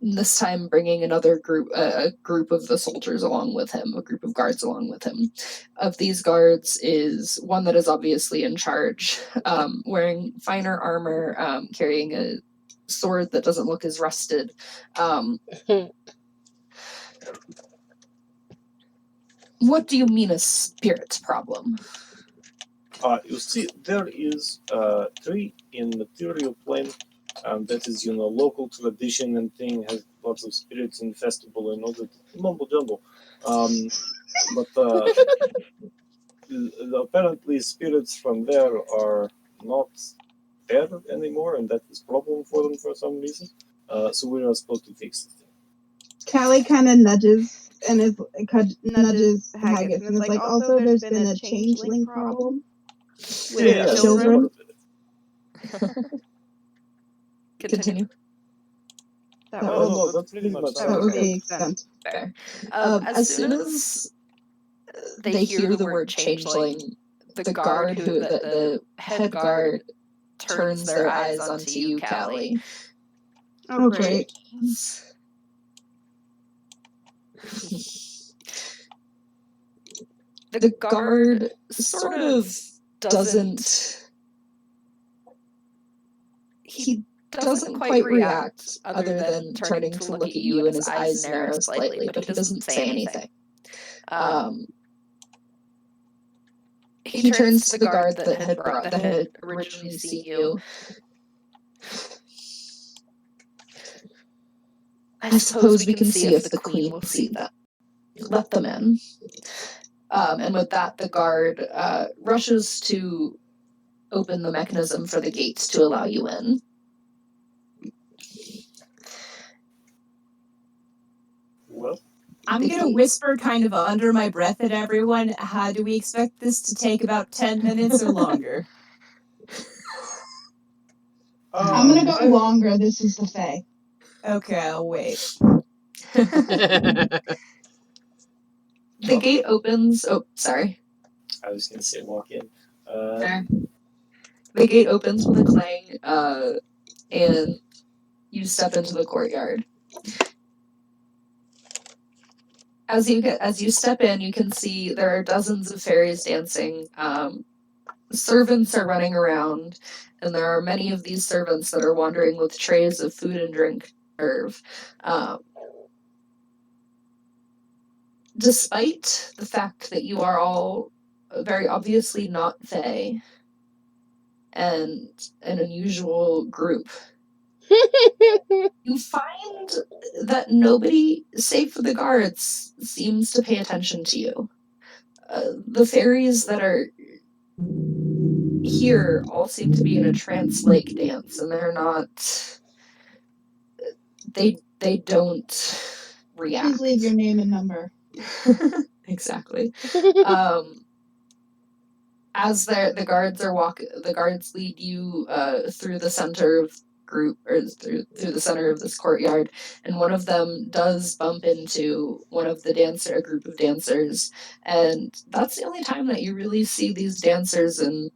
This time bringing another group, a group of the soldiers along with him, a group of guards along with him. Of these guards is one that is obviously in charge, wearing finer armor, carrying a sword that doesn't look as rusted. What do you mean a spirit problem? You see, there is tree in material plane. That is, local tradition and thing, has lots of spirits in festival and all that mumble jumble. But apparently spirits from there are not there anymore, and that is problem for them for some reason. So we are supposed to fix it. Callie kind of nudges nudges Haggis and is like, also there's been a changeling problem with children. Continue. No, that's pretty much That was the extent. Fair. As soon as they hear the word changeling, the guard, the head guard, turns their eyes onto you, Callie. Oh, great. The guard sort of doesn't. He doesn't quite react other than turning to look at you, and his eyes narrow slightly, but he doesn't say anything. He turns to the guard that had originally seen you. I suppose we can see if the queen will see them. Let them in. And with that, the guard rushes to open the mechanism for the gates to allow you in. Well, I'm going to whisper kind of under my breath at everyone, how do we expect this to take about 10 minutes or longer? I'm gonna go longer. This is the Fae. Okay, I'll wait. The gate opens. Oh, sorry. I was going to say walk in. Fair. The gate opens with a clang, and you step into the courtyard. As you step in, you can see there are dozens of fairies dancing. Servants are running around, and there are many of these servants that are wandering with trays of food and drink served. Despite the fact that you are all very obviously not Fae and an unusual group, you find that nobody, save for the guards, seems to pay attention to you. The fairies that are here all seem to be in a trance-like dance, and they're not. They don't react. Please leave your name and number. Exactly. As the guards lead you through the center of group, or through the center of this courtyard, and one of them does bump into one of the a group of dancers, and that's the only time that you really see these dancers and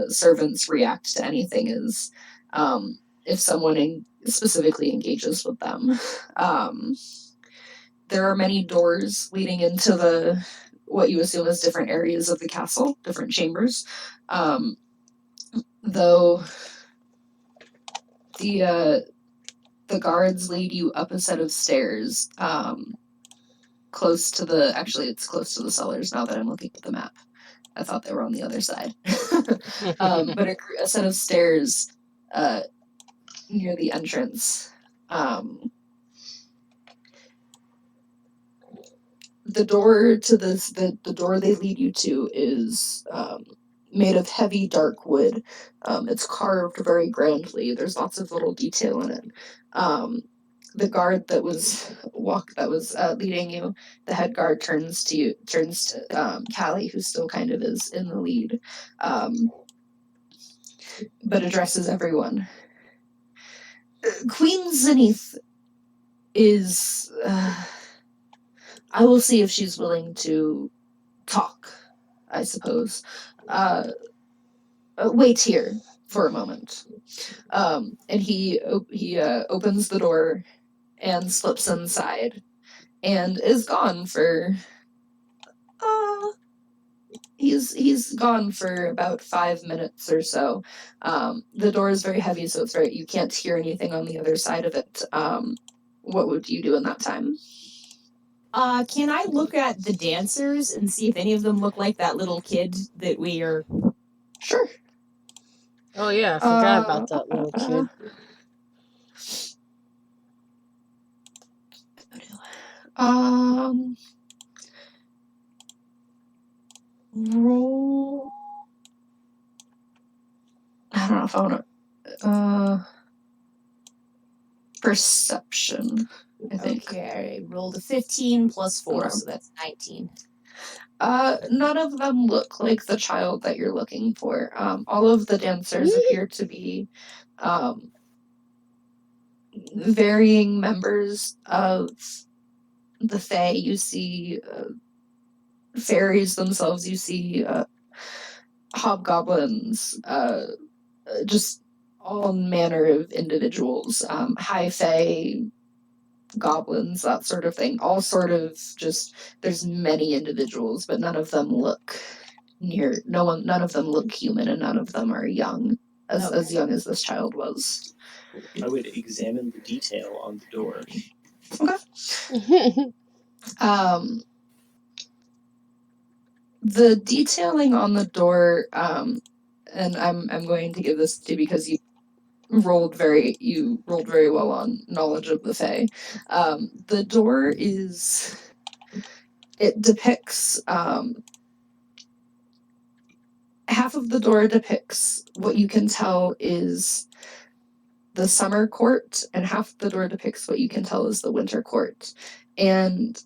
servants react to anything, is if someone specifically engages with them. There are many doors leading into what you assume as different areas of the castle, different chambers. Though the guards lead you up a set of stairs, close to it's close to the cellars now that I'm looking at the map. I thought they were on the other side. But a set of stairs near the entrance. The door to the door they lead you to is made of heavy dark wood. It's carved very grandly. There's lots of little detail in it. The guard that was leading you, the head guard turns to Callie, who still kind of is in the lead, but addresses everyone. Queen Zenith is. I will see if she's willing to talk, I suppose. Wait here for a moment. And he opens the door and slips inside and is gone for he's gone for about 5 minutes or so. The door is very heavy, so you can't hear anything on the other side of it. What would you do in that time? Can I look at the dancers and see if any of them look like that little kid that we are... Sure. Oh yeah, I forgot about that little kid. Roll. I don't know if I want to. Perception, I think. Okay, I rolled a 15 plus 4, Okay. so that's 19. None of them look like the child that you're looking for. All of the dancers appear to be varying members of the Fae. You see fairies themselves, you see hobgoblins, just all manner of individuals, high Fae, goblins, that sort of thing. All sort of there's many individuals, but none of them look none of them look human, and none of them are young, as young as this child was. I would examine the detail on the door. Okay. The detailing on the door, and I'm going to give this to you because you rolled very well on knowledge of the Fae. The door depicts half of the door depicts what you can tell is the summer court, and half the door depicts what you can tell is the winter court. And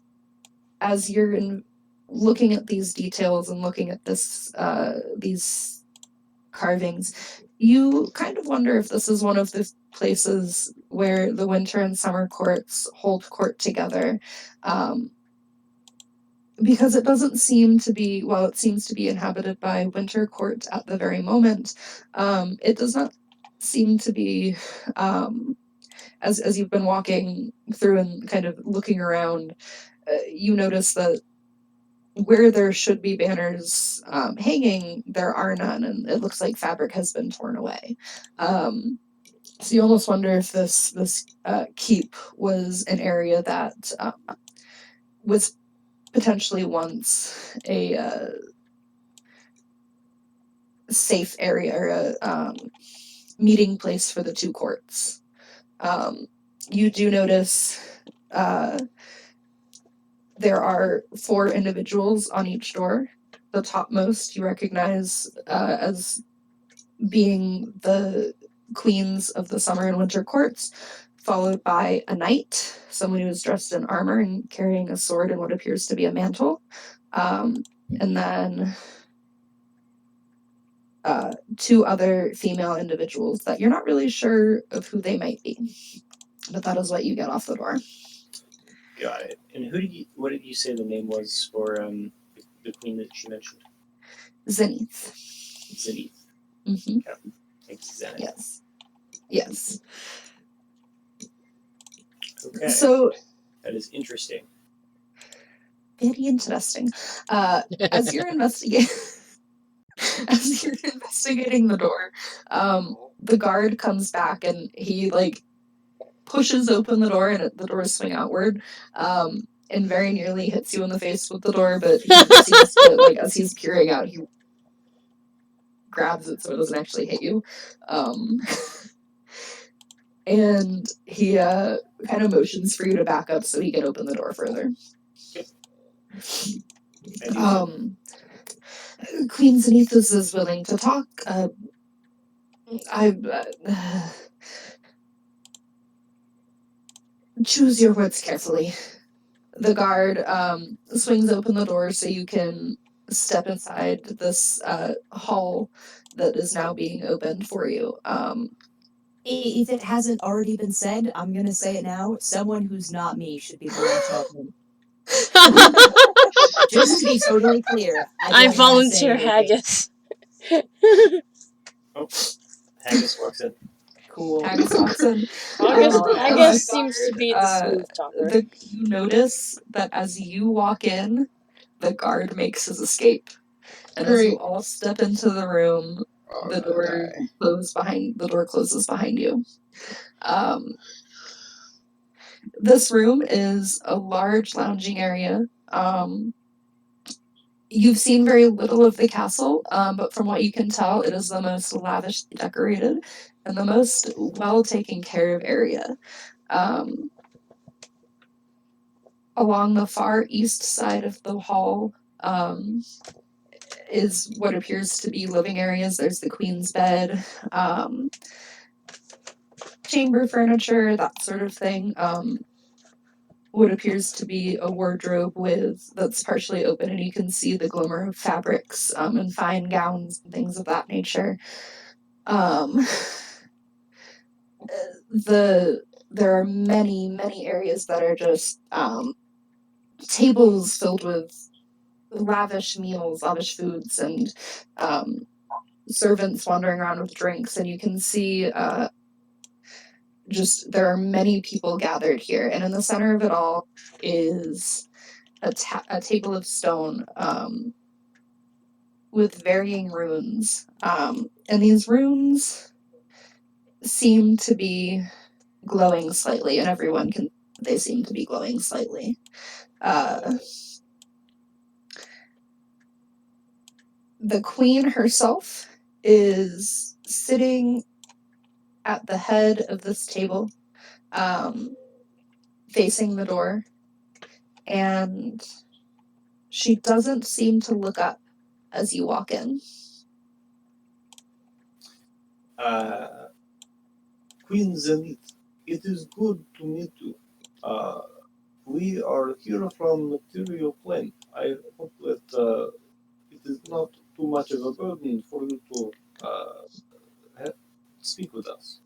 as you're looking at these details and looking at these carvings, you kind of wonder if this is one of the places where the winter and summer courts hold court together. Because it doesn't seem to be, while it seems to be inhabited by winter court at the very moment, it does not seem to be, as you've been walking through and kind of looking around, you notice that where there should be banners hanging, there are none, and it looks like fabric has been torn away. So you almost wonder if this keep was an area that was potentially once a safe area or a meeting place for the two courts. You do notice there are 4 individuals on each door. The topmost you recognize as being the queens of the summer and winter courts, followed by a knight, someone who is dressed in armor and carrying a sword and what appears to be a mantle. And then 2 other female individuals that you're not really sure of who they might be. But that is what you get off the door. Got it. And what did you say the name was for the queen that she mentioned? Zenith. Zenith. Mm-hmm. Yeah. Thanks, Zenith. Yes. Yes. Okay. So that is interesting. Very interesting. As you're investigating the door, the guard comes back and he like pushes open the door and the doors swing outward. And very nearly hits you in the face with the door, but he seems to, like, as he's peering out, he grabs it so it doesn't actually hit you. And he kind of motions for you to back up so he can open the door further. Queen Zenithus is willing to talk. Choose your words carefully. The guard swings open the door so you can step inside this hall that is now being opened for you. If it hasn't already been said, I'm gonna say it now. Someone who's not me should be the one talking. Just to be totally clear, I don't wanna say volunteer anything. Haggis. Haggis walks in. Cool. Haggis walks in. Haggis seems to be the smooth talker. You notice that as you walk in, the guard makes his escape. And as you all step into the room, the door closes behind you. This room is a large lounging area. You've seen very little of the castle, but from what you can tell, it is the most lavishly decorated and the most well taken care of area. Along the far east side of the hall is what appears to be living areas. There's the queen's bed, chamber furniture, that sort of thing. What appears to be a wardrobe that's partially open, and you can see the glimmer of fabrics and fine gowns and things of that nature. There are many areas that are just tables filled with lavish meals, lavish foods, and servants wandering around with drinks, and you can see there are many people gathered here, and in the center of it all is a table of stone with varying runes, and these runes seem to be glowing slightly, and everyone they seem to be glowing slightly. The queen herself is sitting at the head of this table, facing the door, and she doesn't seem to look up as you walk in. Queen Zenith, it is good to meet you. We are here from Material Plane. I hope that it is not too much of a burden for you to speak with us.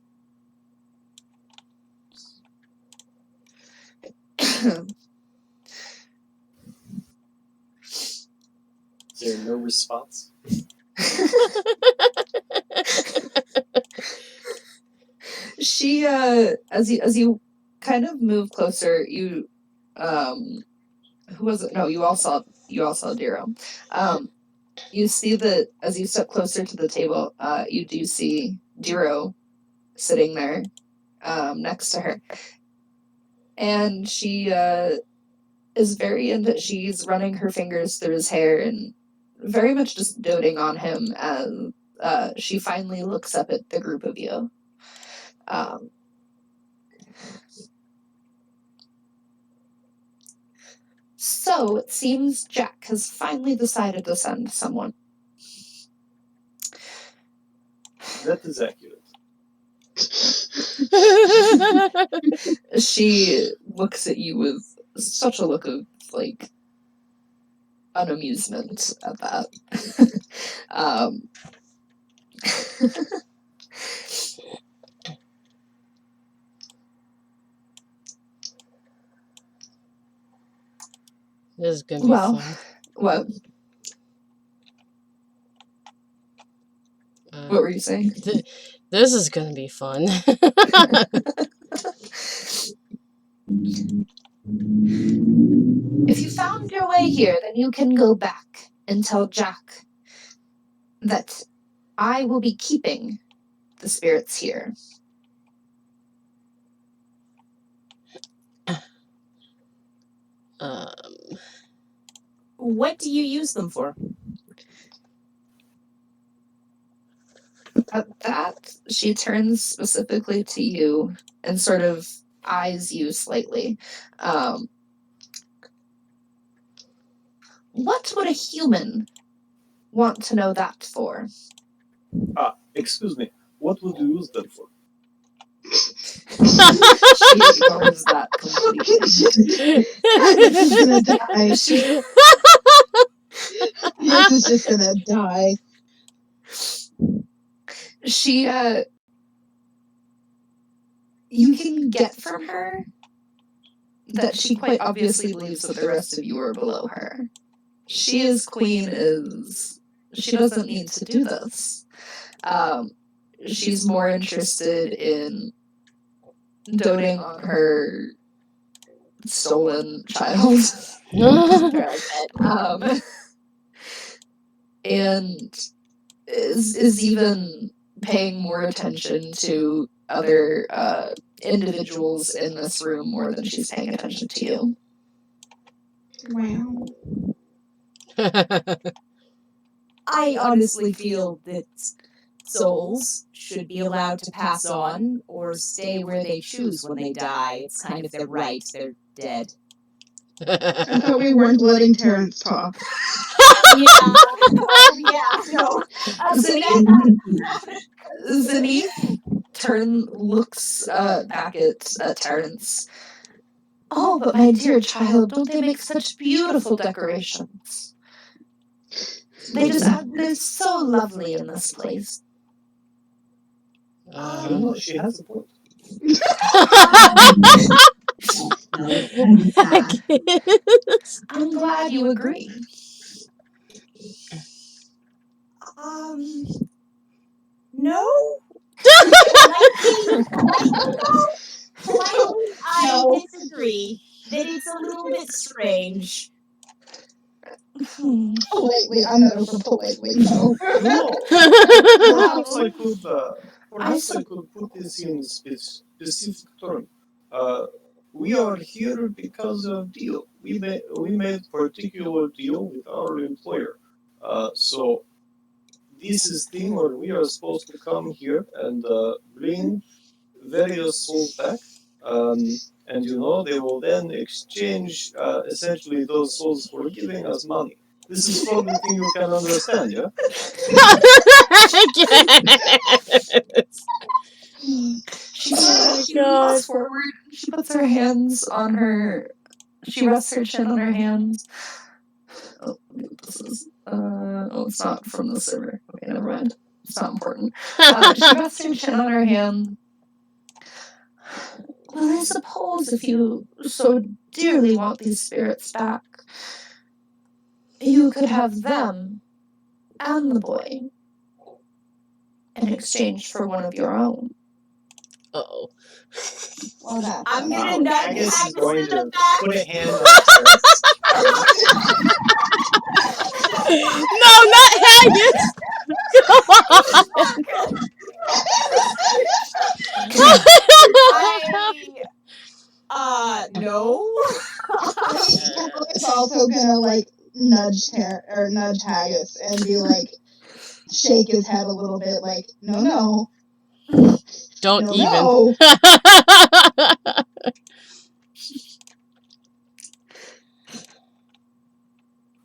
Is there no response? She, as you kind of move closer, you, who was it? No, you all saw Diro. You see that as you step closer to the table, you do see Diro sitting there, next to her. And she, is very into, she's running her fingers through his hair and very much just doting on him as, she finally looks up at the group of you. So it seems Jack has finally decided to send someone. That is accurate. She looks at you with such a look of, like, unamusement at that. This is gonna be fun. What? What were you saying? This is gonna be fun. If you found your way here, then you can go back and tell Jack that I will be keeping the spirits here. What do you use them for? At that, she turns specifically to you and sort of eyes you slightly. What would a human want to know that for? Excuse me, what would you use them for? She ignores that completely. This is gonna die. This is just gonna die. She, you can get from her that she quite obviously believes that the rest of you are below her. She as queen she doesn't need to do this. She's more interested in doting on her stolen child. And is even paying more attention to other individuals in this room more than she's paying attention to you. Wow. I honestly feel that souls should be allowed to pass on or stay where they choose when they die. It's kind of their right. They're dead. I thought we weren't letting Terrence talk. Yeah. Oh, yeah. No. Zenith looks back at Terrence. Oh, but my dear child, don't they make such beautiful decorations? They're so lovely in this place. She has a point. I'm glad you agree. No. Politely, I disagree. That it's a little bit strange. Politely, I'm never for politely, no. Perhaps I could put this in specific term. We are here because of deal. We made particular deal with our employer. So this is thing where we are supposed to come here and bring various souls back. And they will then exchange essentially those souls for giving us money. This is probably the thing you can understand, yeah? She leans forward. She puts her hands on her. She rests her chin on her hands. Oh, this is. It's not from the server. Okay, never mind. It's not important. She rests her chin on her hand. Well, I suppose if you so dearly want these spirits back, you could have them and the boy in exchange for one of your own. Uh-oh. Well, I'm gonna nudge Agus is Agus going in to the back. put a hand on Terrence. No, not Haggis! No. It's also gonna nudge Haggis and be shake his head a little bit, no. Don't No, even. no.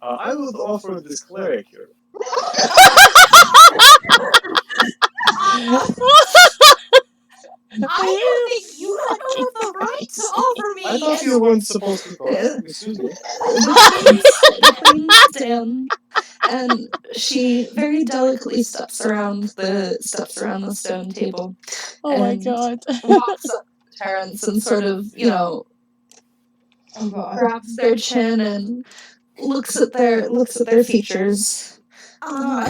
I would offer this cleric here. I don't think you have the right to offer me. I thought you weren't supposed to talk. Excuse me. The queen stands, and she very delicately steps around the stone table. Oh my and god. Walks up to Terrence and sort of, Oh god. grabs their chin and looks at their features. Well,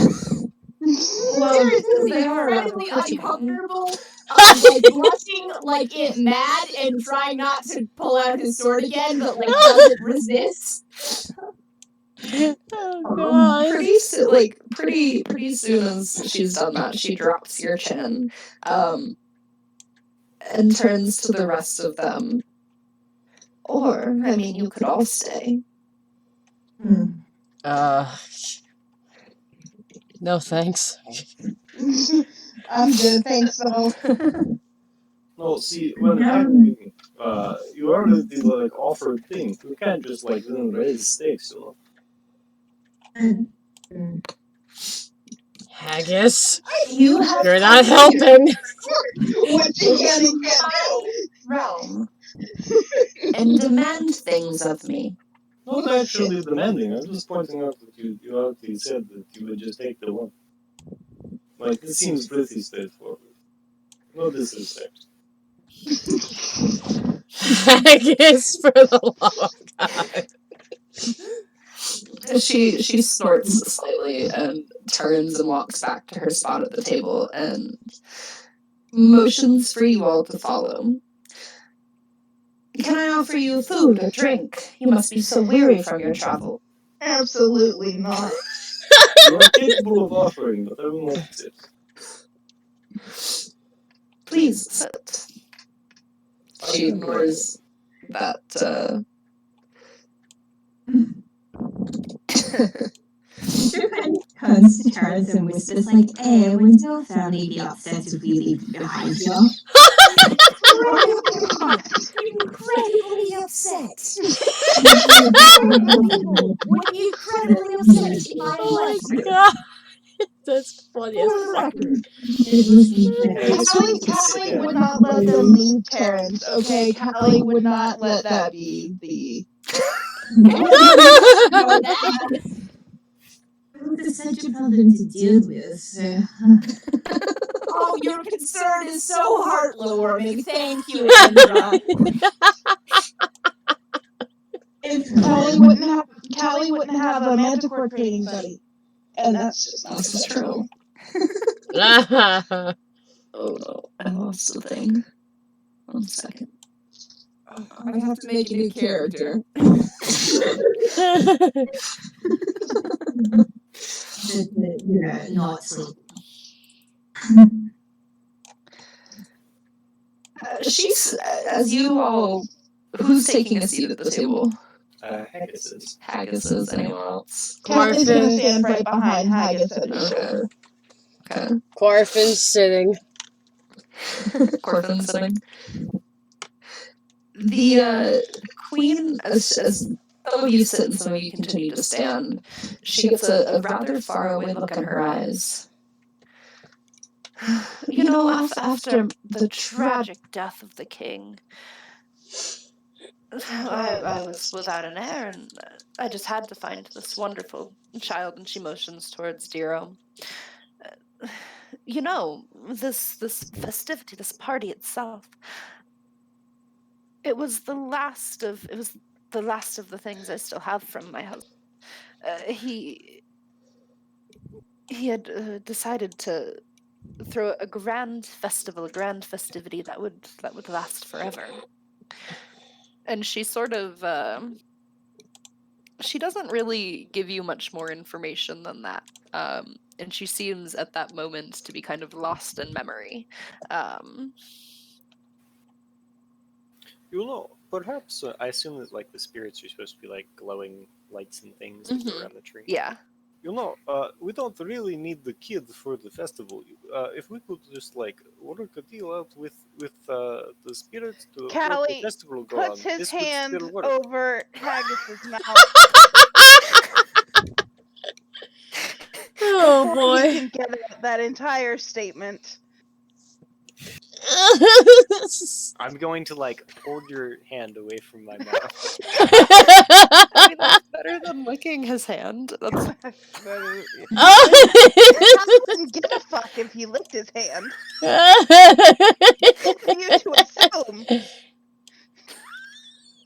They are incredibly pretty young. uncomfortable. like blushing, like it mad, and trying not to pull out his sword again, but like doesn't resist. Oh god. Pretty soon as she's done that, she drops your chin, and turns to the rest of them. Or, I mean, you could all stay. No thanks. I'm good, thanks though. No, see, when having you already like offered things, we can't just like then raise stakes, you know. Haggis, You have you're not helping. What you can and can't do. realm and demand things of me. Not actually demanding. I'm just pointing out that you already said that you would just take the one. Like this seems pretty straightforward. No disrespect. Haggis, for the love of God. She snorts slightly and turns and walks back to her spot at the table and motions for you all to follow. Can I offer you food or drink? You must be so weary from your travel. Absolutely not. You are capable of offering, but I will not accept. Please sit. She ignores that, Comes to Charles and whispers like, "Hey, wouldn't your family be upset if we leave behind here?" incredibly upset. Would be incredibly upset if I Oh my left you. god. That's funny as For the fuck. record. Callie would not let them leave Terrence, okay? Callie would not let that be the... It's such a problem to deal with. Oh, your concern is so heart-warming. Thank you, Indra. If Callie wouldn't have a Manticore training buddy. And that's just not true. Oh no, I lost the thing. 1 second. I have to make a new character. Not sleep. She's, as you all, who's taking a seat at the table? Haggises. Haggises, anyone else? Callie's gonna Quarfin. stand right behind Haggis at his shoulder. Okay. Quarfin's sitting. Corfin sitting. The queen, as some of you sit and some of you continue to stand, she gets a rather faraway look in her eyes. You know, after the tragic death of the king, I was without an heir, and I just had to find this wonderful child, and she motions towards Diro. You know, this festivity, this party itself, it was the last of the things I still have from my husband. He had decided to throw a grand festival, a grand festivity that would last forever. And she sort of she doesn't really give you much more information than that. And she seems at that moment to be kind of lost in memory. You know, perhaps I assume that like the spirits are supposed to be like glowing lights and things that go around the tree. Yeah. You know, we don't really need the kid for the festival. If we could just like work a deal out with the spirits to let the Callie festival go puts on, his this would hand still work. over Haggis's mouth Oh before he boy. can get out that entire statement. I'm going to like hold your hand away from my mouth. I mean, that's better than licking his hand. That's Callie Oh. wouldn't give a fuck if he licked his hand. For you to assume.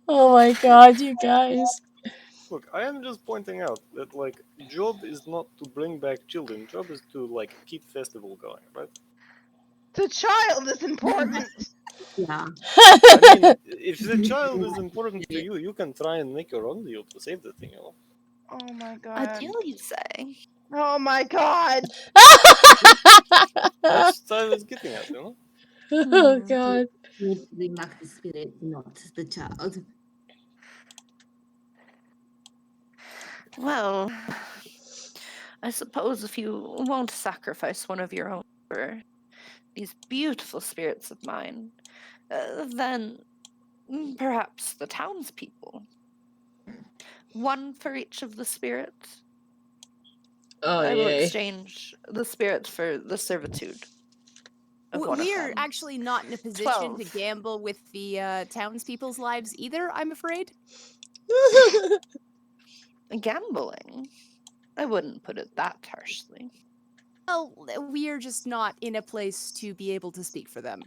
Oh my god, you guys. Look, I am just pointing out that like job is not to bring back children. Job is to like keep festival going, right? The child is important. Yeah. I mean, if the child is important to you, you can try and make your own deal to save the thing, you know? Oh my A god. deal, you say? Oh my god. That's what I was getting at, you know? Oh god. Need to bring back the spirit, not the child. Well, I suppose if you won't sacrifice one of your own for these beautiful spirits of mine, then perhaps the townspeople. One for each of the spirits. Oh I will yay. exchange the spirit for the servitude of one of We are them. actually not in a position to 12. gamble with the townspeople's lives either, I'm afraid. Gambling? I wouldn't put it that harshly. Well, we are just not in a place to be able to speak for them.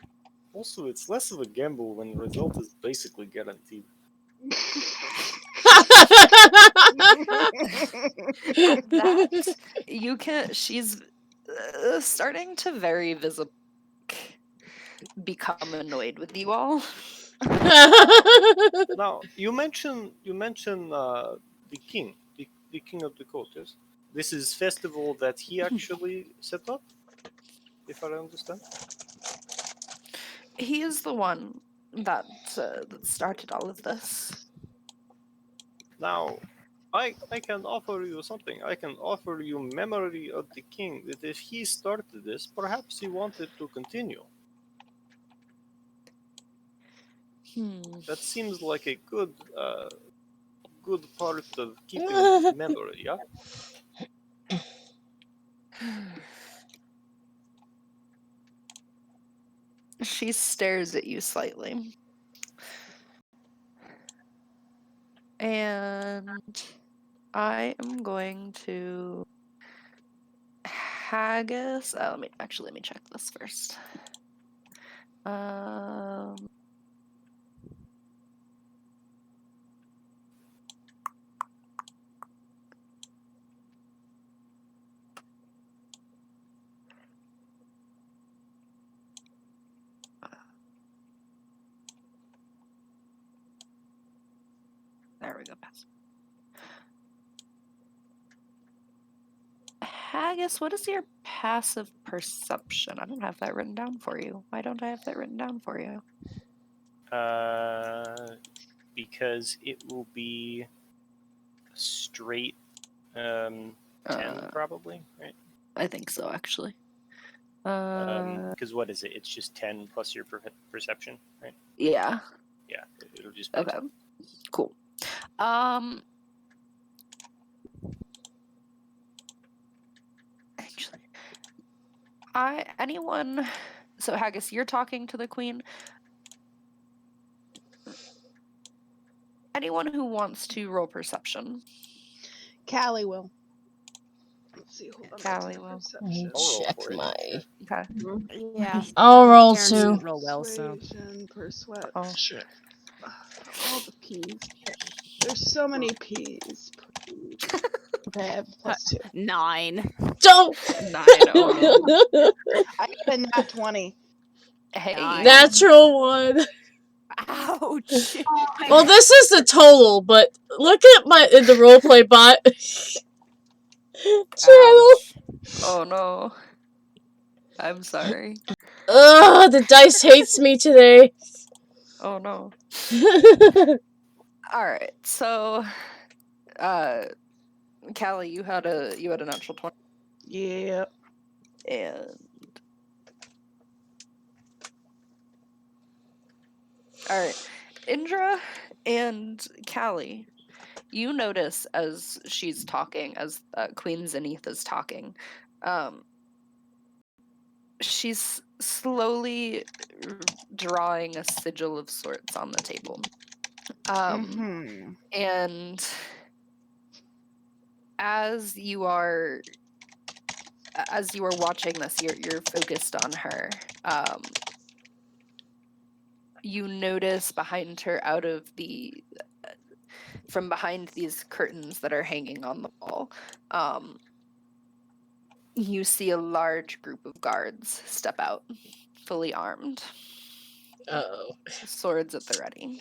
Also, it's less of a gamble when the result is basically guaranteed. That you can. She's starting to very visibly become annoyed with you all. Now, you mentioned the king of the court, yes? This is festival that he actually set up, if I understand. He is the one that started all of this. Now, I can offer you something. I can offer you memory of the king that if he started this, perhaps he wanted to continue. That seems like a good part of keeping his memory, yeah? She stares at you slightly. And I am going to haggis. Let me check this first. There we go. Pass. Haggis, what is your passive perception? I don't have that written down for you. Why don't I have that written down for you? Because it will be a straight 10, probably, right? I think so, actually. Because what is it? It's just 10 plus your perception, right? Yeah. Yeah, it'll just be Okay. 10. Cool. Actually, so Haggis, you're talking to the queen. Anyone who wants to roll perception. Callie will. Let's see, hold on. Callie will. Perception. I'll roll Check for it. my. Okay. Yeah. I'll roll Aaron too. didn't roll well, so. Persuasion, persuade. Oh. Shit. All the P's. There's so many P's. Okay, I have +2. 9. Don't. 9. Oh no. I got a nat 20. Hey. Natural one. Ouch. Well, this is the total, but look at the roleplay bot channel. Ouch. Oh no. I'm sorry. Ugh, the dice hates me today. Oh no. All right. So, Callie, you had a natural 20. Yeah. And all right, Indra and Callie, you notice as she's talking, as Queen Zenith is talking, she's slowly drawing a sigil of sorts on the table. And as you are watching this, you're focused on her. You notice behind her, from behind these curtains that are hanging on the wall, you see a large group of guards step out fully armed. Uh-oh. Swords at the ready.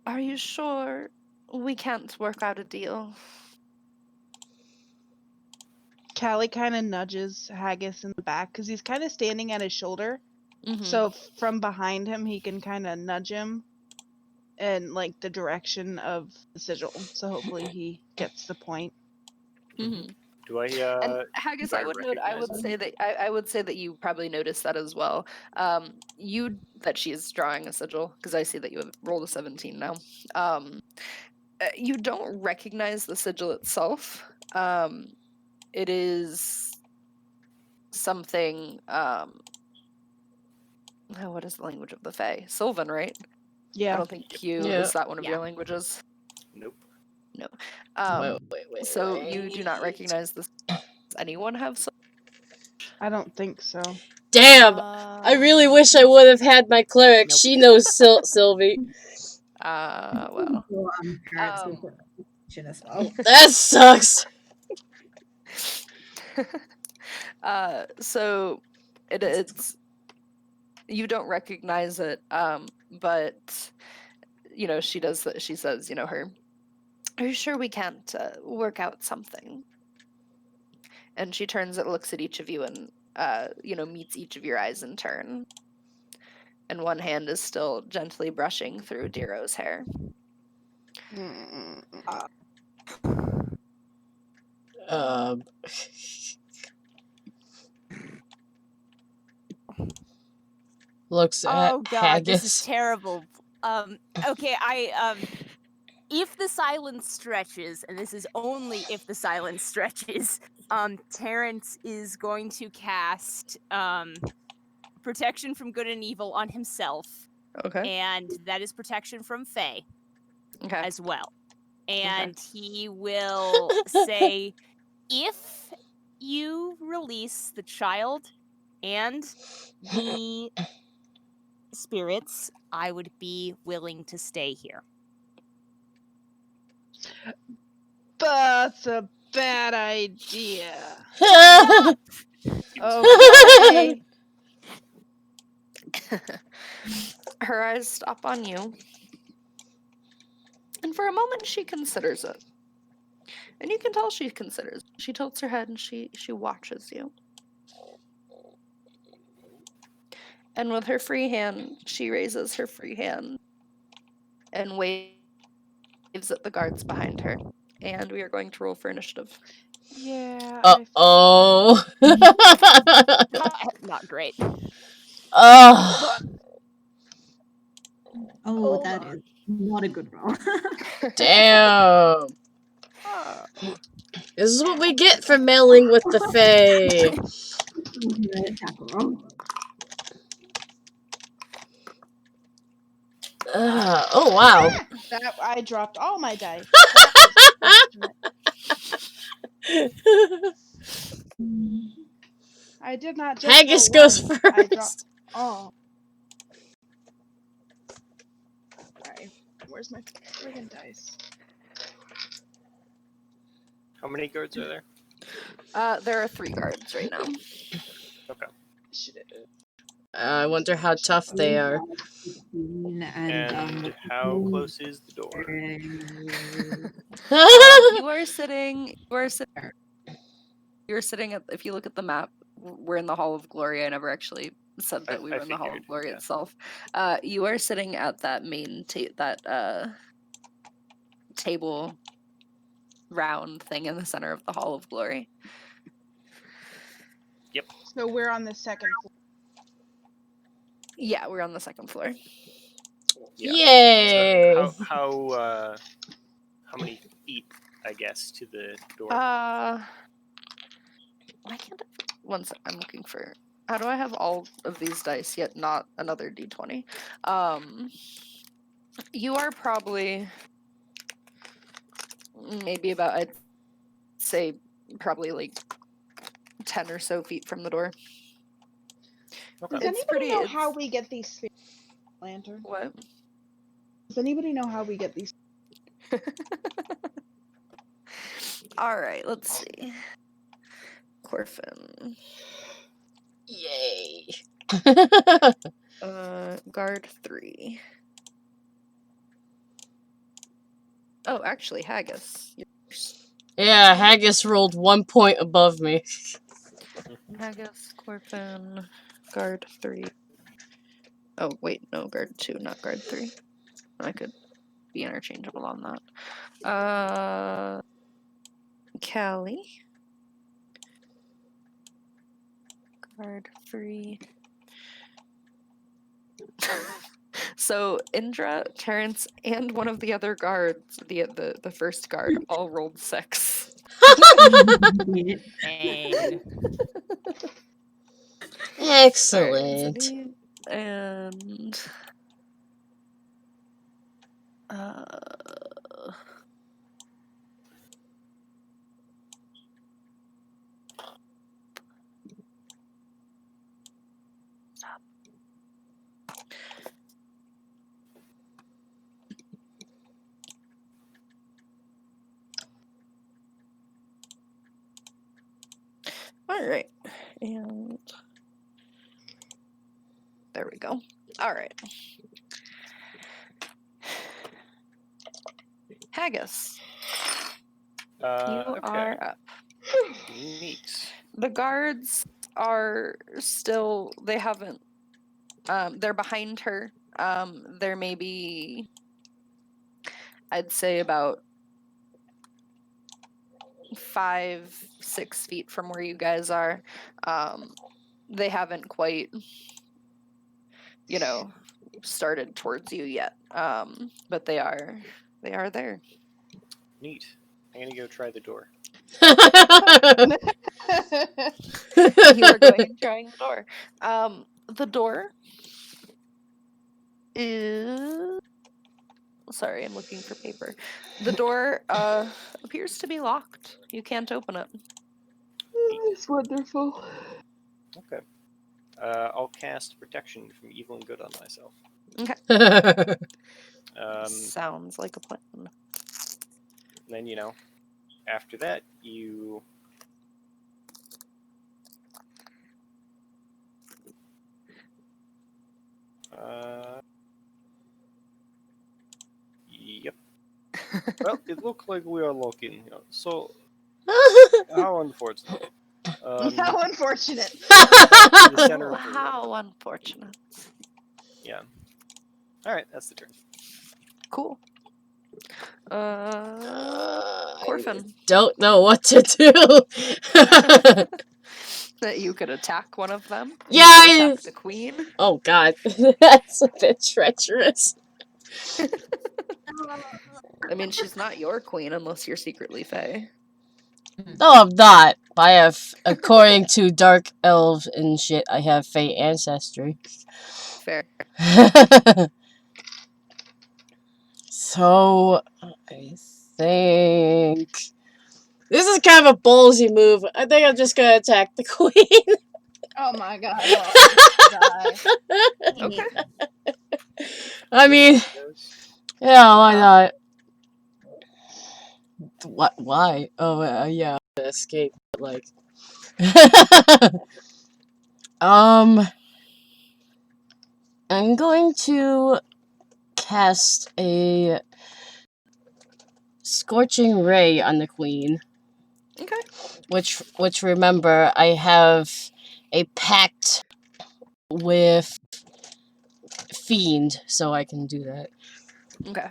Are you sure we can't work out a deal? Callie kind of nudges Haggis in the back because he's kind of standing at his shoulder. Mm-hmm. So from behind him, he can kind of nudge him in like the direction of the sigil. So hopefully he gets the point. Mm-hmm. Do I? And Haggis, do I would say that I would say that you probably noticed that as well. That she is drawing a sigil because I see that you have rolled a 17 now. You don't recognize the sigil itself. It is something. What is the language of the Fae? Sylvan, right? Yeah. I don't think you. Yeah. Is that one of Yeah. your languages? Nope. No. Wait. So you do not recognize this. Does anyone have some? I don't think so. Damn! I really wish I would have had my cleric. Nope. She knows Sylvie. Well. Well, parents will put as well. That sucks. So it's you don't recognize it, but you know she does. She says, you know, her. Are you sure we can't work out something? And she turns and looks at each of you and you know, meets each of your eyes in turn. And one hand is still gently brushing through Diro's hair. Looks at Oh god, this is Haggis. terrible. Okay, if the silence stretches, and this is only if the silence stretches, Terrence is going to cast protection from good and evil on himself. Okay. And that is protection from Fae Okay. as well. And he will say, if you release the child and the spirits, I would be willing to stay here. That's a bad idea. Okay. Her eyes stop on you. And for a moment she considers it. And you can tell she considers. She tilts her head and she watches you. And with her free hand, she raises her free hand and waves at the guards behind her. And we are going to roll for initiative. Yeah. Uh-oh. Not great. Oh. Oh, that is not a good roll. Damn. This is what we get for meddling with the Fae. Oh, wow. That I dropped all my dice. I did not just Haggis roll goes one. first. I dropped all. Sorry. Where's my friggin' dice? How many guards are there? There are 3 guards right now. Okay. I wonder how tough they are. And how close is the door? You're sitting at, if you look at the map, we're in the Hall of Glory. I never actually said that we were in the Hall of Glory itself. You are sitting at that main table round thing in the center of the Hall of Glory. Yep. So we're on the second floor. Yeah, we're on the 2nd floor. Yeah. Yay! So how many feet, I guess, to the door? I can't. One sec. I'm looking for. How do I have all of these dice yet not another d20? You are probably maybe about, I'd say, probably like 10 or so feet from the door. Okay. Does anybody know how we get these spirits? Lantern? What? Does anybody know how we get these? Alright, let's see. Corfin. Yay. Guard 3. Oh, actually, Haggis. Yeah, Haggis rolled 1 point above me. Haggis, Corfin, Guard 3. Oh, wait, no, Guard 2, not Guard 3. I could be interchangeable on that. Callie. Guard 3. So Indra, Terrence, and one of the other guards, the first guard, all rolled 6. Dang. Excellent. And all right, and there we go. All right, Haggis, you Okay. are up. Neat. The guards are still, they haven't, they're behind her. They're maybe, I'd say about 5-6 feet from where you guys are. They haven't quite, started towards you yet. But they are there. Neat. I'm gonna go try the door. You are going and trying the door. The door is... Sorry, I'm looking for paper. The door appears to be locked. You can't open it. It's wonderful. Okay. I'll cast protection from evil and good on myself. Okay. Um, Sounds like a plan. then after that you. Yep. Well, it looked like we are looking. So how unfortunate. How unfortunate. To the center of the room. How unfortunate. Yeah. All right, that's the turn. Cool. Corfin. Don't know what to do. That you could attack one of them. Yeah, You could attack the queen. Oh god, that's a bit treacherous. I mean, she's not your queen unless you're secretly Fae. No, I'm not. I have, according to Dark Elves and shit, I have Fae ancestry. Fair. So, I think... This is kind of a ballsy move. I think I'm just gonna attack the queen. Oh my god. Okay. I mean, yeah, why not? What? Why? Oh, yeah, escape. But like, I'm going to cast a Scorching Ray on the queen. Okay. Which remember, I have a pact with Fiend, so I can do that. Okay.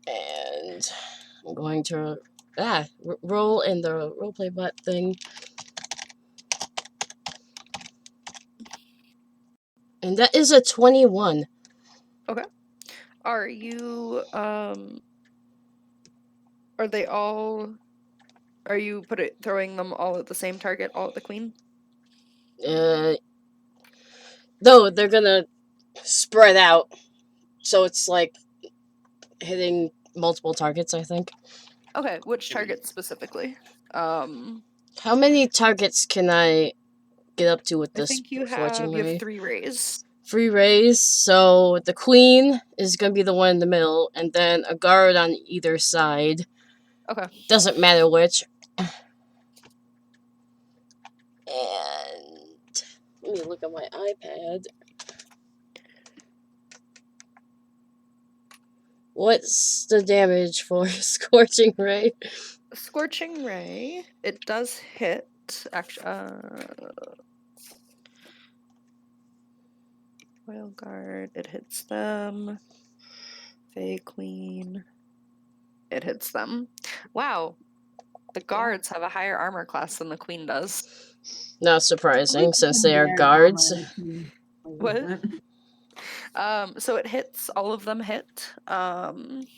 And I'm going to roll in the roleplay butt thing. And that is a 21. Okay. Are you are they all... Are you throwing them all at the same target, all at the queen? No, they're gonna spread out. So it's like hitting multiple targets, I think. Okay, which target specifically? How many targets can I get up to with I this think you Scorching have Ray? 3 rays. 3 rays, so the queen is gonna be the one in the middle, and then a guard on either side. Okay. Doesn't matter which. And let me look at my iPad. What's the damage for Scorching Ray? Scorching Ray. It does hit. Actually, Royal Guard. It hits them. Fey Queen. It hits them. Wow. The guards have a higher armor class than the queen does. Not surprising, since they are guards. What? So it hits, all of them hit. And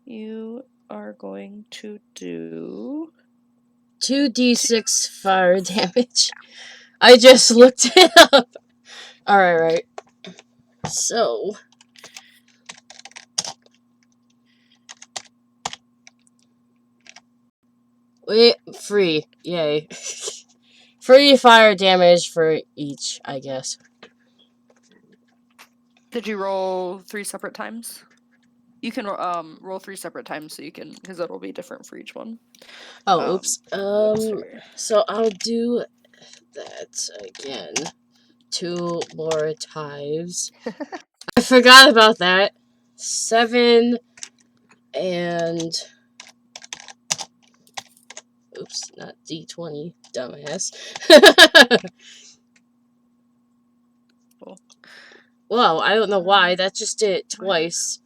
you are going to do 2d6 fire damage. I just looked it up. Alright, right. So. Wait, free. Yay. Free fire damage for each, I guess. Did you roll 3 separate times? You can roll 3 separate times so you can, because it'll be different for each one. Oh, oops. So I'll do that again 2 more times. I forgot about that. 7 and oops, not D20, dumbass. Cool. Whoa, I don't know why. That just did it twice.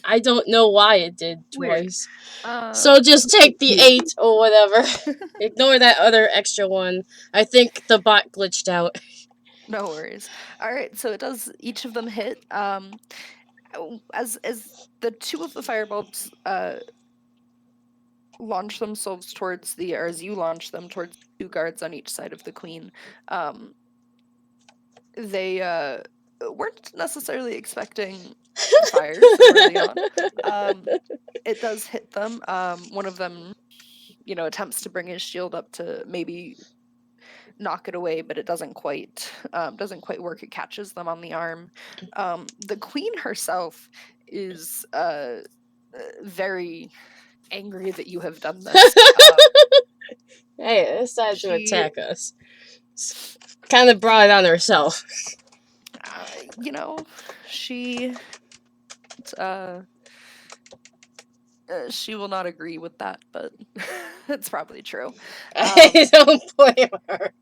I don't know why it did twice. So just take the 8 or whatever. Ignore that other extra one. I think the bot glitched out. No worries. All right, so it does. Each of them hit. As the 2 of the firebolts launch themselves towards or as you launch them towards 2 guards on each side of the queen, they weren't necessarily expecting fire so early on. It does hit them. One of them, attempts to bring his shield up to maybe knock it away, but it doesn't quite work. It catches them on the arm. The queen herself is very angry that you have done this. Hey, decided to attack us. Kind of brought it on herself. She will not agree with that, but it's probably true. I don't blame her.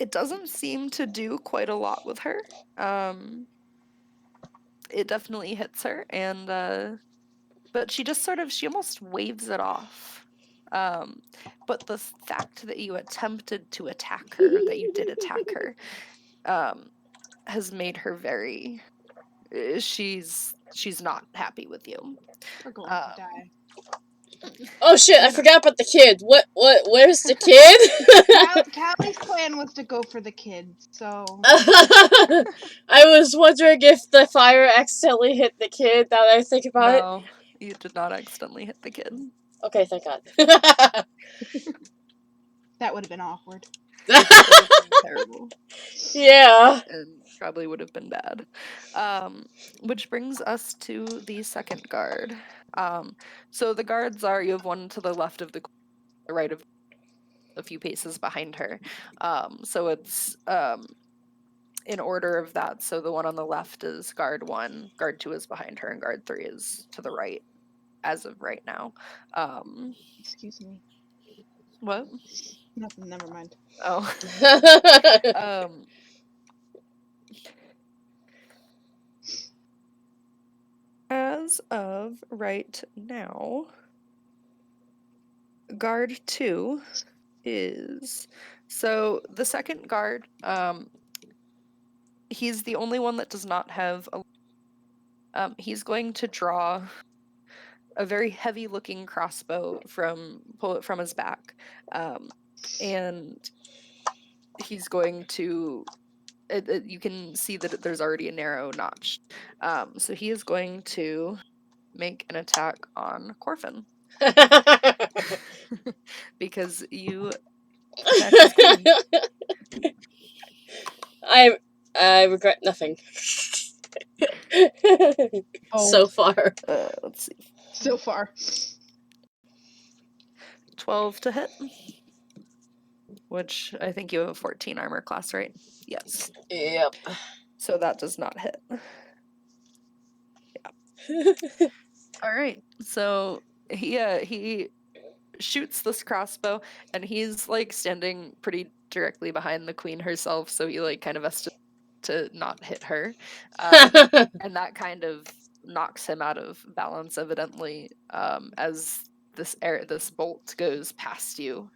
It doesn't seem to do quite a lot with her. It definitely hits her, and but she just she almost waves it off. But the fact that you attempted to attack her, that you did attack her, has made her very. She's not happy with you. We're going to die. Oh shit! I forgot about the kid. Where's the kid? Callie's plan was to go for the kids, so. I was wondering if the fire accidentally hit the kid. Now that I think about it. No, you did not accidentally hit the kid. Okay, thank God. That would have been awkward. That would have been terrible. Yeah. And probably would have been bad. Which brings us to the second guard. So the guards are, you have one to the left of the right of a few paces behind her. So it's in order of that. So the one on the left is guard 1, guard 2 is behind her, and guard 3 is to the right as of right now. Excuse me. What? Nothing, never mind. Oh. As of right now, guard 2 is, so the second guard, he's the only one that does not have he's going to draw a very heavy looking crossbow, pull it from his back, and he's going to, you can see that there's already a narrow notch, so he is going to make an attack on Corfin. because you attacked his queen. I regret nothing. So far. Let's see. So far. 12 to hit. Which I think you have a 14 armor class, right? Yes. Yep. So that does not hit. All right. So he shoots this crossbow, and he's like standing pretty directly behind the queen herself, so he like kind of has to not hit her, and that kind of knocks him out of balance, evidently, as this bolt goes past you,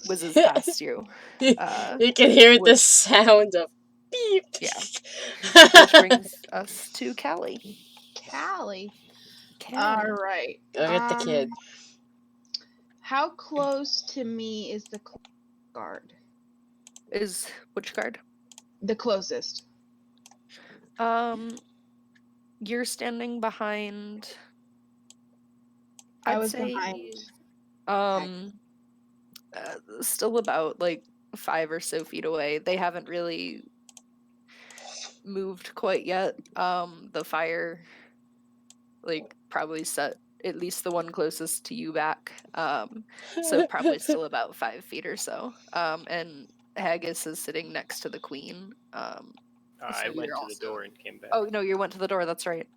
whizzes past you. You can hear the sound of beep. Yeah. Which brings us to Callie. Callie. Callie. All right. Go get the kid. How close to me is the guard? Is which guard? The closest. You're standing behind. I was behind. Still about like 5 or so feet away. They haven't really moved quite yet. The fire, like, probably set at least the one closest to you back. So probably still about 5 feet or so. And Haggis is sitting next to the queen. I went to the door and came back. Oh no, you went to the door. That's right.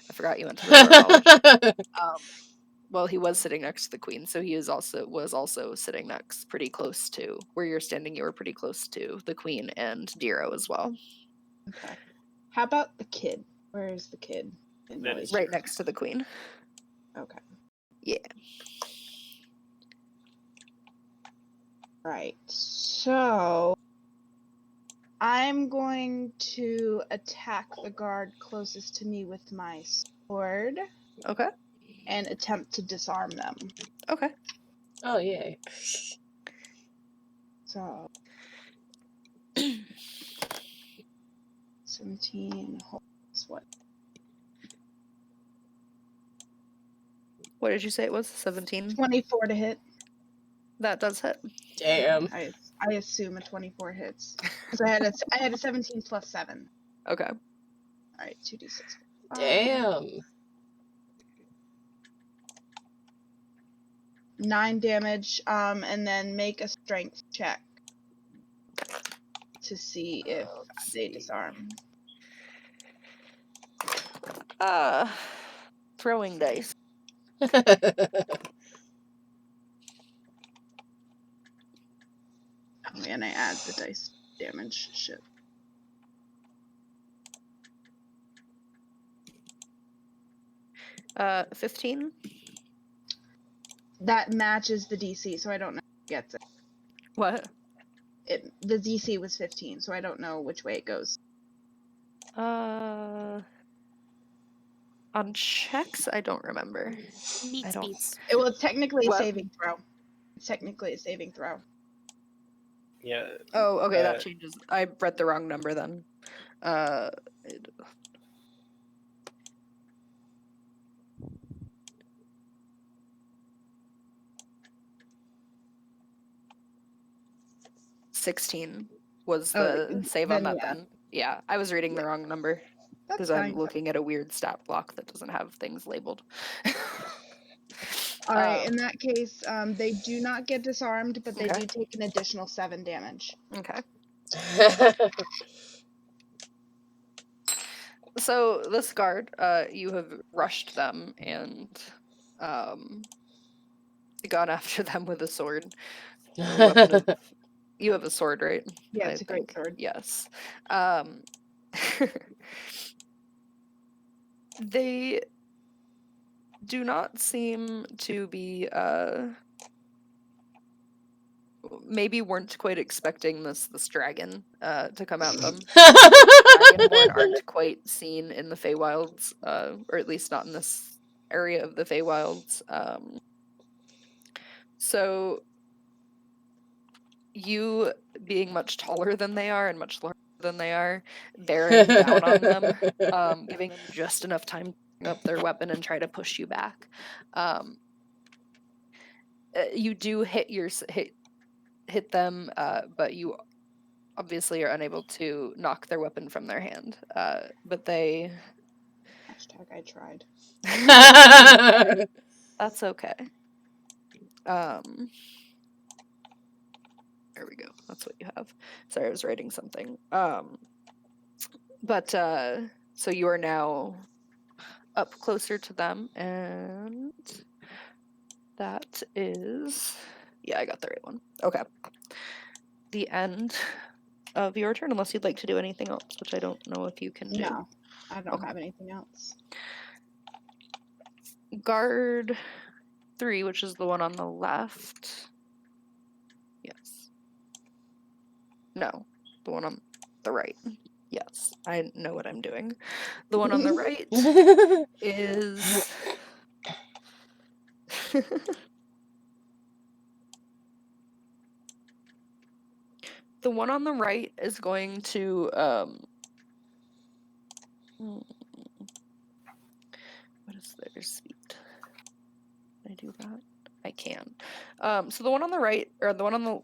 I forgot you went to the door. Well, he was sitting next to the queen, so he was also sitting next, pretty close to where you're standing. You were pretty close to the queen and Diro as well. Okay. How about the kid? Where is the kid? Right next to the queen. Okay. Yeah. Right. So I'm going to attack the guard closest to me with my sword. Okay. And attempt to disarm them. Okay. Oh, yay. So 17. What? What did you say it was? 17? 24 to hit. That does hit. Damn. I assume a 24 hits. Because I had a 17 plus 7. Okay. Alright, 2d6. Damn. 9 damage, and then make a strength check to see if they disarm. Throwing dice. Oh man, I add the dice damage. Shit. Uh, 15. That matches the DC, so I don't know if it gets it. What? The DC was 15, so I don't know which way it goes. On checks, I don't remember. Beats. Well, it's technically What? a saving throw. It's technically a saving throw. Yeah. Oh, okay, that changes. I read the wrong number then. It- 16 was the save on that then. Yeah, I was reading the wrong number because I'm looking at a weird stat block that doesn't have things labeled. All right, in that case, they do not get disarmed, but they do take an additional 7 damage. Okay. So this guard, you have rushed them and gone after them with a sword. You have a sword, right? Yeah, it's a great sword. Yes. They do not seem to be maybe weren't quite expecting this dragon to come at them. Dragonborn aren't quite seen in the Feywilds, or at least not in this area of the Feywilds. So you being much taller than they are and much larger than they are, bearing down on them, giving them just enough time up their weapon and try to push you back. You do hit them, but you obviously are unable to knock their weapon from their hand. But they... Hashtag I tried. That's okay. There we go. That's what you have. Sorry, I was writing something. But so you are now up closer to them, and that is... Yeah, I got the right one. Okay. The end of your turn, unless you'd like to do anything else, which I don't know if you can do. No, I don't have anything else. Guard 3, which is the one on the left. Yes. No, the one on the right. Yes, I know what I'm doing. The one on the right is... The one on the right is going to... What is their speed? Can I do that? I can. So the one on the right, or the one on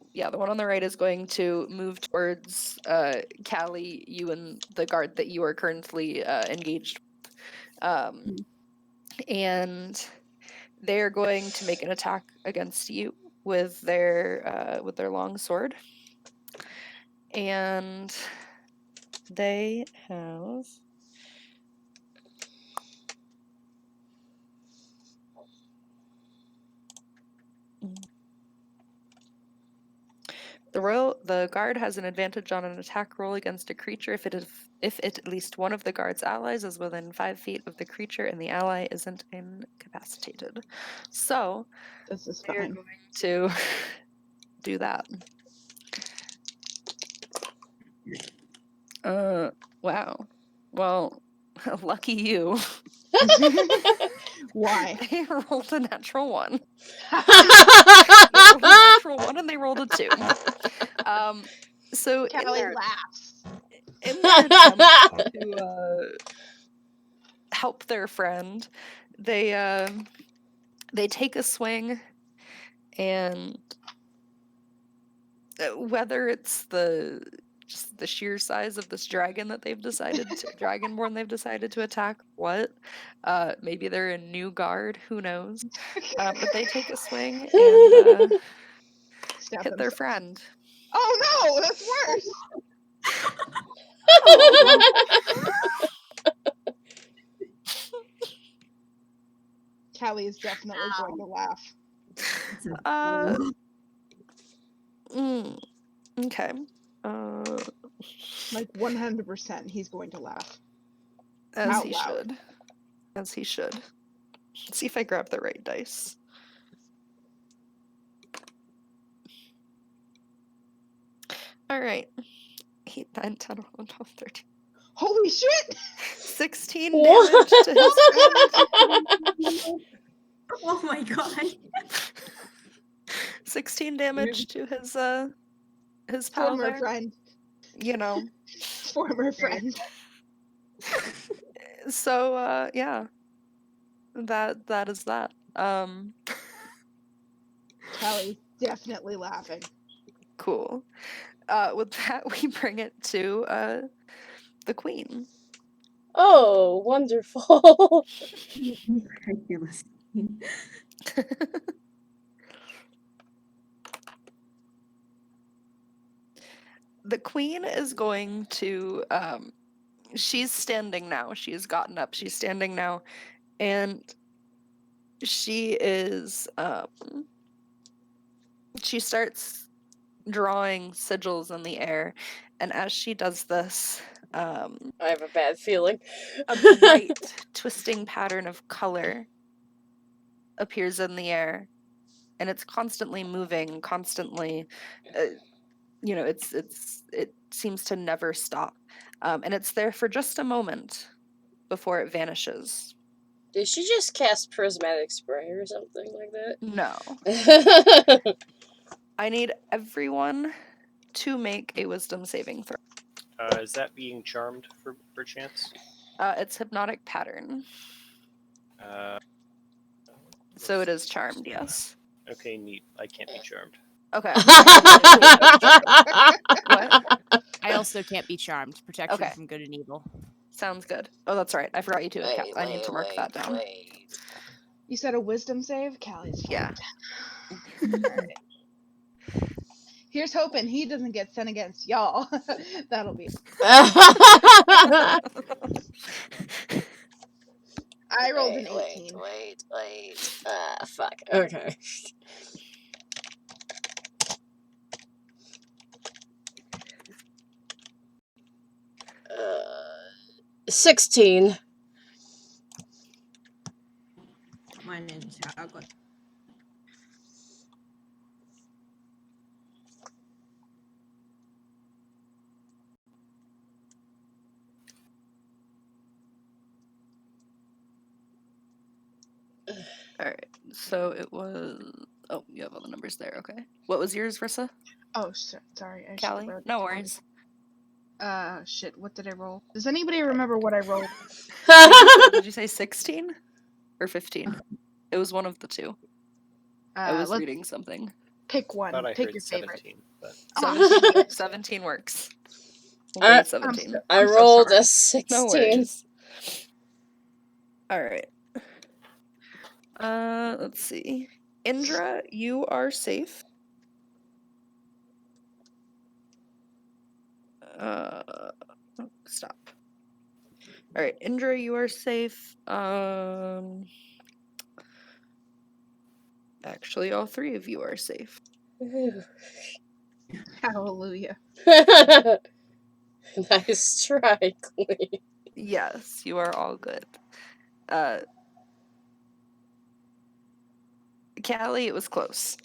the right is going to move towards Callie, you and the guard that you are currently engaged with. And they're going to make an attack against you with their long sword. And they have... The guard has an advantage on an attack roll against a creature if at least one of the guard's allies is within 5 feet of the creature and the ally isn't incapacitated. So This is they're fine. going to do that. Wow. Well, lucky you. Why? They rolled a natural 1. They rolled a natural 1 and they rolled a 2. So Callie laughs. in their attempt to help their friend, they take a swing, and whether it's just the sheer size of this dragon that they've decided to dragonborn they've decided to attack, maybe they're a new guard, who knows, but they take a swing and hit their friend. Oh no, that's worse. Callie is definitely going to laugh. Okay. Like 100%, he's going to laugh. As Out he loud. should. As he should. Let's see if I grab the right dice. Alright. 8, 9, 10, 11, 12, 13. Holy shit! 16 damage to his friend. Oh my god. 16 damage to his pal Former there. friend. You know. Former friend. So yeah. That is that. Callie's definitely laughing. Cool. With that, we bring it to the queen. Oh, wonderful. The queen is going to she's standing now. She has gotten up. She's standing now, and she is she starts drawing sigils in the air, and as she does this, I have a bad feeling. a bright twisting pattern of color appears in the air, and it's constantly moving, constantly it seems to never stop, and it's there for just a moment before it vanishes. Did she just cast prismatic spray or something like that? No. I need everyone to make a wisdom saving throw. Is that being charmed for chance? It's hypnotic pattern. So it is charmed, yes. Okay, neat. I can't be charmed. Okay. What? I also can't be charmed. Protection Okay. from good and evil. Sounds good. Oh, that's right. I forgot you to. I need to mark that down. You said a wisdom save? Callie's Yeah. Alright. Here's hoping he doesn't get sent against y'all. That'll be. I rolled an 18. Wait. Fuck. Okay. 16. Mine is chocolate. All right. So it was. Oh, you have all the numbers there. Okay. What was yours, Vrissa? Oh, sorry. I should have Callie? wrote No it. worries. Shit. What did I roll? Does anybody remember what I rolled? Did you say 16 or 15? It was one of the two. I was Let's reading something. pick one. Thought I Pick heard your favorite. 17, but 17 works. We'll go with 17. I I'm so rolled sorry. a 16. No worries. All right. Let's see. Indra, you are safe. Stop. All right, Indra, you are safe. Actually, all three of you are safe. Hallelujah. Nice try, Queen. Yes, you are all good. Callie, it was close.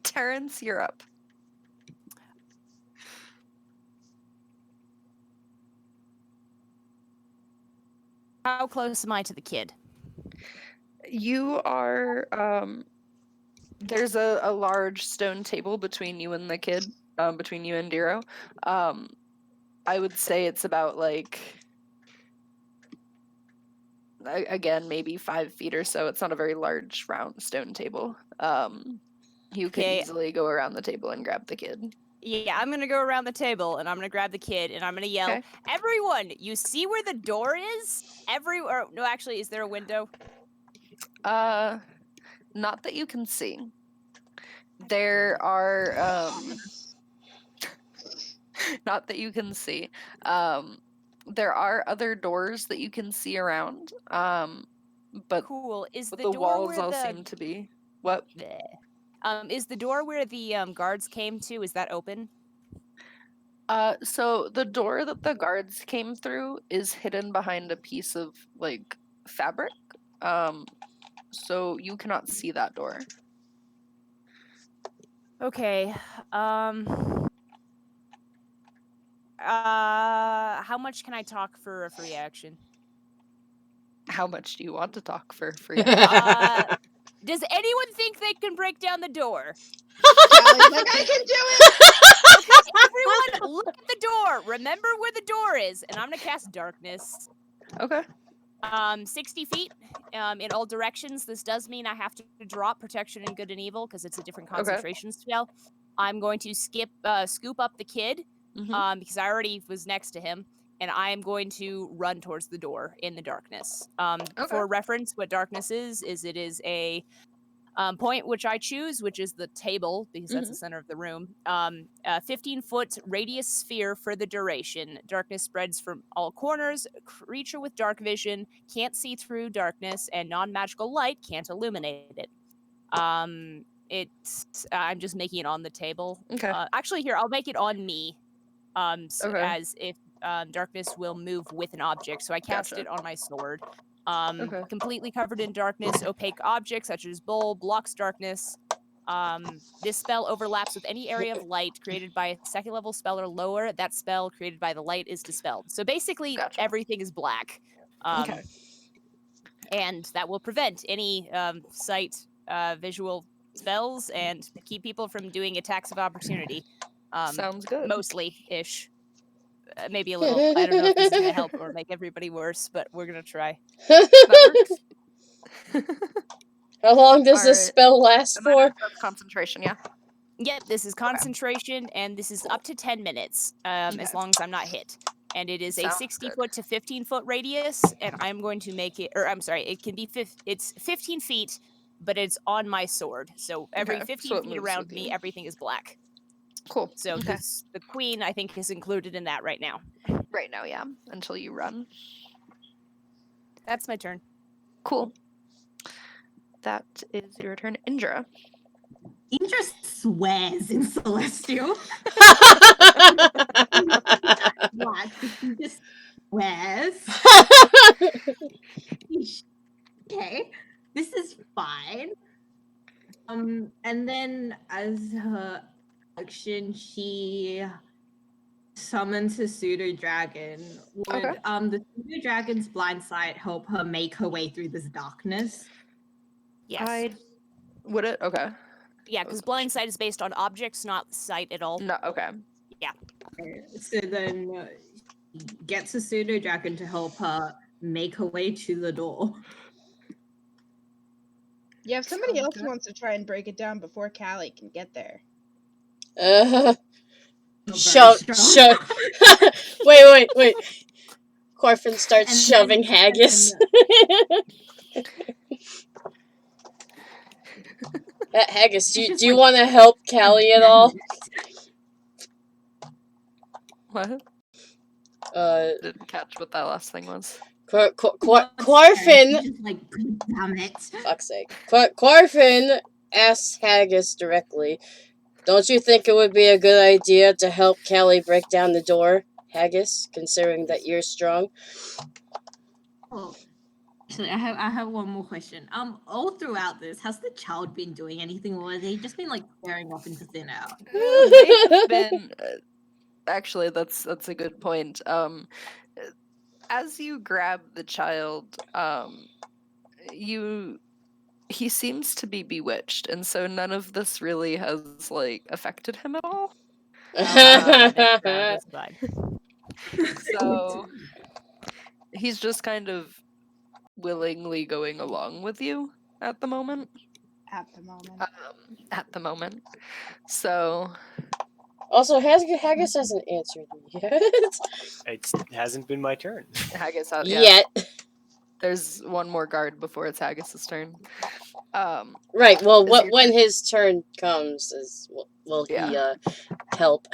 Terrence, you're up. How close am I to the kid? You are, there's a large stone table between you and the kid, between you and Diro. I would say it's about, like, again, maybe 5 feet or so. It's not a very large round stone table. You could Okay. easily go around the table and grab the kid. Yeah, I'm gonna go around the table and I'm gonna grab the kid and I'm gonna yell, Okay. "Everyone, you see where the door is? No, actually, is there a window? Not that you can see. There are, not that you can see. There are other doors that you can see around. But Cool. Is the the door walls where all the seem to be. What? Bleh. Is the door where the guards came to? Is that open? So the door that the guards came through is hidden behind a piece of, like, fabric. So you cannot see that door. Okay. How much can I talk for a free action? How much do you want to talk for free? Does anyone think they can break down the door? Callie's like, I can do it! Okay, everyone, look at the door. Remember where the door is, and I'm gonna cast darkness. Okay. 60 feet in all directions. This does mean I have to drop protection in good and evil because it's a different concentration spell. I'm going to scoop up the kid because I already was next to him, and I am going to run towards the door in the darkness. For reference, what darkness is it is a point which I choose, which is the table, because that's the center of the room. 15-foot radius sphere for the duration. Darkness spreads from all corners. Creature with dark vision can't see through darkness, and non-magical light can't illuminate it. I'm just making it on the table. Okay. Actually, here, I'll make it on me. As if darkness will move with an object. So I cast it on my sword. Completely covered in darkness, opaque objects such as bowl blocks darkness. This spell overlaps with any area of light created by a second level spell or lower. That spell created by the light is dispelled. So basically, everything is black. And that will prevent any sight, visual spells and keep people from doing attacks of opportunity. Sounds good. Mostly-ish. maybe a little. I don't know if this is gonna help or make everybody worse, but we're gonna try. That works. How long does this Alright. spell last And then for? that's concentration, yeah. Yep, this is concentration, and this is up to 10 minutes, as long as I'm not hit. And it is a Sounds 60-foot to 15-foot radius, and I'm going to make it, or I'm sorry, it can be, it's 15 feet, but it's on my sword. So every Okay, 15 so it feet moves around with me, you. everything is black. Cool. So Okay. the queen, I think, is included in that right now. Right now, yeah. Until you run. That's my turn. Cool. That is your turn, Indra. Indra swears in Celestial. What? He just swears. Okay, this is fine. And then as her action, she summons her pseudo dragon. Would Okay. the pseudo dragon's blind sight help her make her way through this darkness? Yes. Would it? Okay. Yeah, That was because a blind question. sight is based on objects, not sight at all. No, okay. Okay, so then she gets a pseudo dragon to help her make her way to the door. Yeah, if somebody Sounds else good. wants to try and break it down before Callie can get there. Shove. Wait. Corfin starts And shoving then- haggis. Haggis, do you want to help Callie at all? What? Didn't catch what that last thing was. Corfin. Just like, damn it. Fuck's sake. Corfin asks Haggis directly, don't you think it would be a good idea to help Callie break down the door, Haggis, considering that you're strong? Oh, actually, I have one more question. All throughout this, has the child been doing anything, or has he just been like staring off into thin air? They've been. Actually, that's a good point. As you grab the child, he seems to be bewitched, and so none of this really has like affected him at all. That's fine. So he's just kind of willingly going along with you at the moment. At the moment. At the moment. So Also, Haggis hasn't answered me yet. It hasn't been my turn. Haggis out. Yeah. Yet. There's one more guard before it's Haggis's turn. Right. Well, Is your when turn- his turn comes, will he Yeah. help?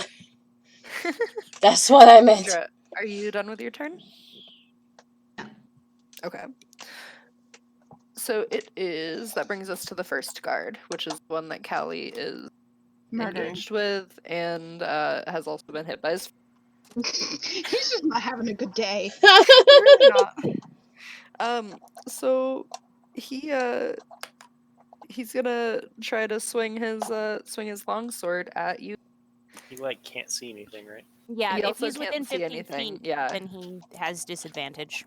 That's what I meant. Indra, are you done with your turn? Yeah. Okay. So that brings us to the first guard, which is the one that Callie is Murdering. engaged with and has also been hit by his. He's just not having a good day. Really not. So he's gonna try to swing his longsword at you. He can't see anything, right? Yeah, He if also he's can't within see 15 anything, feet, yeah. then he has disadvantage.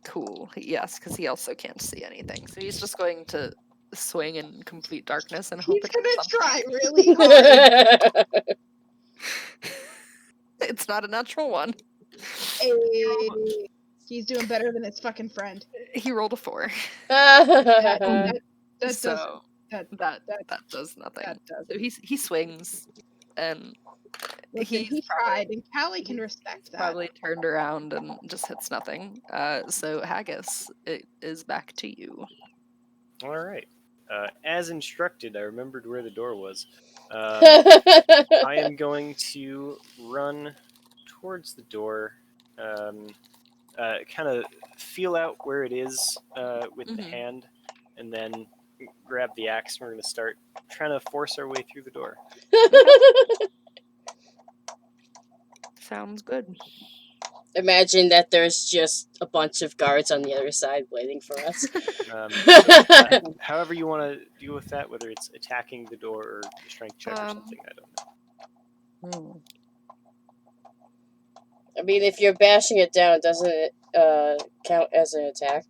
Cool. Yes, because he also can't see anything. So he's just going to swing in complete darkness and hope He's it hits gonna something. try really hard. It's not a natural one. Hey, he's doing better than his fucking friend. He rolled a 4. That does So that does nothing. that does. So he swings and Listen, he tried, and Callie can respect that. probably turned around and just hits nothing. So Haggis, it is back to you. All right. As instructed, I remembered where the door was. I am going to run towards the door, kind of feel out where it is with the Mhm. hand, and then grab the axe. And we're going to start trying to force our way through the door. Sounds good. Imagine that there's just a bunch of guards on the other side waiting for us. However you want to deal with that, whether it's attacking the door or a strength check or Um, something, I don't know. I mean, if you're bashing it down, doesn't it count as an attack?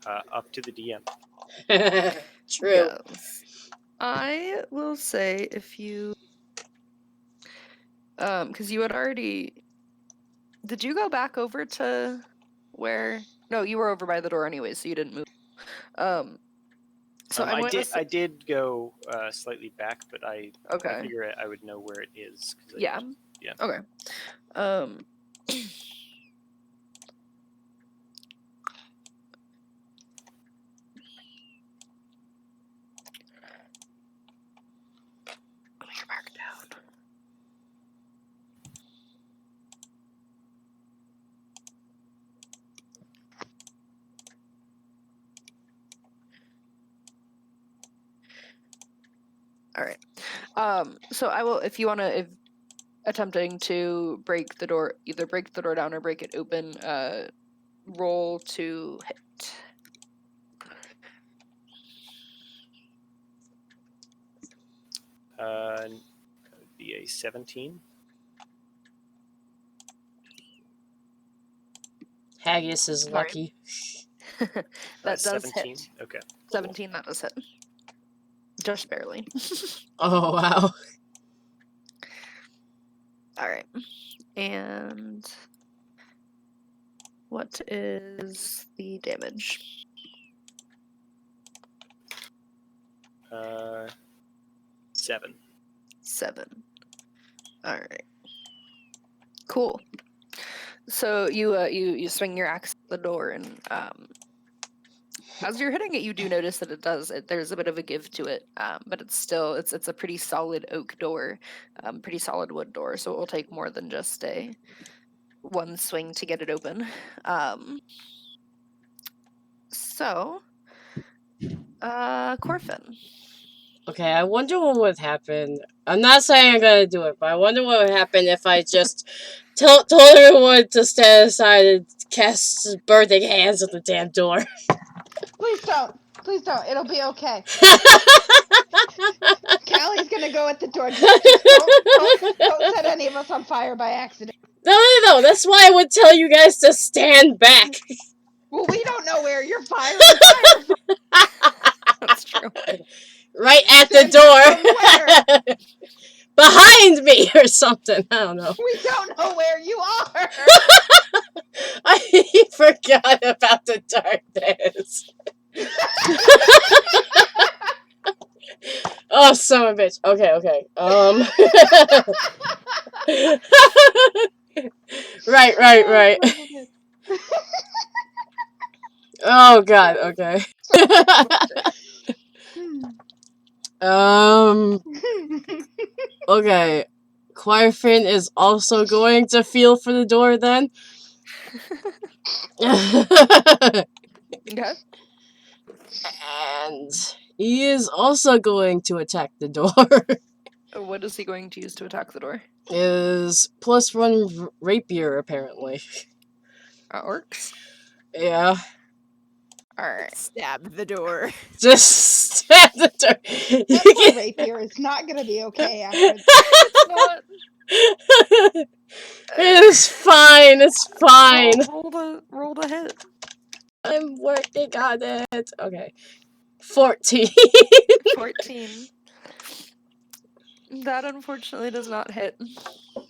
Up to the DM. True. Yes. I will say if you because you had already Did you go back over to where? No, you were over by the door anyway, so you didn't move. So I'm going to I did go slightly back, but I Okay. figure I would know where it is. Yeah. Yeah. Okay. Let me get back down. All right. So I will, if you want to, if attempting to break the door, either break the door down or break it open, roll to hit. That would be a 17. Haggis is Sorry. lucky. That does 17? hit. Okay. 17, that does hit. Just barely. Oh, wow. All right. And what is the damage? 7. 7. All right. Cool. So you swing your axe at the door, and as you're hitting it, you do notice that there's a bit of a give to it, but it's a pretty solid oak door, pretty solid wood door. So it will take more than just one swing to get it open. So, Corfin. Okay, I wonder what would happen. I'm not saying I'm gonna do it, but I wonder what would happen if I just told everyone to stand aside and cast burning hands at the damn door. Please don't. Please don't. It'll be okay. Callie's gonna go at the door. Just don't set any of us on fire by accident. No. That's why I would tell you guys to stand back. Well, we don't know where you're firing fire from. That's true. Right at the door. Behind me or something. I don't know. We don't know where you are. I forgot about the darkness. Oh, son of a bitch. Okay. Right. Oh, God, okay. Okay. Quirfin is also going to feel for the door then. Okay. And he is also going to attack the door. What is he going to use to attack the door? Is +1 rapier, apparently. Orcs? Yeah. Alright. Stab the door. Just stab the door. That rapier is not gonna be okay after this. It's not. It's fine. Roll the hit. I'm working on it. Okay. 14. 14. That unfortunately does not hit.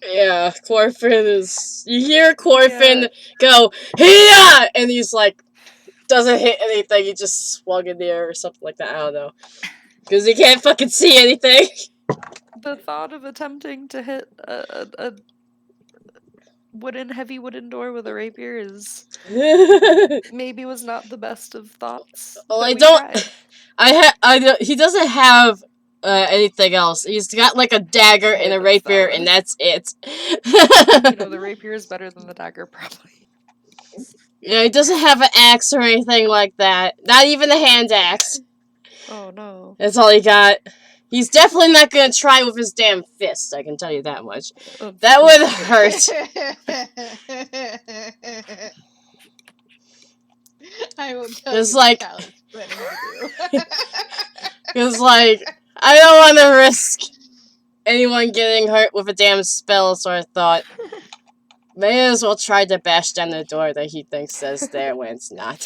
Yeah, Corfin is... You hear Corfin go, "Hiya!" And he's like, doesn't hit anything. He just swung in the air or something like that. I don't know. Because he can't fucking see anything. The thought of attempting to hit a heavy wooden door with a rapier is maybe was not the best of thoughts. Well, but I we don't... tried. He doesn't have anything else. He's got like a dagger and a rapier, and that's it. The rapier is better than the dagger, probably. Yeah, he doesn't have an axe or anything like that. Not even a hand axe. Oh no. That's all he got. He's definitely not gonna try with his damn fist, I can tell you that much. That would hurt. I will tell It's you like... what Callie's planning to do. Because, like, I don't want to risk anyone getting hurt with a damn spell, so I thought, may as well try to bash down the door that he thinks is there when it's not.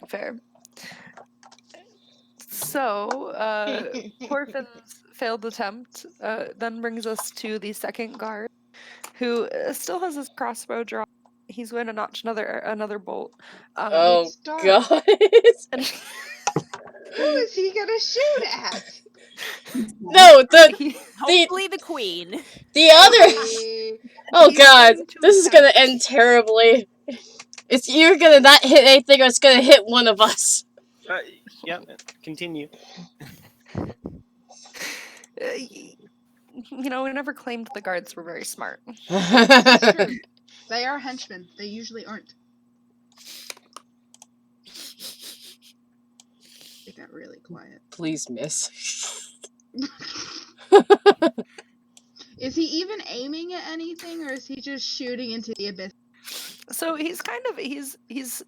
Fair. So, Corfin's failed attempt then brings us to the second guard, who still has his crossbow drawn. He's going to notch another bolt. Oh It's dark. god. And Who is he gonna shoot at? No, he- Hopefully the queen. the other. Hey, Oh he's god, going to this is attack- gonna end terribly. It's you're gonna not hit anything, or it's gonna hit one of us. Yeah, continue. You know, we never claimed the guards were very smart. it's true. They are henchmen. They usually aren't. It got really quiet. Please, miss. Is he even aiming at anything, or is he just shooting into the abyss? So he's he's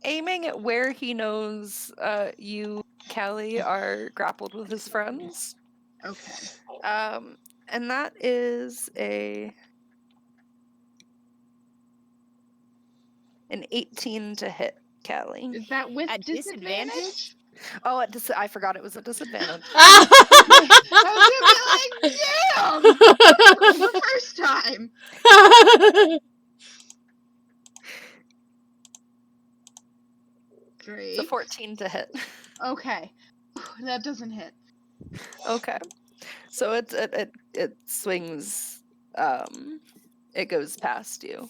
aiming at where he knows you, Callie, are grappled with his friends. Okay. And that is an 18 to hit, Callie. Is that with At disadvantage? Oh, I forgot it was a disadvantage. I was gonna be like, damn! The first time. Great. It's a 14 to hit. Okay. That doesn't hit. Okay. So it swings, it goes past you.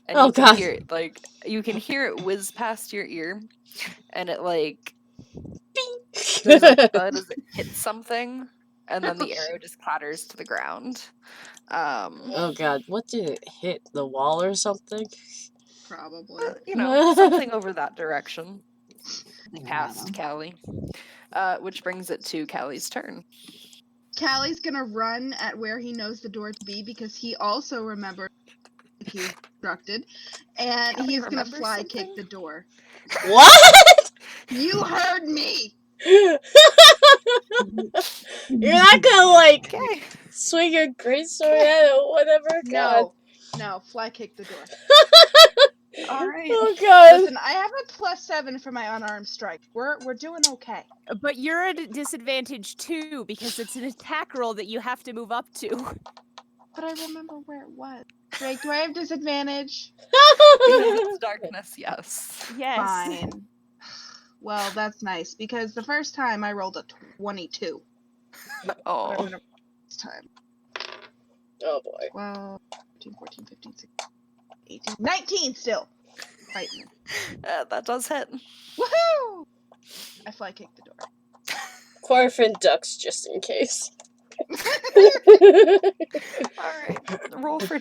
And Oh, you can God. hear it, like, you can hear it whiz past your ear, and it, like, there's a thud as it hits something, and then the arrow just clatters to the ground. Oh god, what did it hit? The wall or something? Probably. You know, something over that direction. Past Callie. Which brings it to Callie's turn. Callie's gonna run at where he knows the door to be because he also remembered he was instructed, and Callie he's gonna remembers fly something? kick the door. What? You heard me. You're not gonna, like, Okay. swing your greatsword at it or whatever? God. No, fly kick the door. Alright. Oh god. Listen, I have a +7 for my unarmed strike. We're doing okay. But you're at a disadvantage too, because it's an attack roll that you have to move up to. But I remember where it was. Drake, do I have disadvantage? Because it's darkness, yes. Yes. Fine. Well, that's nice because the first time I rolled a 22. But I'm Oh. gonna this time. Oh boy. 12, 13, 14, 15, 16, 18, 19 still. Fighting me. That does hit. Woohoo! I fly kick the door. Corfin ducks just in case. Alright. Roll for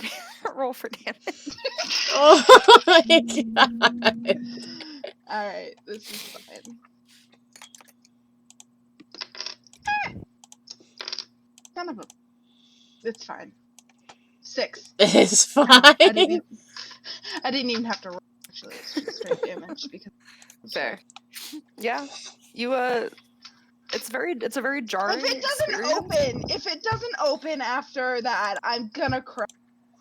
damage. Oh my god. Alright, this is fine. Son of a... It's fine. 6. It's fine. I didn't even have to roll, actually. It's just straight damage because... Fair. Yeah. You it's a very jarring If it doesn't experience. if it doesn't open after that, I'm gonna cry.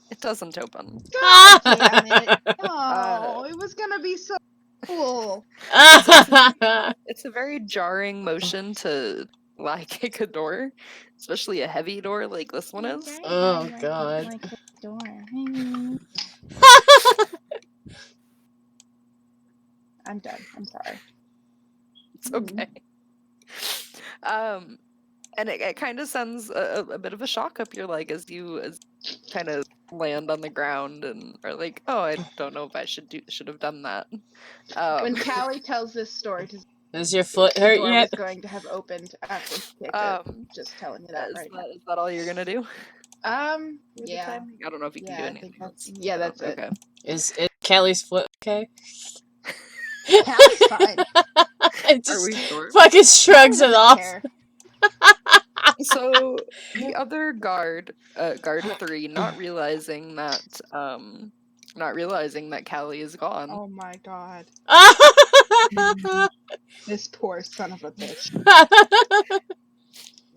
It doesn't open. God damn it. Oh, it was gonna be so cool. It's a very jarring motion to lie kick a door, especially a heavy door like this one is. Oh god. I'm done. I'm sorry. It's okay. And it kind of sends a bit of a shock up your leg as you kind of land on the ground and are like, oh, I don't know if I should have done that. When Callie tells this story, Does your foot the hurt door yet? was going to have opened after she kicked it. Just telling you that is, right is that all you're gonna do? now. with the Yeah. timing? I don't know if you can do Yeah, I anything think else. that's it. Okay. Is Callie's foot okay? Callie's fine. It Are just we sure? fucking shrugs it off. Care. So the other guard 3, not realizing that Callie is gone. Oh my god. This poor son of a bitch.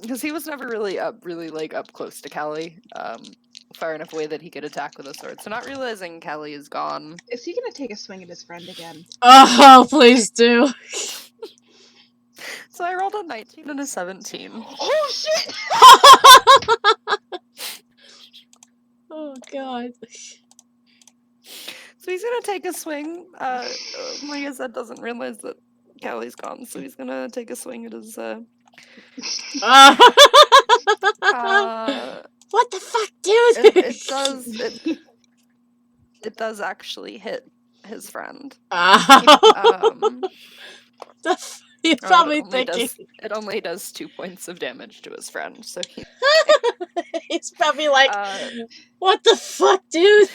Because he was never really up close to Callie, far enough away that he could attack with a sword. So not realizing Callie is gone. Is he gonna take a swing at his friend again? Oh, please do. So I rolled a 19 and a 17. Oh shit! Oh god. So he's gonna take a swing. Like I said, doesn't realize that Callie's gone, so he's gonna take a swing at his. What Uh, the fuck, dude? it does actually hit his friend. The He's probably thinking. It only does 2 points of damage to his friend, so He's probably like, what the fuck, dude?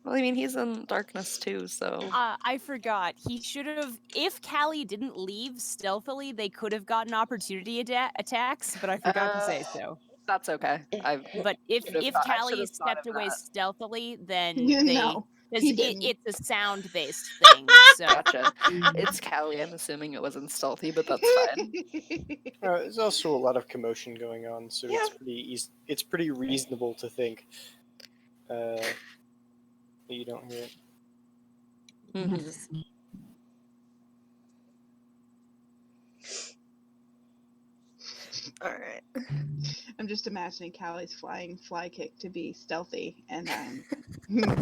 well, I mean, he's in darkness too, so. I forgot. He should have. If Callie didn't leave stealthily, they could have gotten opportunity attacks, but I forgot to say so. That's okay. But if Callie stepped away stealthily, then they. No, Because he didn't. it's a sound-based thing, so. Gotcha. It's Callie. I'm assuming it wasn't stealthy, but that's fine. There's also a lot of commotion going on, so Yeah. it's pretty reasonable to think that you don't hear it. Mm-hmm. All right. I'm just imagining Callie's flying fly kick to be stealthy, and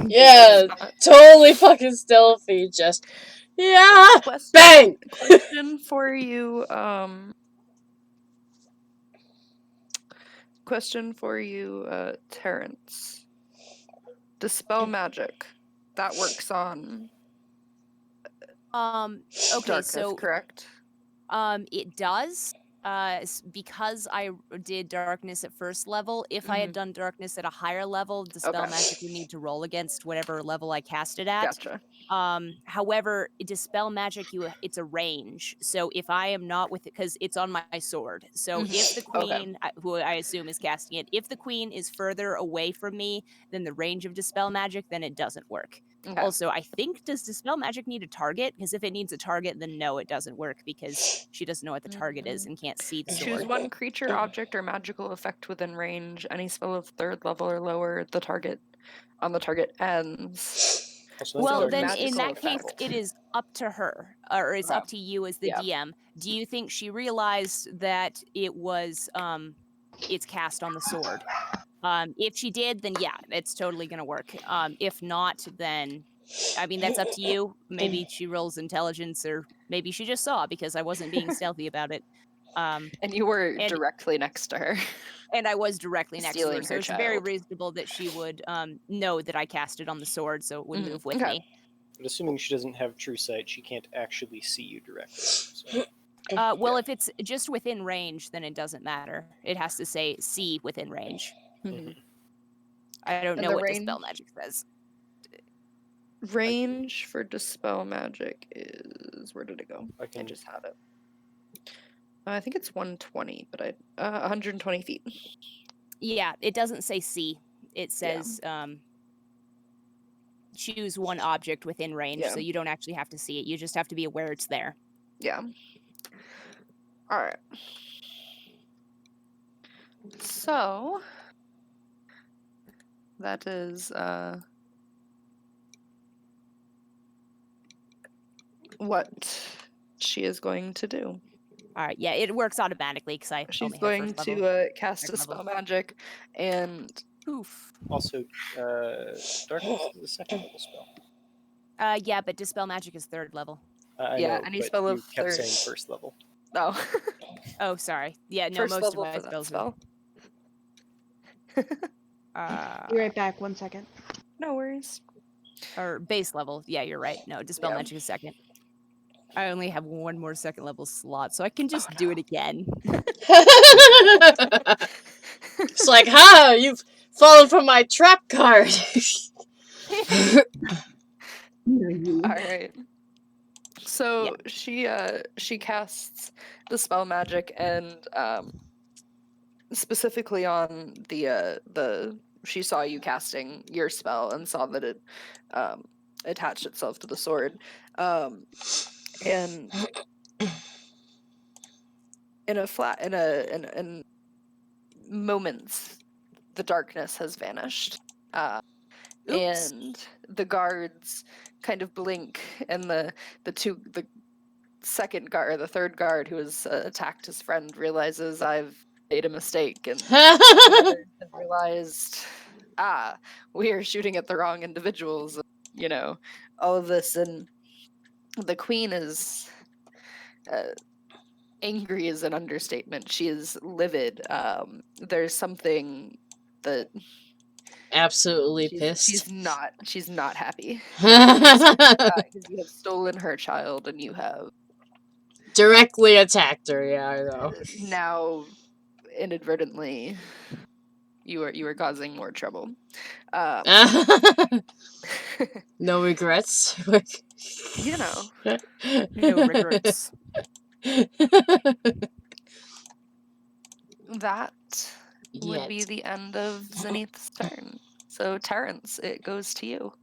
Yeah, totally fucking stealthy. Just bang. Question for you. Question for you, Terrence. Dispel magic. That works on. Okay, darkness, so correct. It does. Because I did darkness at first level, if I had done darkness at a higher level, dispel magic would need to roll against whatever level I cast it at. Gotcha. However, dispel magic, it's a range. So if I am not with it, because it's on my sword. So if the queen, who I assume is casting it, if the queen is further away from me than the range of dispel magic, then it doesn't work. Okay. Also, I think, does dispel magic need a target? Because if it needs a target, then no, it doesn't work because she doesn't know what the target is and can't see the sword. Choose one creature, object, or magical effect within range. Any spell of 3rd level or lower, the target ends. Well, then magical in that case, effect. it is up to her, or it's up to you as the DM. Do you think she realized that it was it's cast on the sword? If she did, then yeah, it's totally gonna work. If not, then I mean that's up to you. Maybe she rolls intelligence, or maybe she just saw because I wasn't being stealthy about it. And you were directly next to her. And I was directly next to her, Stealing so her it's very child. reasonable that she would know that I cast it on the sword, so it would move with Okay. me. But assuming she doesn't have true sight, she can't actually see you directly. So. Well, if it's just within range, then it doesn't matter. It has to say see within range. I don't know what dispel magic says. Range for dispel magic is, where did it go? I just had it. I think it's 120, but 120 feet. Yeah, it doesn't say see. It says choose one object within range, so you don't actually have to see it. You just have to be aware it's there. Yeah. All right. So that is what she is going to do. All right, yeah, it works automatically because I She's only have going first level. to cast a spell magic and poof. Also, darkness is a 2nd level spell. Yeah, but dispel magic is 3rd level. I yeah, know, any but spell you of kept 3rd. saying 1st level. Oh. Oh, sorry. Yeah, no, First most level of my for that spells spell. Be right back. 1 second. No worries. Or base level. Yeah, you're right. No, dispel Yeah. magic is 2nd. I only have one more 2nd level slot, so I can just do it again. It's like, you've fallen for my trap card. All right. So she casts the spell magic and specifically on the she saw you casting your spell and saw that it attached itself to the sword, and in moments the darkness has vanished, and the guards kind of blink, and the second guard, the third guard who has attacked his friend realizes I've made a mistake, and realized we are shooting at the wrong individuals, you know, all of this. And the queen is angry is an understatement. She is livid. There's something that Absolutely pissed. she's not happy. Because you have stolen her child and you have Directly attacked her, yeah, I know. now inadvertently you are causing more trouble. No regrets? You know. No regrets. That would be Yet. the end of Zenith's turn. So Terrence, it goes to you.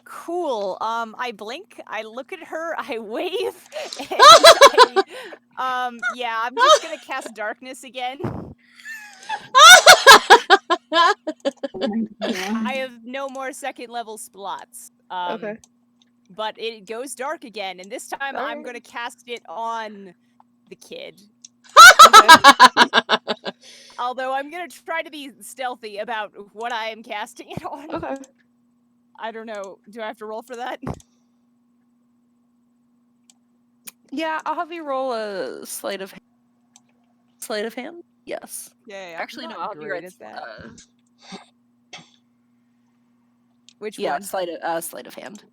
Cool. I blink, I look at her, I wave, and yeah, I'm just gonna cast darkness again. I have no more second level slots. Okay. But it goes dark again, and this time I'm Alright. gonna cast it on the kid. Although I'm gonna try to be stealthy about what I am casting it on. Okay. I don't know. Do I have to roll for that? Yeah, I'll have you roll a sleight of hand. Sleight of hand? Yes. Yeah. Actually, no, I'll have you great write at that. Which yeah, one? sleight of hand.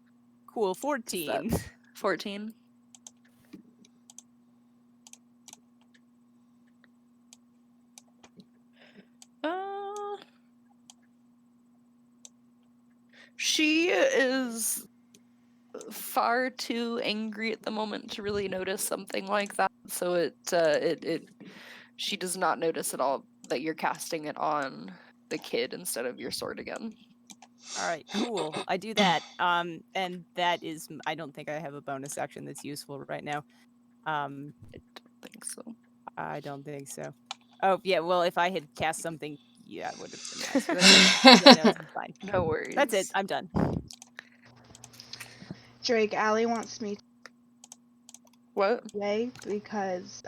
Cool. 14. 14. She is far too angry at the moment to really notice something like that. So she does not notice at all that you're casting it on the kid instead of your sword again. All right, cool. I do that. And that is, I don't think I have a bonus action that's useful right now. I don't think so. I don't think so. Oh yeah, well, if I had cast something, yeah, it would have been nice. But that's it. No, it's fine. No worries. That's it. I'm done. Drake, Allie wants me to What? play because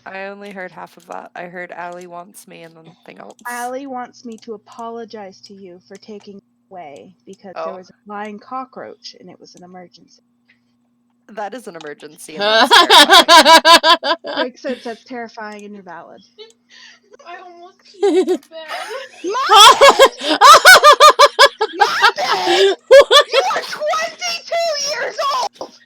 I only heard half of that. I heard Allie wants me and then nothing else. Allie wants me to apologize to you for taking it away because there was a flying cockroach and it was an emergency. That is an emergency. And that's terrifying. Drake says that's terrifying and you're valid. I almost peed in bed. Muppet! You are 22 years old!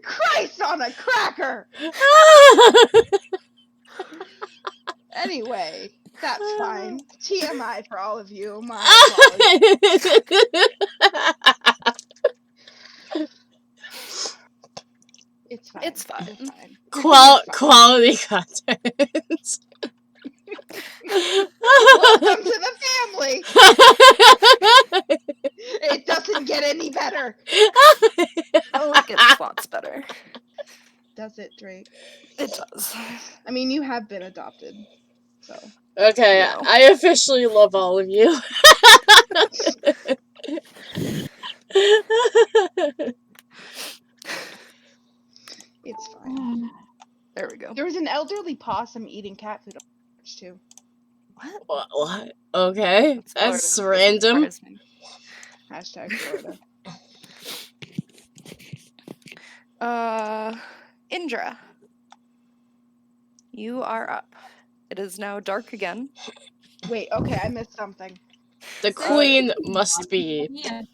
Christ on a cracker! Anyway, that's fine. TMI for all of you. My apologies. It's fine. It's fine. It's fine. Quality content. Welcome to the family. It doesn't get any better. Oh, it gets lots better. Does it, Drake? It does. I mean, you have been adopted, so. Okay, Yeah. I officially love all of you. It's fine. There we go. There was an elderly possum eating cat food on the porch, too. What? Okay, that's random. Hashtag Florida. Indra. You are up. It is now dark again. Wait, okay, I missed something. The queen must be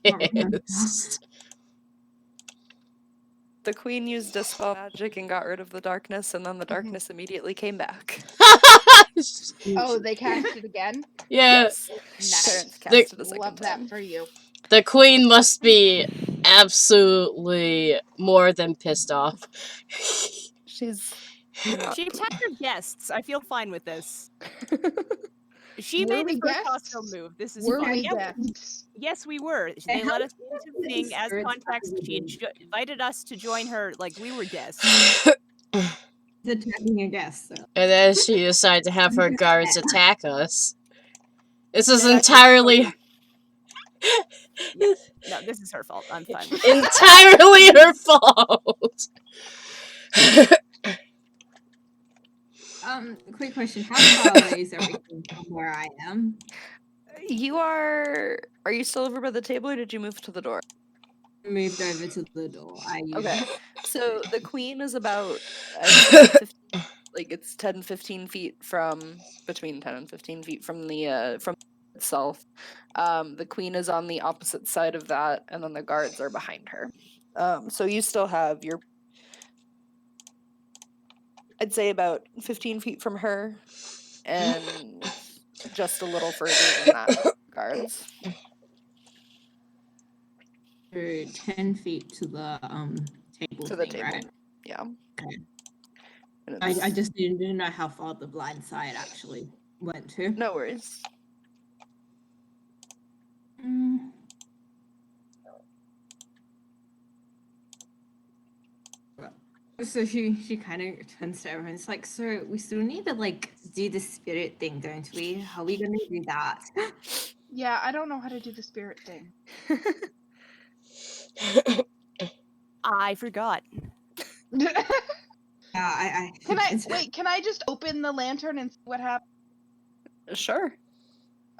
pissed. The queen used Dispel Magic and got rid of the darkness, and then the darkness immediately came back. Oh, they cast it again? Yeah. Yes. Nice. Cast it a second Love time. that for you. The queen must be absolutely more than pissed off. She's She attacked her guests. I feel fine with this. She Were made the we first guests? hostile move. This is Were fine. we Yeah, guests? yes, we were. They let us into the thing as contacts. She invited us to join her like we were guests. Attacking your guests. So. And then she decided to have her guards attack us. This is Yeah, entirely... No, this is her fault. I'm fine. entirely her fault. Quick question. How far away is everything from where I am? You are you still over by the table, or did you move to the door? Moved over to the door. Okay. So the queen is about, I'd say 15, like it's 10, 15 feet from, between 10 and 15 feet from from itself. The queen is on the opposite side of that, and then the guards are behind her. So you still have your, I'd say about 15 feet from her, and just a little further than that, guards. So 10 feet to the table To the thing, table. right? Yeah. Okay. And I it's- just didn't know how far the blind side actually went to. No worries. Mm. So she kind of turns to everyone. It's like, so we still need to like do the spirit thing, don't we? How are we gonna do that? Yeah, I don't know how to do the spirit thing. I forgot. Yeah, I Can I wait? Can I just open the lantern and see what happens? Sure.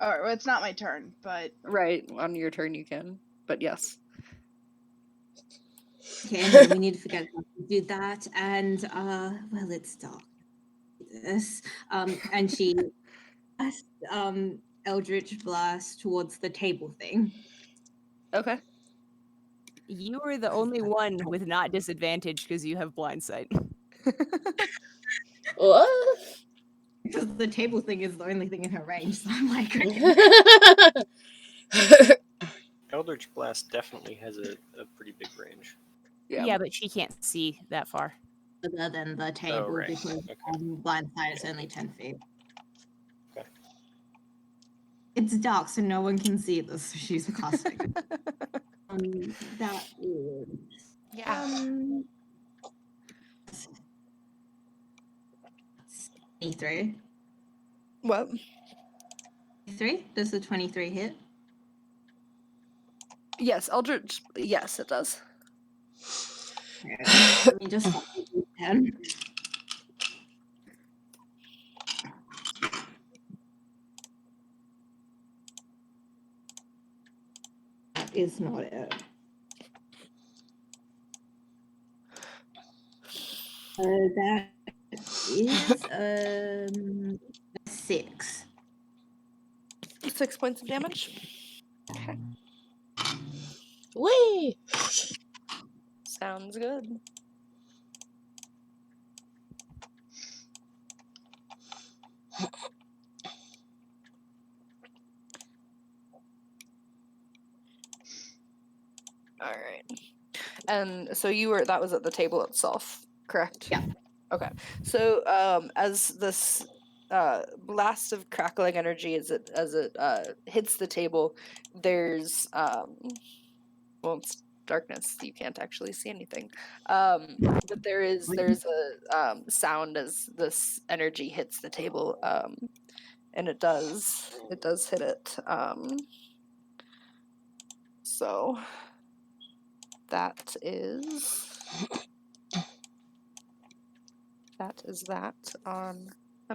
Or well, it's not my turn, but Right, on your turn you can, but yes. Okay, anyway, we need to figure out how to do that. And well, it's dark. This. And she casts Eldritch Blast towards the table thing. Okay. You are the only one with not disadvantage because you have blind sight. What? Because the table thing is the only thing in her range, so I'm like, Eldritch Blast definitely has a pretty big range. Yeah, but she can't see that far. Other than the table, right. because Okay. blind side is only 10 feet. Okay. It's dark, so no one can see this. So she's casting. That is. Yeah. 23. What? 23? Does the 23 hit? Yes, Eldritch. Yes, it does. Let me just 10. That is not it. That is 6. 6 points of damage. Okay. Whee! Sounds good. All right. And so that was at the table itself, correct? Yeah. Okay. So as this blast of crackling energy as it hits the table, there's well, it's darkness, you can't actually see anything. But there's a sound as this energy hits the table, and it does hit it. So that is that on.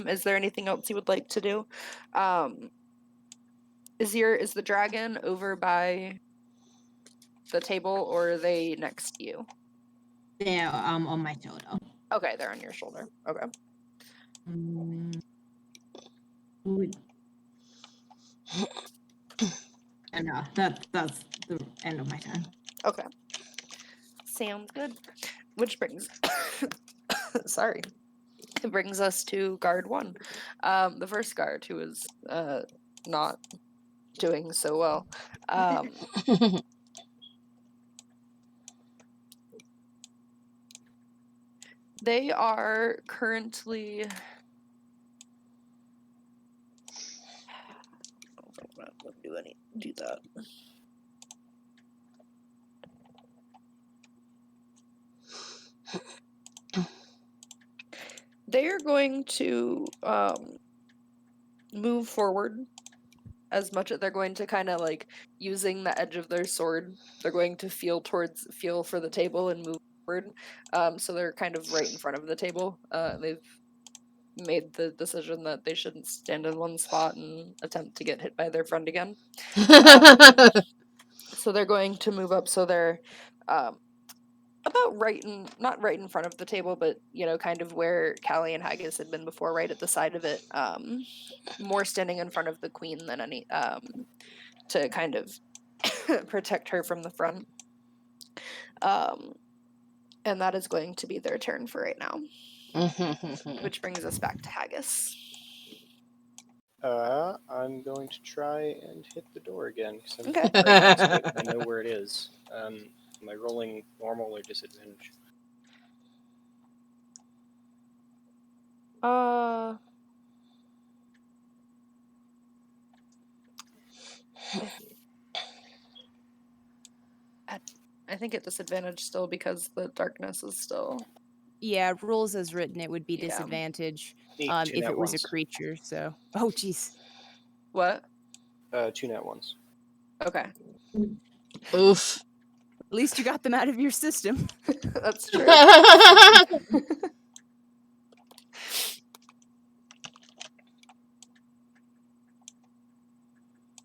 Is there anything else you would like to do? Is the dragon over by the table, or are they next to you? They're on my shoulder. Okay, they're on your shoulder. Okay. And that's the end of my turn. Okay. Sounds good. Which brings sorry. It brings us to guard 1. The first guard, who is not doing so well. They are currently do that. They are going to move forward as much as they're going to kind of like using the edge of their sword. They're going to feel for the table and move forward. So they're kind of right in front of the table. They've made the decision that they shouldn't stand in one spot and attempt to get hit by their friend again. So they're going to move up, so they're about not right in front of the table, but, you know, kind of where Callie and Haggis had been before, right at the side of it. More standing in front of the queen than any, to kind of protect her from the front. And that is going to be their turn for right now. Which brings us back to Haggis. I'm going to try and hit the door again, because I'm Okay. right next to it. I know where it is. Am I rolling normal or disadvantage? I think at disadvantage still because the darkness is still. Yeah, rules as written, it would be Yeah. disadvantage Neat, two if nat it was a ones. creature. So, oh jeez. What? 2 nat ones. Okay. Oof. At least you got them out of your system. That's true.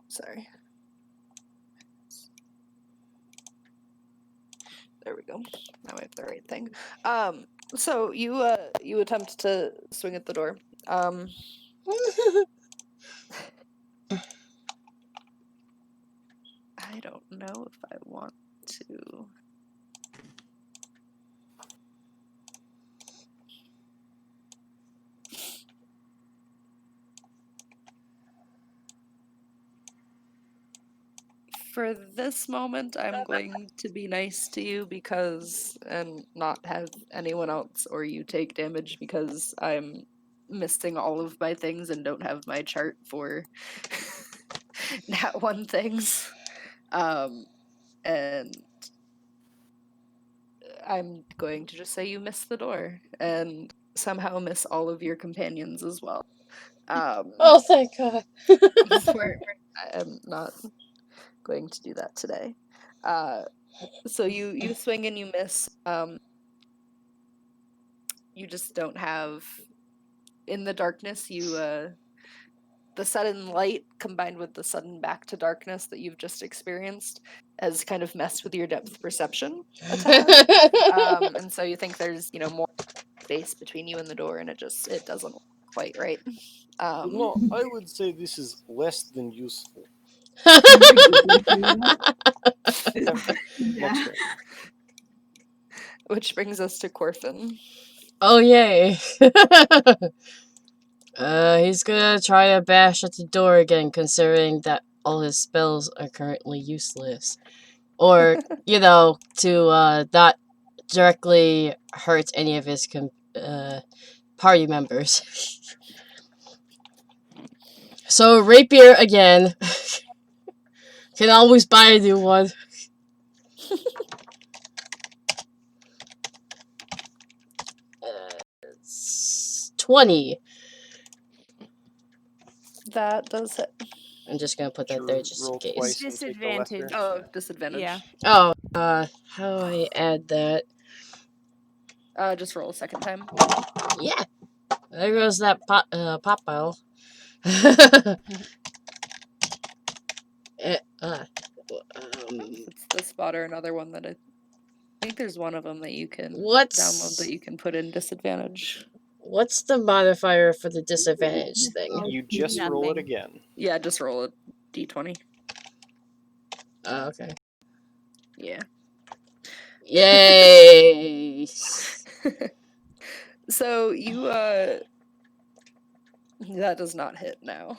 Sorry. There we go. Now I have the right thing. So you attempt to swing at the door. I don't know if I want to. For this moment, I'm going to be nice to you and not have anyone else or you take damage because I'm missing all of my things and don't have my chart for nat 1 things. And I'm going to just say you missed the door and somehow miss all of your companions as well. Oh, thank God. I'm not going to do that today. So you swing and you miss. You just don't have in the darkness. The sudden light combined with the sudden back to darkness that you've just experienced has kind of messed with your depth perception a tad. And so you think there's more space between you and the door, and it doesn't look quite right. No, I would say this is less than useful. Next turn. Which brings us to Corfin. Oh, yay. He's gonna try to bash at the door again, considering that all his spells are currently useless. Or, to not directly hurt any of his party members. So, rapier again. Can always buy a new one. 20. That does hit. I'm just gonna put that there just in Roll case. twice and take the lesser. Disadvantage. Oh, disadvantage. Yeah. Oh, how do I add that? Just roll a second time. Yeah. There goes that pop pile. It's the spot or another one that I think there's one of them that you can download that you can put in disadvantage. What's the modifier for the disadvantage thing? You just roll it again. Yeah, just roll a d20. Oh, okay. Yeah. Yay! So you that does not hit now.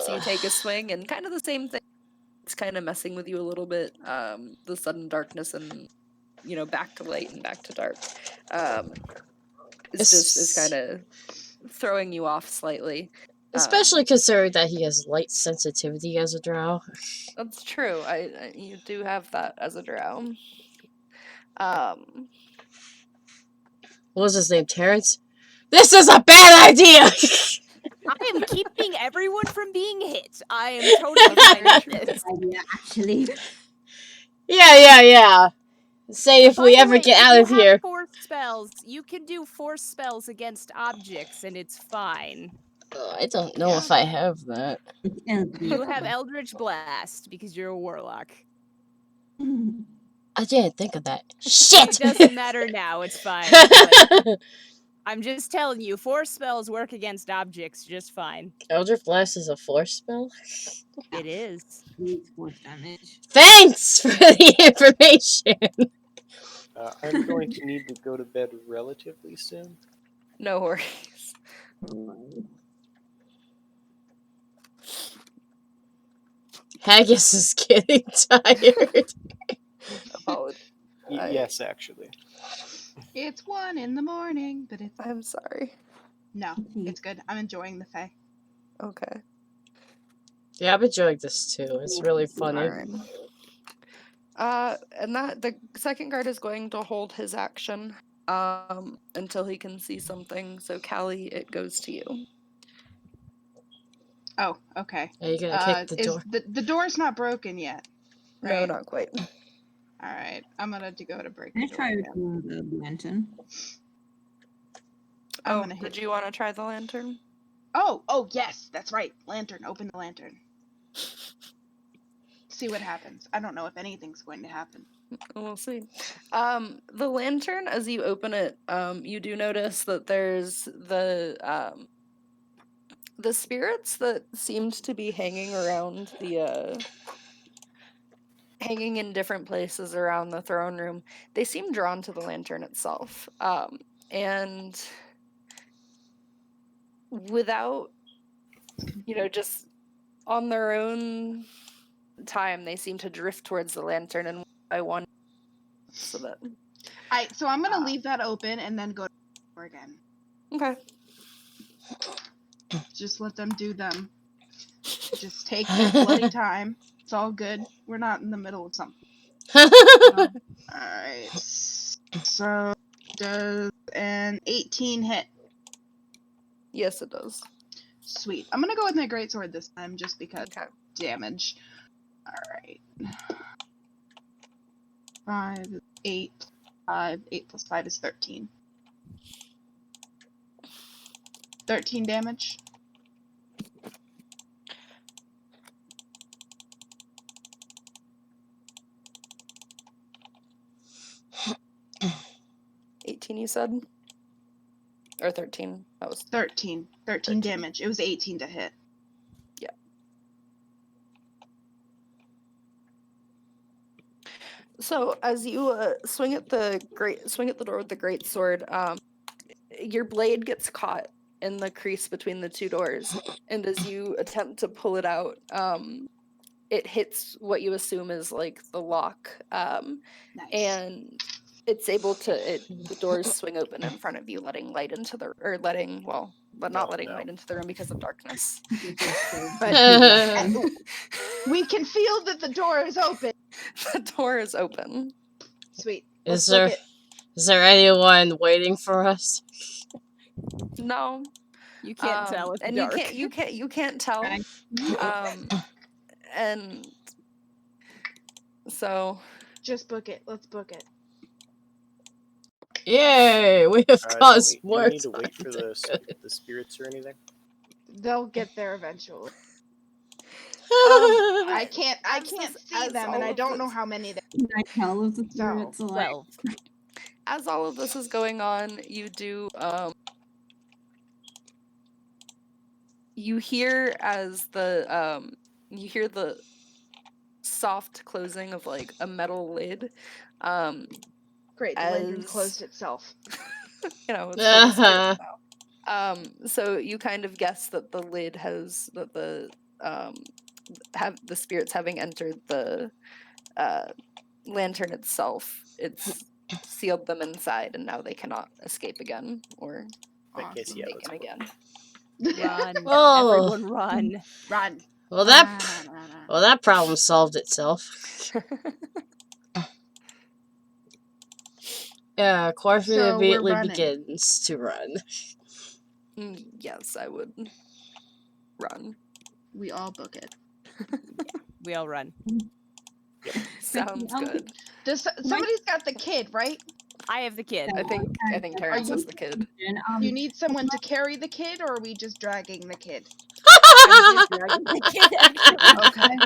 So you take a swing and kind of the same thing. It's kind of messing with you a little bit. The sudden darkness and back to light and back to dark. It's kind of throwing you off slightly. Especially considering that he has light sensitivity as a drow. That's true. You do have that as a drow. What was his name? Terrence? This is a bad idea! I am keeping everyone from being hit. I am totally fine with this. Actually. Yeah. Say if we ever get out of here. For spells. You can do force spells against objects, and it's fine. I don't know if I have that. You have Eldritch Blast because you're a warlock. I didn't think of that. Shit! It doesn't matter now. It's fine. But I'm just telling you, force spells work against objects just fine. Eldritch Blast is a force spell? It is. Force damage. Thanks for the information! I'm going to need to go to bed relatively soon. No worries. Haggis is getting tired. Yes, actually. It's 1 a.m, but it's. I'm sorry. No, it's good. I'm enjoying the Fae. Okay. Yeah, I'm enjoying this too. It's really funny. Alright. And that the second guard is going to hold his action until he can see something. So Callie, it goes to you. Oh, okay. Are you gonna kick the door? The door's not broken yet? No, not quite. All right, I'm gonna go to break I'm the gonna door. try with the lantern. I'm Oh, gonna hit. did you want to try the lantern? Oh, yes, that's right. Lantern, open the lantern. See what happens. I don't know if anything's going to happen. We'll see. The lantern, as you open it, you do notice that there's the spirits that seemed to be hanging around hanging in different places around the throne room. They seem drawn to the lantern itself. And without, just on their own time, they seem to drift towards the lantern, and I want so that. So I'm gonna leave that open and then go to the door again. Okay. Just let them do them. Just take your bloody time. It's all good. We're not in the middle of something. Alright. So does an 18 hit? Yes, it does. Sweet. I'm gonna go with my greatsword this time just because Okay. damage. Alright. 5, 8, 5, 8 plus 5 is 13. 13 damage. $18, you said? Or 13? That was 13. 13 damage. It was 18 to hit. Yeah. So as you swing at the door with the great sword, your blade gets caught in the crease between the two doors, and as you attempt to pull it out, it hits what you assume is like the lock, Nice. and it's able to. The doors swing open in front of you, letting light into the not letting light into the room because of darkness. But we can feel that the door is open. The door is open. Sweet. Is there anyone waiting for us? No. You can't tell. It's and dark. you can't tell. And so just book it. Let's book it. Yay! We have caused Do more. we need to wait for the spirits or anything? They'll get there eventually. I can't see them, and I don't know how many. Can I tell if the spirits are like? 12. As all of this is going on, you do you hear as the you hear the soft closing of like a metal lid. Great, the lid closed itself. It's full of spirits now. So you kind of guess that the lid has the spirits having entered the lantern itself. It's sealed them inside, and now they cannot escape again or take them again. Run. Oh. Everyone run. Run. Well, that problem solved itself. Yeah, Corfu immediately begins to run. Yes, I would run. We all book it. We all run. Sounds good. Somebody's got the kid, right? I have the kid. I think Terrence is the kid. You need someone to carry the kid, or are we just dragging the kid? I'm just dragging the kid, actually. Okay.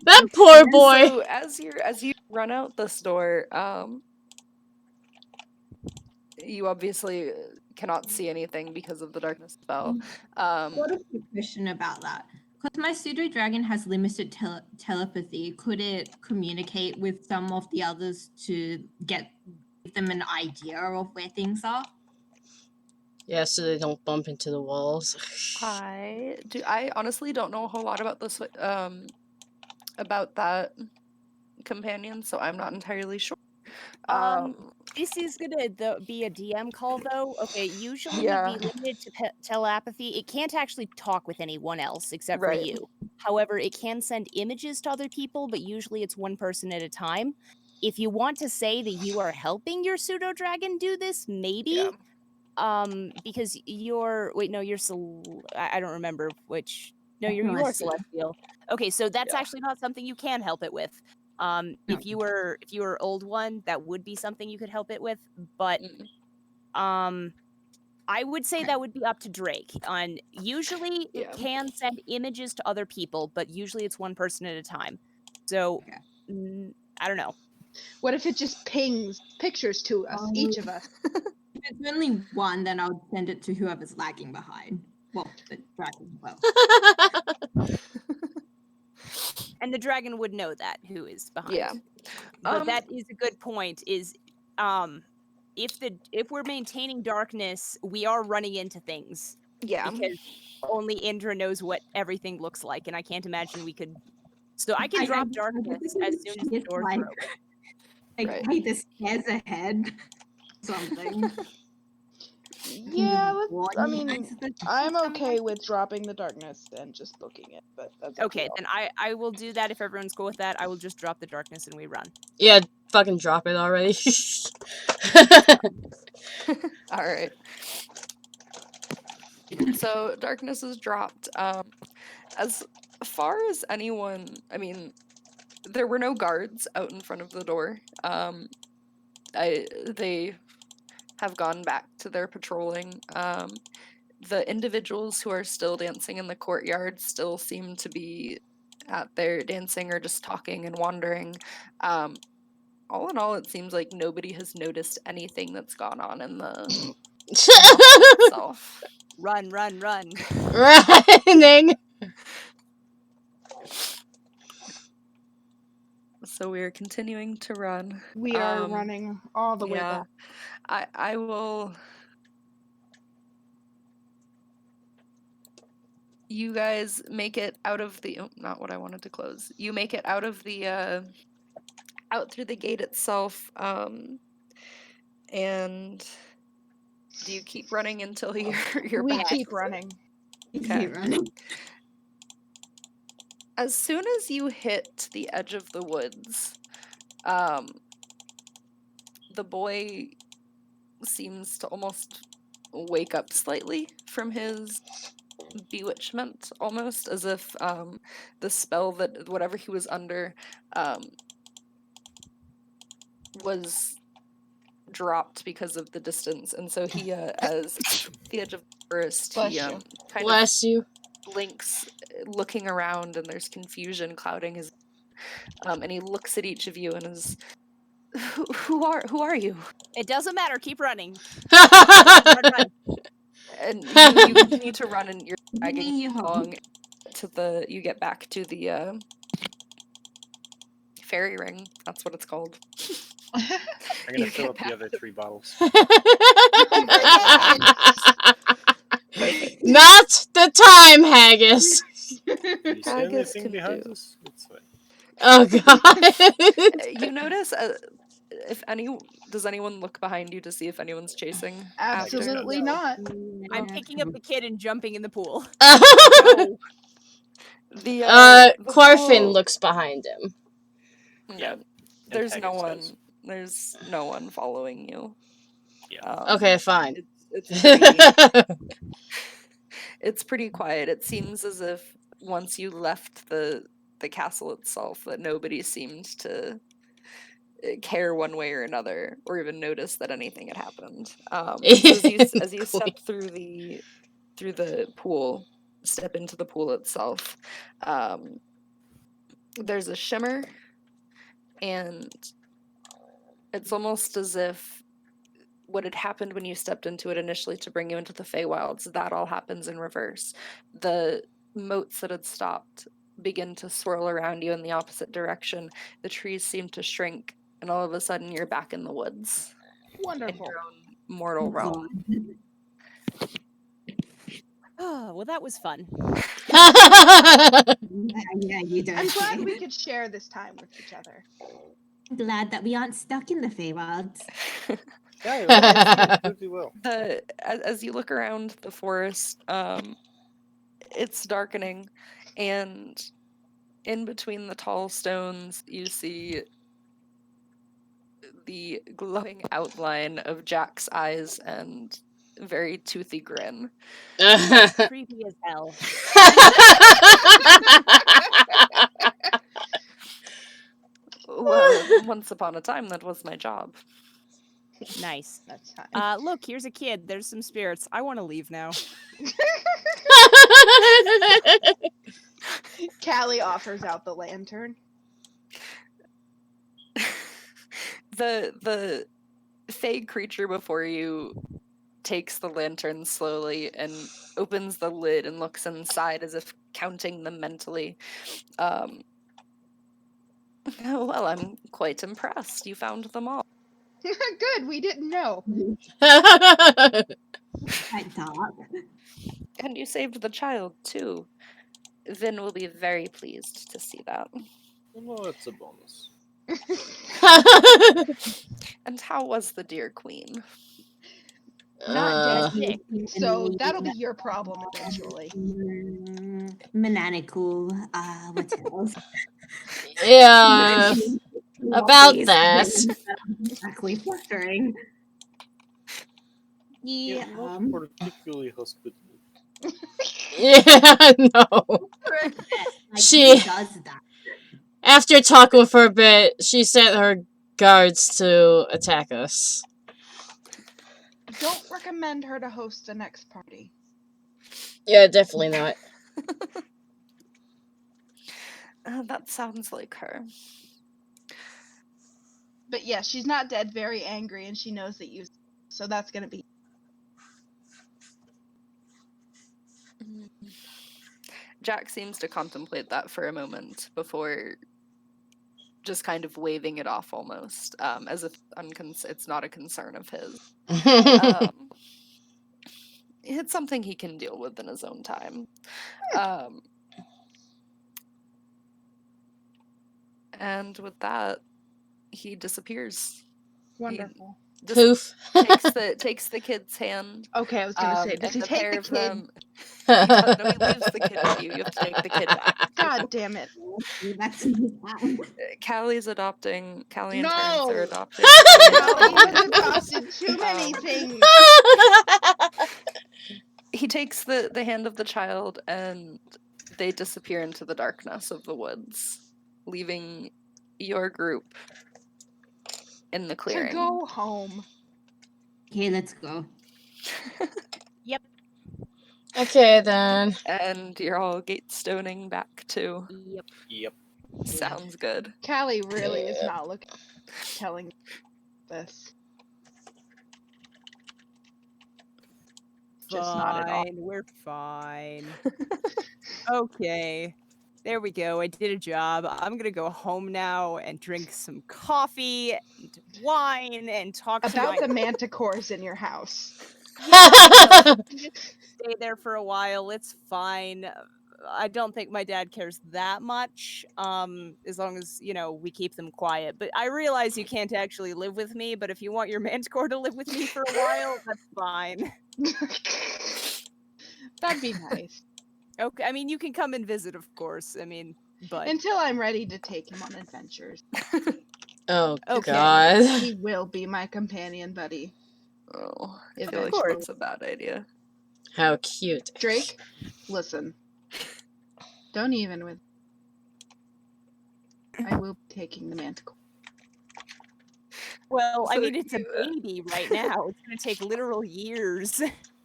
That poor boy. So as you run out this door, you obviously cannot see anything because of the darkness spell. What a quick question about that. Because my pseudo dragon has limited telepathy, could it communicate with some of the others to give them an idea of where things are? Yeah, so they don't bump into the walls. I honestly don't know a whole lot about this about that companion, so I'm not entirely sure. This is gonna be a DM call, though. Okay, usually Yeah. it'd be limited to telepathy. It can't actually talk with anyone else except for Right. you. However, it can send images to other people, but usually it's one person at a time. If you want to say that you are helping your pseudo dragon do this, maybe. Yeah. Because you're I don't remember which. No, you are celestial. Okay, so that's Yeah. actually not something you can help it with. If you were old one, that would be something you could help it with. But I would say that would be up to Drake. Usually it can send images to other people, but usually it's one person at a time. So I don't know. What if it just pings pictures to us, each of us? If it's only one, then I'll send it to whoever's lagging behind. Well, the dragon will. And the dragon would know that who is behind. Yeah. But that is a good point. Is if we're maintaining darkness, we are running into things. Yeah. Because only Indra knows what everything looks like, and I can't imagine we could. So I can drop darkness as soon as the doors are open. Like, hey, the stairs ahead. Something. Yeah, I mean, I'm okay with dropping the darkness and just booking it, but that's okay. Then I will do that if everyone's cool with that. I will just drop the darkness and we run. Yeah, fucking drop it already. All right. So darkness is dropped. As far as anyone, I mean, there were no guards out in front of the door. They have gone back to their patrolling. The individuals who are still dancing in the courtyard still seem to be at their dancing or just talking and wandering. All in all, it seems like nobody has noticed anything that's gone on in the itself. Run. Running. So we're continuing to run. We are running all the way back. I will. You guys make it out of the. Oh, not what I wanted to close. You make it out of the. Out through the gate itself. And do you keep running until you're We back? keep running. Okay. Keep running. As soon as you hit the edge of the woods, the boy seems to almost wake up slightly from his bewitchment, almost as if the spell that whatever he was under was dropped because of the distance, and so he as the edge of the forest, he kind Bless you. blinks, looking around, and there's confusion clouding his and he looks at each of you and is, who are you? It doesn't matter. Keep running. Run. And you continue to run, and you're dragging along to you get back to the fairy ring. That's what it's called. I'm gonna fill up the other 3 bottles. Not the time, Haggis. You see Haggis anything can behind do. us? It's fine. Oh god. You notice does anyone look behind you to see if anyone's chasing? Absolutely not. I'm picking up the kid and jumping in the pool. The Quarfin pool- looks behind him. Yeah. There's no one. There's no one following you. Yeah. Okay, fine. It's pretty quiet. It seems as if once you left the castle itself, that nobody seemed to care one way or another, or even notice that anything had happened. So as you step through the pool, step into the pool itself, there's a shimmer, and it's almost as if what had happened when you stepped into it initially to bring you into the Feywilds, that all happens in reverse. The moats that had stopped begin to swirl around you in the opposite direction. The trees seem to shrink, and all of a sudden you're back in the woods. Wonderful. In your own mortal realm. Oh, well, that was fun. Yeah, you don't. I'm glad we could share this time with each other. I'm glad that we aren't stuck in the Feywilds. Yeah, that's pretty well. As you look around the forest, it's darkening, and in between the tall stones, you see the glowing outline of Jack's eyes and very toothy grin. Creepy as hell. Well, once upon a time, that was my job. Nice. That's fine. Look, here's a kid. There's some spirits. I want to leave now. Callie offers out the lantern. The fey creature before you takes the lantern slowly and opens the lid and looks inside as if counting them mentally. Well, I'm quite impressed. You found them all. Good, we didn't know. Quite dark. And you saved the child, too. Vin will be very pleased to see that. Well, it's a bonus. And how was the dear queen? Not dead sick. sick, so that'll be your problem eventually. Maniacal. What else? Yeah, about that. Exactly fluttering. Yeah, Yeah. not particularly hospitable. Yeah, no. Like, She- who does that? After talking for a bit, she sent her guards to attack us. Don't recommend her to host the next party. Yeah, definitely not. That sounds like her. But yeah, she's not dead, very angry, and she knows that you. So that's gonna be. Jack seems to contemplate that for a moment before just kind of waving it off almost, as if it's not a concern of his. It's something he can deal with in his own time. And with that, he disappears. Wonderful. Poof. Takes the kid's hand. Okay, I was gonna say, does he and the take pair the of kid? them. He leaves the kid with you. You have to take the kid back. God damn it! That's Callie's adopting. Callie and No! Terrence are adopting. Callie has adopted too many things. He takes the hand of the child and they disappear into the darkness of the woods, leaving your group in the clearing. To go home. Okay, let's go. Yep. Okay, then. And you're all gate stoning back too. Yep. Yep. Sounds good. Callie really is not telling this. Just not at all. Fine. We're fine. Okay. There we go. I did a job. I'm gonna go home now and drink some coffee and wine and talk About to the my manticores in your house. stay there for a while. It's fine. I don't think my dad cares that much. As long as, we keep them quiet. But I realize you can't actually live with me, but if you want your manticore to live with me for a while, that's fine. That'd be nice. Okay, I mean, you can come and visit, of course. But Until I'm ready to take him on adventures. Oh, Okay. God. He will be my companion buddy. Oh, I feel Eventually. like that's a bad idea. How cute. Drake, listen. Don't even with. I will be taking the manticore. Well, I So mean, it's a baby right now. It's gonna take literal years.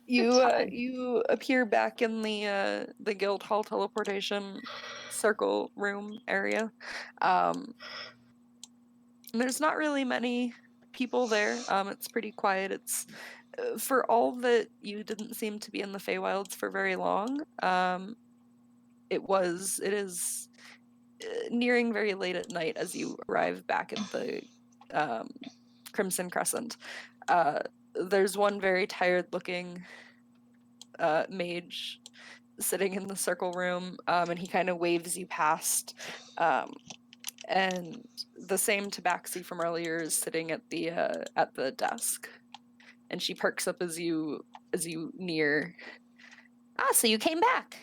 You appear back in the guild hall teleportation circle room area. There's not really many people there. It's pretty quiet. It's for all that you didn't seem to be in the Feywilds for very long. It is nearing very late at night as you arrive back at the Crimson Crescent. There's one very tired-looking mage sitting in the circle room, and he kind of waves you past. And the same tabaxi from earlier is sitting at the desk, and she perks up as you near. Ah, so you came back.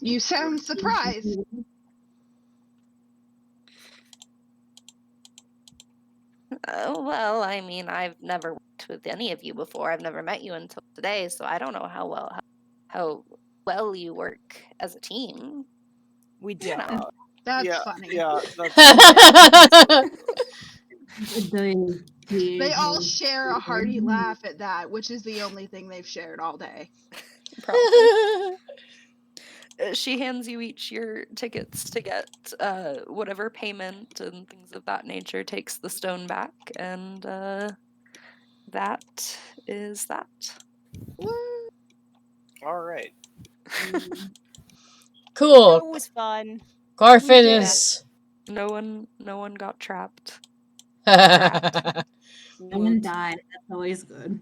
You sound surprised. Well, I mean, I've never worked with any of you before. I've never met you until today, so I don't know how well you work as a team. We don't. That's funny. Yeah, that's They all share a hearty laugh at that, which is the only thing they've shared all day. Probably. She hands you each your tickets to get whatever payment and things of that nature, takes the stone back, and that is that. all right. Cool. It was fun. Garfin is. No one got trapped. No one died. That's always good.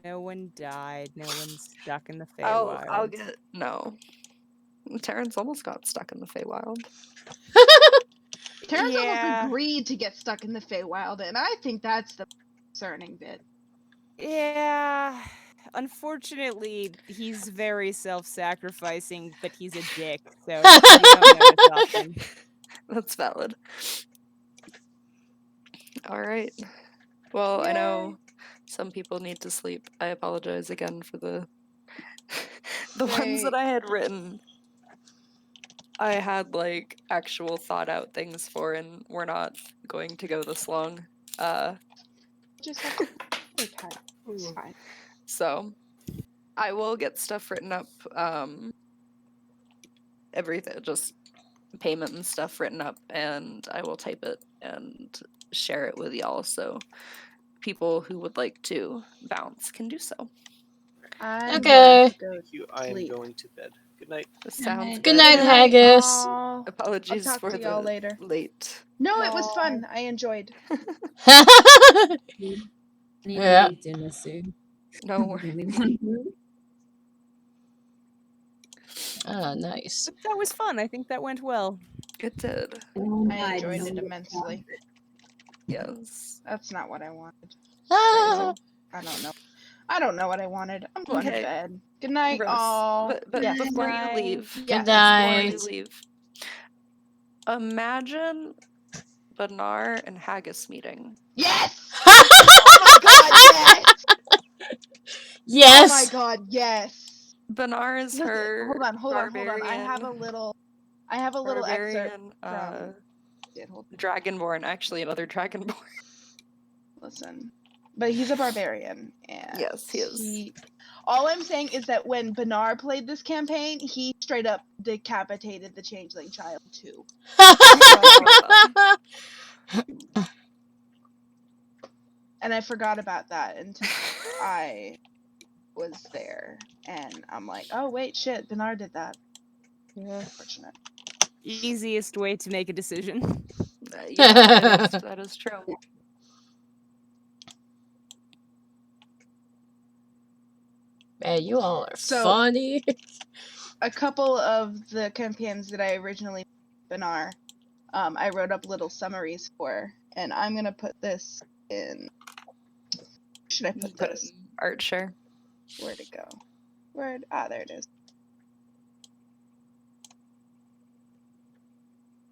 No one died. No one's stuck in the I'll Feywild. get no. Terrence almost got stuck in the Feywild. Terrence Yeah. almost agreed to get stuck in the Feywild, and I think that's the concerning bit. Yeah. Unfortunately, he's very self-sacrificing, but he's a dick, so you don't notice often. That's valid. All right. Well, I know some people need to sleep. I apologize again for the ones that I had written. I had like actual thought out things for, and we're not going to go this long. Just have to take time. It's fine. So I will get stuff written up. Everything, just payment and stuff written up, and I will type it and share it with y'all, so people who would like to bounce can do so. I'm Okay. going to go Thank you. I am sleep. going to bed. Good night. Sounds Good night, Haggis. Apologies I'll talk for to y'all the later. late. No, it was fun. I enjoyed. I need Yeah. to eat dinner soon. No worries. Ah, nice. But that was fun. I think that went well. It did. I enjoyed it immensely. Yes. That's not what I wanted. Ah. I don't know what I wanted. I'm going to Okay. bed. Good night, Gross. all. But Yes. before you Night. leave, Good before night. you leave, imagine Benar and Haggis meeting. Yes! Oh my god, yes! Yes. Oh my god, yes! Benar is Listen, her hold on. barbarian. I have a little excerpt barbarian, from Dragonborn, actually another Dragonborn. Listen. But he's a barbarian, and Yes, he is. all I'm saying is that when Benar played this campaign, he straight up decapitated the changeling child too. And I forgot about that until I was there, and I'm like, oh wait, shit, Benar did that. Yeah. Unfortunate. Easiest way to make a decision. Yeah, that is true. Man, you all are So- funny. A couple of the campaigns that I originally Benar, I wrote up little summaries for, and I'm gonna put this in. Should I put Put it this? in art share. Where'd it go? There it is.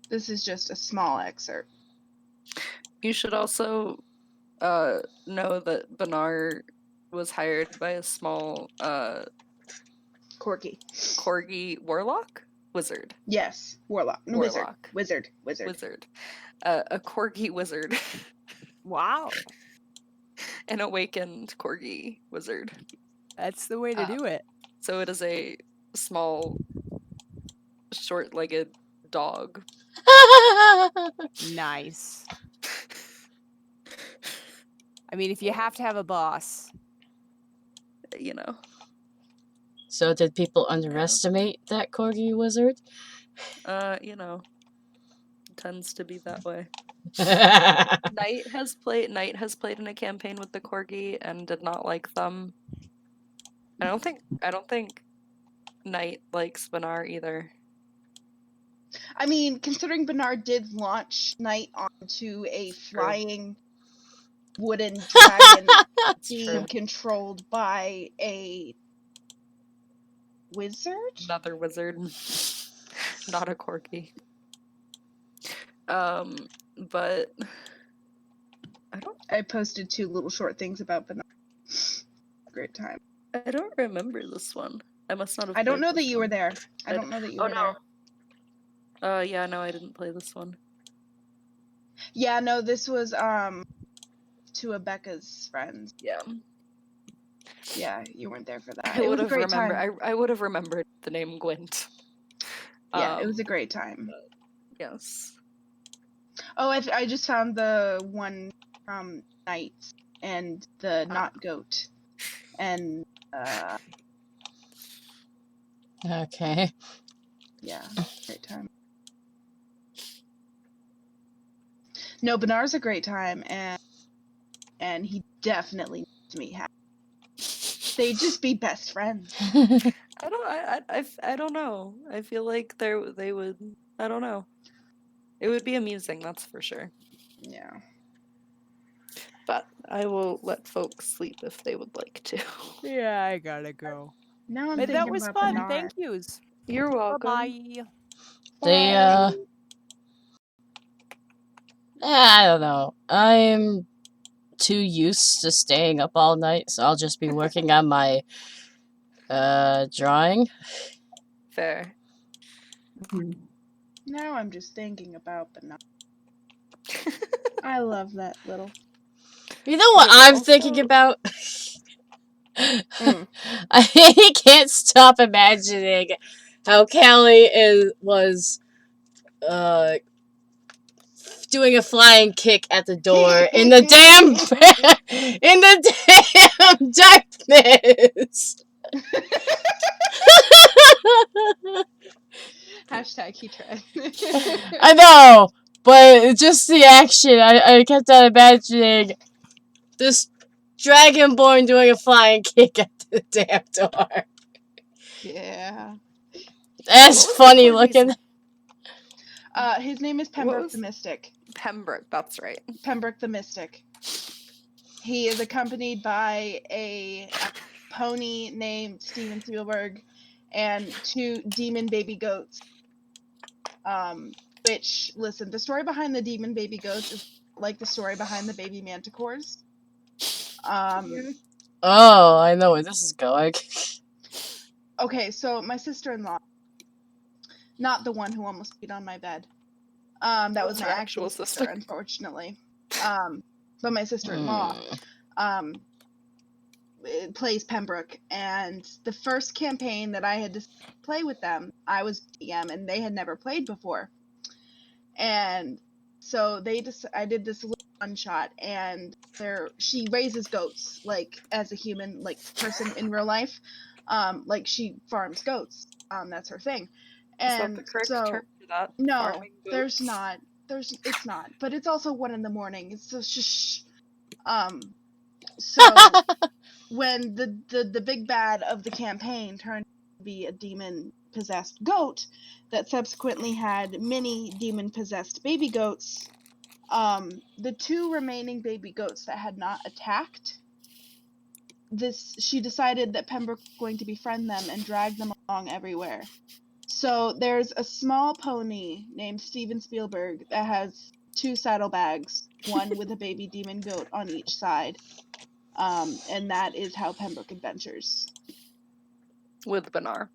This is just a small excerpt. You should also know that Benar was hired by a small Corgi. corgi wizard. Yes, warlock. No, Warlock. Wizard. A corgi wizard Wow. An awakened corgi wizard. That's the way to do it. So it is a small, short-legged dog. Nice. I mean, if you have to have a boss. You know. So did people underestimate that corgi wizard? You know. Tends to be that way. Knight has played in a campaign with the corgi and did not like them. I don't think Knight likes Benar either. I mean, considering Bernard did launch Knight onto a flying wooden dragon being controlled by a wizard? Another wizard. Not a corgi. But I posted 2 little short things about Bernard. Great time. I don't remember this one. I must not have. I don't played know that this you were one. there. I don't know that you were there. Yeah, no, I didn't play this one. Yeah, no, this was 2 of Becca's friends. Yeah. Yeah, you weren't there for that. I It was would a have great remembered. time. I would have remembered the name Gwent. Yeah, it was a great time. Yes. Oh, I just found the one from Knight and the not goat, and Okay. yeah, great time. No, Bernard's a great time, and he definitely needs to meet Happy. They'd just be best friends. I don't know. I feel like they would. I don't know. It would be amusing, that's for sure. Yeah. But I will let folks sleep if they would like to. Yeah, I gotta go. Now I'm But thinking that was about fun. Bernard. Thank yous. You're welcome. Bye-bye. They, I don't know. I'm too used to staying up all night, so I'll just be working on my, drawing. Fair. Now I'm just thinking about Bernard. I love that little. You know what I'm thinking about? I can't stop imagining how Callie was doing a flying kick at the door in the damn darkness. Hashtag he tried. I know, but just the action. I kept on imagining this dragonborn doing a flying kick at the damn door. Yeah. That's funny looking. His name is Pembroke the Mystic. Pembroke, that's right. Pembroke the Mystic. He is accompanied by a pony named Steven Spielberg and 2 demon baby goats. Which, listen, the story behind the demon baby goats is like the story behind the baby manticores. Oh, I know where this is going. Okay, so my sister-in-law, not the one who almost peed on my bed. That was my actual sister, unfortunately. But my sister-in-law plays Pembroke, and the first campaign that I had to play with them, I was DM, and they had never played before. And so I did this little one shot, and she raises goats, like as a human, like person in real life. Like she farms goats. That's her thing. And is that the correct so term for that? no, there's not. It's not. But it's also 1 a.m. It's just so when the big bad of the campaign turned out to be a demon possessed goat that subsequently had many demon possessed baby goats, the 2 remaining baby goats that had not attacked, she decided that Pembroke was going to befriend them and drag them along everywhere. So there's a small pony named Steven Spielberg that has 2 saddlebags, one with a baby demon goat on each side. And that is how Pembroke adventures. With Benar.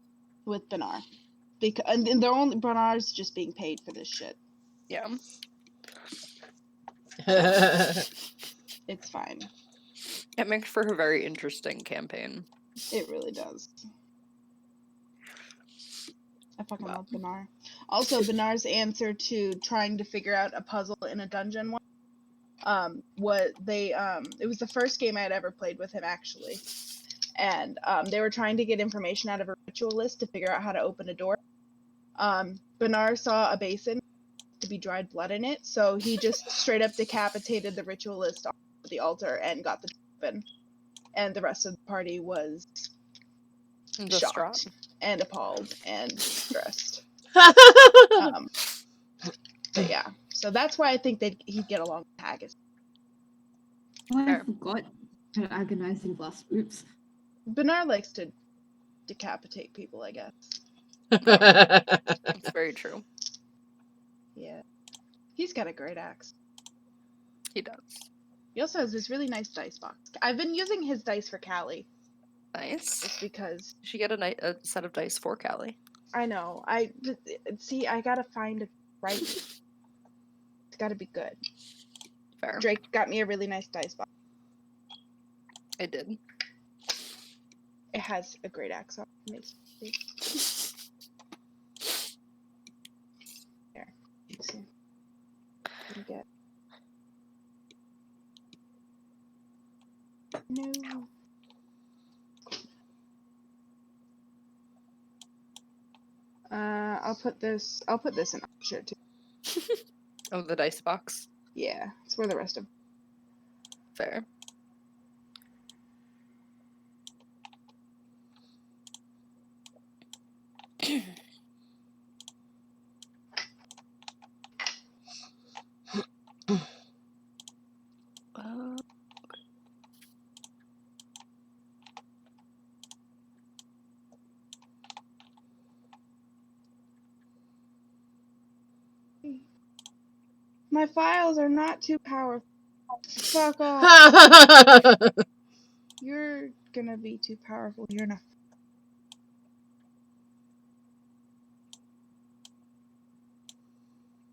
With Benar. And they're only Bernard's just being paid for this shit. Yeah. It's fine. It makes for a very interesting campaign. It really does. I fucking Wow. love Benar. Also, Benar's answer to trying to figure out a puzzle in a dungeon it was the first game I had ever played with him, actually. And they were trying to get information out of a ritualist to figure out how to open a door. Benar saw a basin to be dried blood in it, so he just straight up decapitated the ritualist on the altar and got the door open. And the rest of the party was Distraught. shocked and appalled and distressed. But yeah, so that's why I think he'd get along with Haggis. Oh, I Fair. forgot her agonizing blast. Oops. Benar likes to decapitate people, I guess. It's very true. Yeah. He's got a great axe. He does. He also has this really nice dice box. I've been using his dice for Callie. Nice. Just because. You should get a set of dice for Callie. I know. I gotta find it right. It's gotta be good. Fair. Drake got me a really nice dice box. I did. It has a great axe on it. Makes me Here. Let's see. What do you get? No. I'll put this in Archer too. Oh, the dice box. Yeah, it's where the rest of. Fair. My files are not too powerful. Fuck off. You're gonna be too powerful. You're not.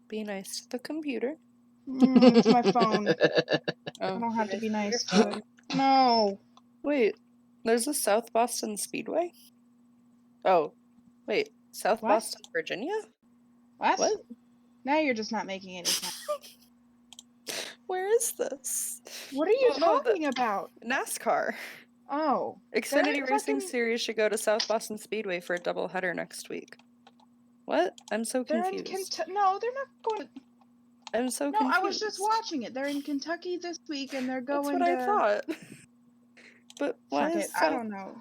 Be nice to the computer. It's my phone. Oh, I don't have to be nice your to it. No. Wait, there's a South Boston Speedway? Oh, wait, South What? Boston, Virginia? What? Now you're just not making any sense. Where is this? What are you Oh, no, talking about? NASCAR. Oh. Xfinity Racing fucking- Series should go to South Boston Speedway for a doubleheader next week. What? I'm so They're confused. in Kentucky. No, they're not going. I'm so No, confused. I was just watching it. They're in Kentucky this week, and they're That's going what to. I thought. But why Fuck is it. I don't know.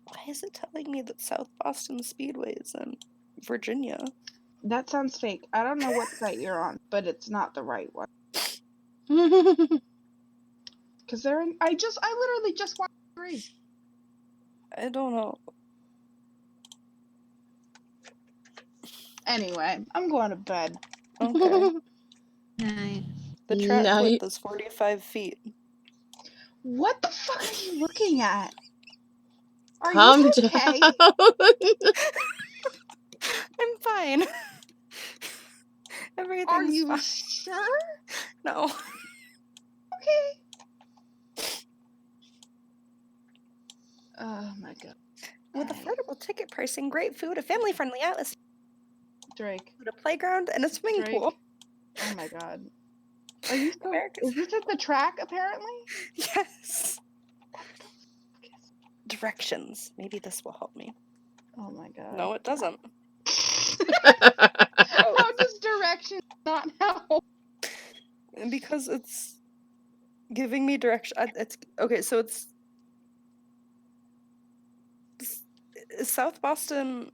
Why is it telling me that South Boston Speedway is in Virginia? That sounds fake. I don't know what site you're on, but it's not the right one. Because they're in. I literally just watched the race. I don't know. Anyway, I'm going to bed. Okay. Night. The track No, width is 45 feet. What the fuck are you looking at? Are calm you down. okay? I'm fine. Everything's Are you fine. sure? No. Okay. Oh my god. With affordable ticket pricing, great food, a family-friendly atmosphere, Drake. a playground, and a swimming Drake. pool. Oh my god. Are you still? America's- Is this at the track? Apparently. Yes. Directions. Maybe this will help me. Oh my god. No, it doesn't. How does directions not help? And because it's giving me direction. It's okay. So it's is South Boston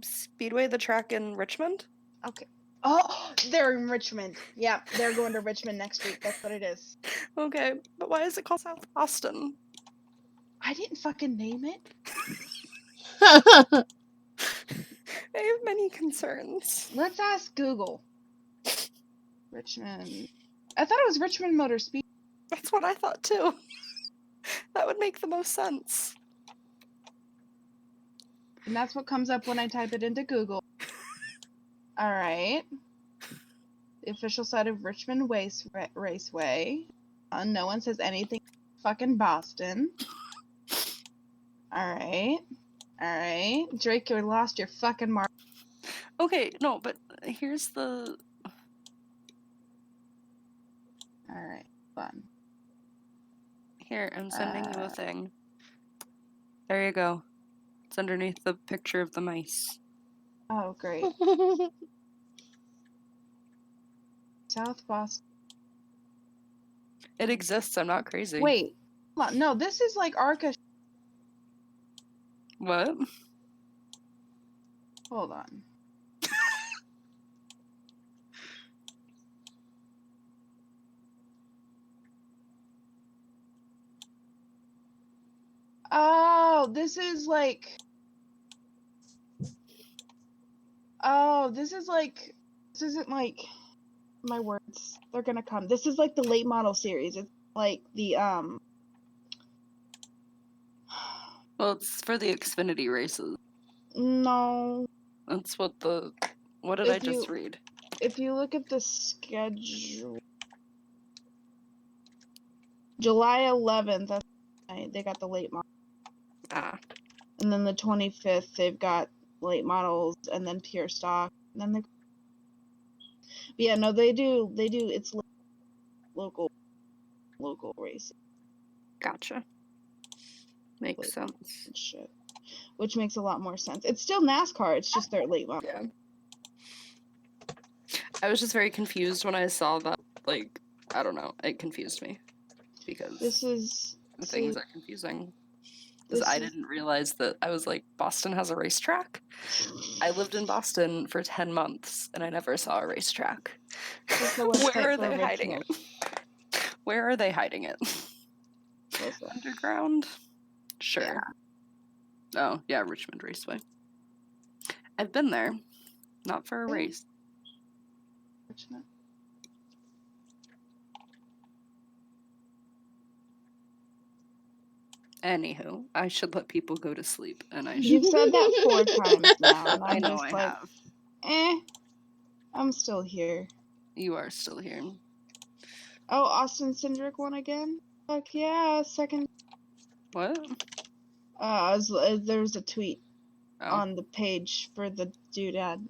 Speedway the track in Richmond? Okay. Oh, they're in Richmond. Yeah, they're going to Richmond next week. That's what it is. Okay, but why is it called South Boston? I didn't fucking name it. I have many concerns. Let's ask Google. Richmond. I thought it was Richmond Motor Speed. That's what I thought too. That would make the most sense. And that's what comes up when I type it into Google. Alright. The official side of Richmond Raceway. No one says anything fucking Boston. Alright. Drake, you lost your fucking mark. Okay, no, but here's the... Alright, fun. Here, I'm sending you a thing. There you go. It's underneath the picture of the mice. Oh, great. South Boston. It exists, I'm not crazy. Wait. Hold on. No, this is like Arca. What? Hold on. Oh, this is like. Oh, this is like. This isn't like. My words. They're gonna come. This is like the late model series. It's like the. Well, it's for the Xfinity races. No. That's what the... What did I just read? If you look at the schedule. July 11th, that's they got the late model. Ah. And then the 25th, they've got late models and then pure stock. And then they. But yeah, no, they do. It's local racing. Gotcha. Makes sense. Shit. Which makes a lot more sense. It's still NASCAR. It's just their late model. Yeah. I was just very confused when I saw that. Like, I don't know. It confused me. Because things are confusing. Because I didn't realize that. I was like, Boston has a racetrack? I lived in Boston for 10 months, and I never saw a racetrack. Where are they hiding it? Where are they hiding it? Underground? Sure. Yeah. Oh, yeah, Richmond Raceway. I've been there. Not for a race. Richmond. Anywho, I should let people go to sleep, and I should. You've said that 4 times now, and I know I have. I'm still here. You are still here. Oh, Austin Cindric won again? Fuck yeah, second. What? There was a tweet on the page for the doodad.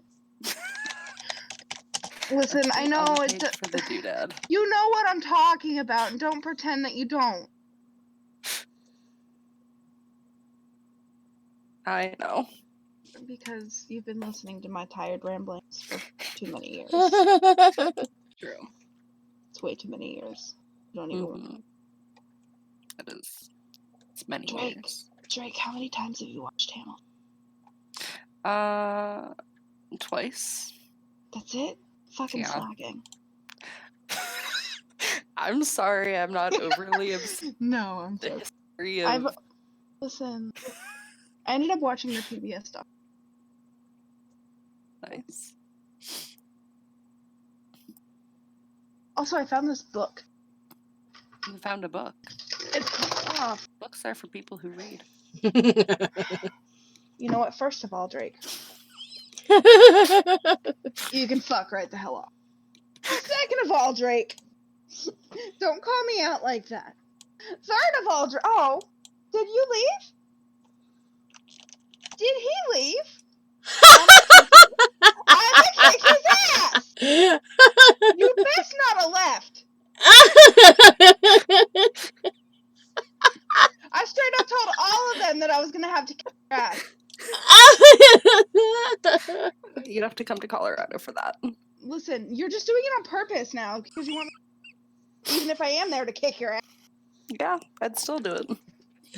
Listen, I know it's for the doodad. You know what I'm talking about, and don't pretend that you don't. I know. Because you've been listening to my tired ramblings for too many years. True. It's way too many years. You don't even remember. It is. It's many years. Drake, how many times have you watched Hamilton? Twice. That's it? Fucking slacking. I'm sorry, I'm not overly obsessed. No, I'm joking. Listen, I ended up watching the PBS stuff. Nice. Also, I found this book. You found a book? It's books are for people who read. You know what? First of all, Drake. You can fuck right the hell off. Second of all, Drake. Don't call me out like that. Third of all, Drake. Oh, did you leave? Did he leave? I'm gonna kick his ass! You best not have left. I straight up told all of them that I was gonna have to kick their ass. You'd have to come to Colorado for that. Listen, you're just doing it on purpose now because you want me, even if I am there to kick your ass. Yeah, I'd still do it.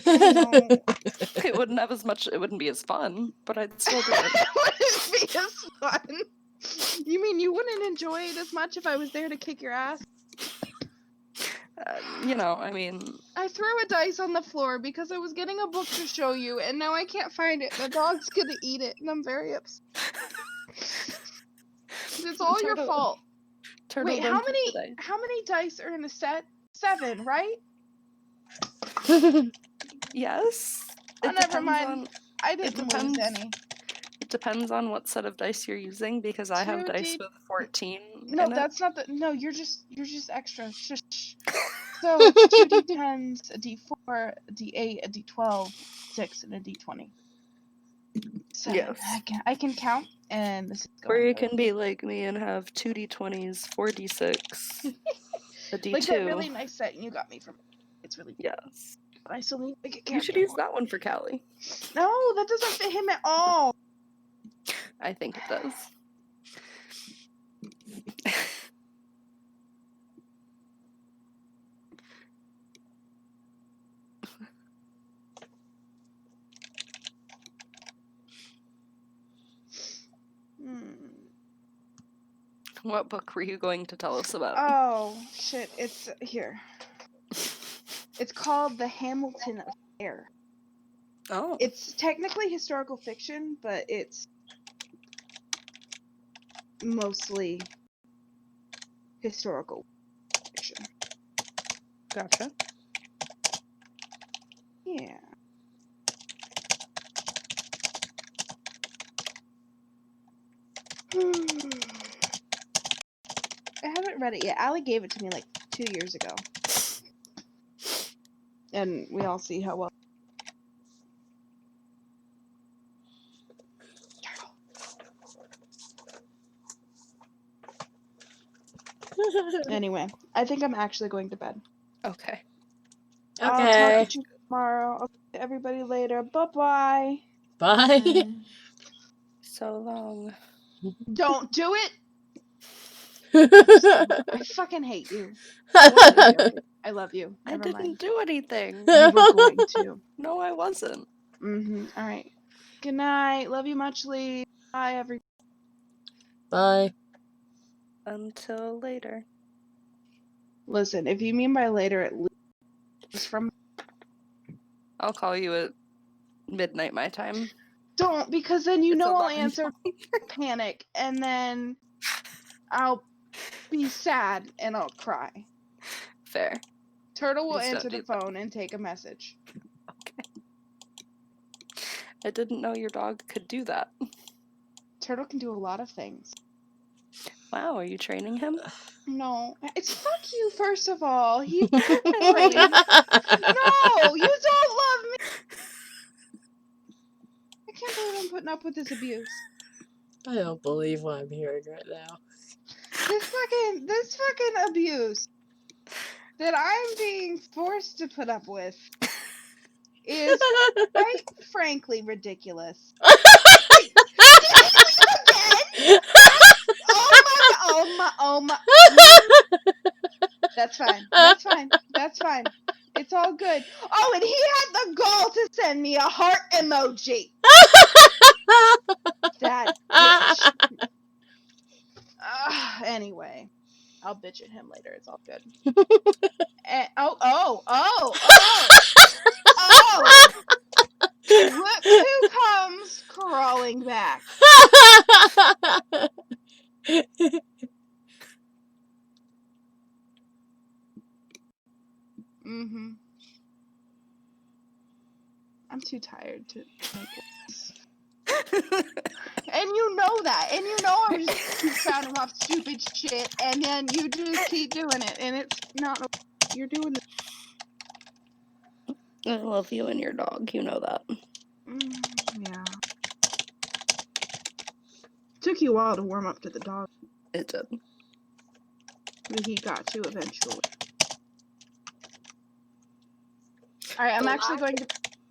It wouldn't have as much. It wouldn't be as fun, but I'd still do it. It wouldn't be as fun. You mean you wouldn't enjoy it as much if I was there to kick your ass? You know, I mean... I threw a dice on the floor because I was getting a book to show you, and now I can't find it. The dog's gonna eat it, and I'm very upset. It's all your fault. Wait, how many dice are in a set? 7, right? Yes. Oh, never mind. I didn't lose any. It depends on what set of dice you're using, because I have dice 2D with 14 No, in it. that's not the. No, you're just extra. Shush. So it's 2d10s, a d4, a d8, a d12, 6, and a d20. So Yes. I can count, and this is Or going. you can be like me and have 2d20s, 4d6, a d2. Like that really nice set you got me from. It's really. Yes. But I still need to get You should use that one for Callie. No, that doesn't fit him at all. I think it does. What book were you going to tell us about? Oh shit! It's here. It's called The Hamilton Affair. Oh. It's technically historical fiction, but it's mostly historical fiction. Gotcha. Yeah. I haven't read it yet. Allie gave it to me like 2 years ago. And we all see how well. Anyway, I think I'm actually going to bed. Okay. I'll talk to you tomorrow. I'll see everybody later. Bye-bye. Bye. So long. Don't do it! I fucking hate you. I love you. I Never didn't mind. do anything. You were going to. No, I wasn't. All right. Good night. Love you muchly. Bye, everybody. Bye. Until later. Listen, if you mean by later, at least from. I'll call you at midnight my time. Don't, because then you It's know I'll 11. answer panic, and then I'll be sad and I'll cry. Fair. Turtle will Please don't answer the do that. phone and take a message. Okay. I didn't know your dog could do that. Turtle can do a lot of things. Wow, are you training him? No, it's fuck you, first of all. He's brave. No, you don't love me. I can't believe I'm putting up with this abuse. I don't believe what I'm hearing right now. This fucking abuse that I'm being forced to put up with is quite frankly ridiculous. Wait, did you leave again? Oh my. That's fine. It's all good. Oh, and he had the gall to send me a heart emoji. That bitch. Anyway, I'll bitch at him later. It's all good. Look who comes crawling back. I'm too tired to make this. And you know that. And you know I'm just keep sounding off stupid shit. And then you just keep doing it. And it's not. You're doing it. I love you and your dog. You know that. Yeah. Took you a while to warm up to the dog. It did. But he got to eventually. Alright, I'm actually going to.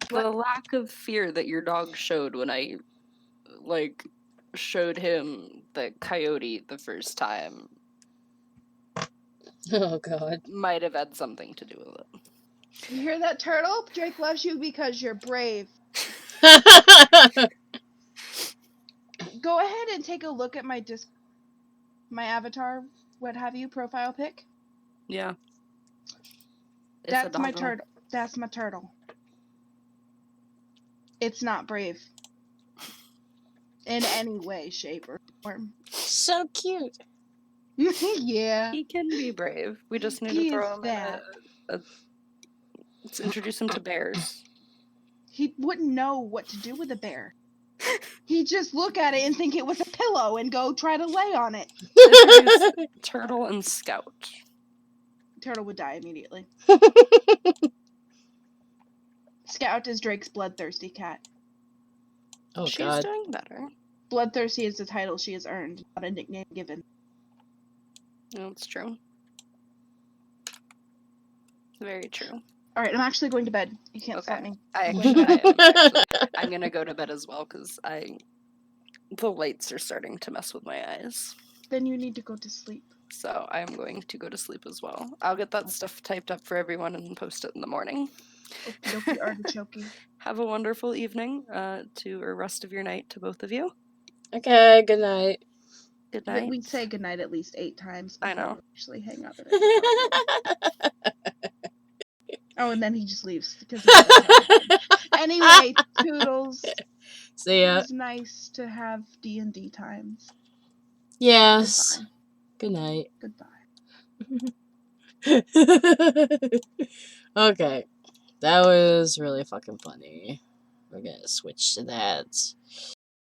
The lack of fear that your dog showed when I, showed him the coyote the first time. Oh, God. Might have had something to do with it. You hear that, Turtle? Drake loves you because you're brave. Go ahead and take a look at my avatar, what have you, profile pic. Yeah. That's my turtle. That's my turtle. It's not brave. In any way, shape, or form. So cute. Yeah. He can be brave. We just need to throw him in let's introduce him to bears. He wouldn't know what to do with a bear. He'd just look at it and think it was a pillow and go try to lay on it. Introduce Turtle and Scout. Turtle would die immediately. Scout is Drake's bloodthirsty cat. Oh She's god. doing better. Bloodthirsty is the title she has earned, not a nickname given. No, it's true. Very true. Alright, I'm actually going to bed. You can't stop Okay. me. I'm gonna go to bed as well because the lights are starting to mess with my eyes. Then you need to go to sleep. So I'm going to go to sleep as well. I'll get that stuff typed up for everyone and post it in the morning. Okie dokie artichoke. Have a wonderful evening or rest of your night to both of you. Okay, good night. Good night. We'd say goodnight at least 8 times. I know. Actually hang out. Oh, and then he just leaves. Because he anyway, toodles. See It ya. was nice to have D&D times. Yes. Goodbye. Good Goodbye. night. Okay. That was really fucking funny. We're gonna switch to that.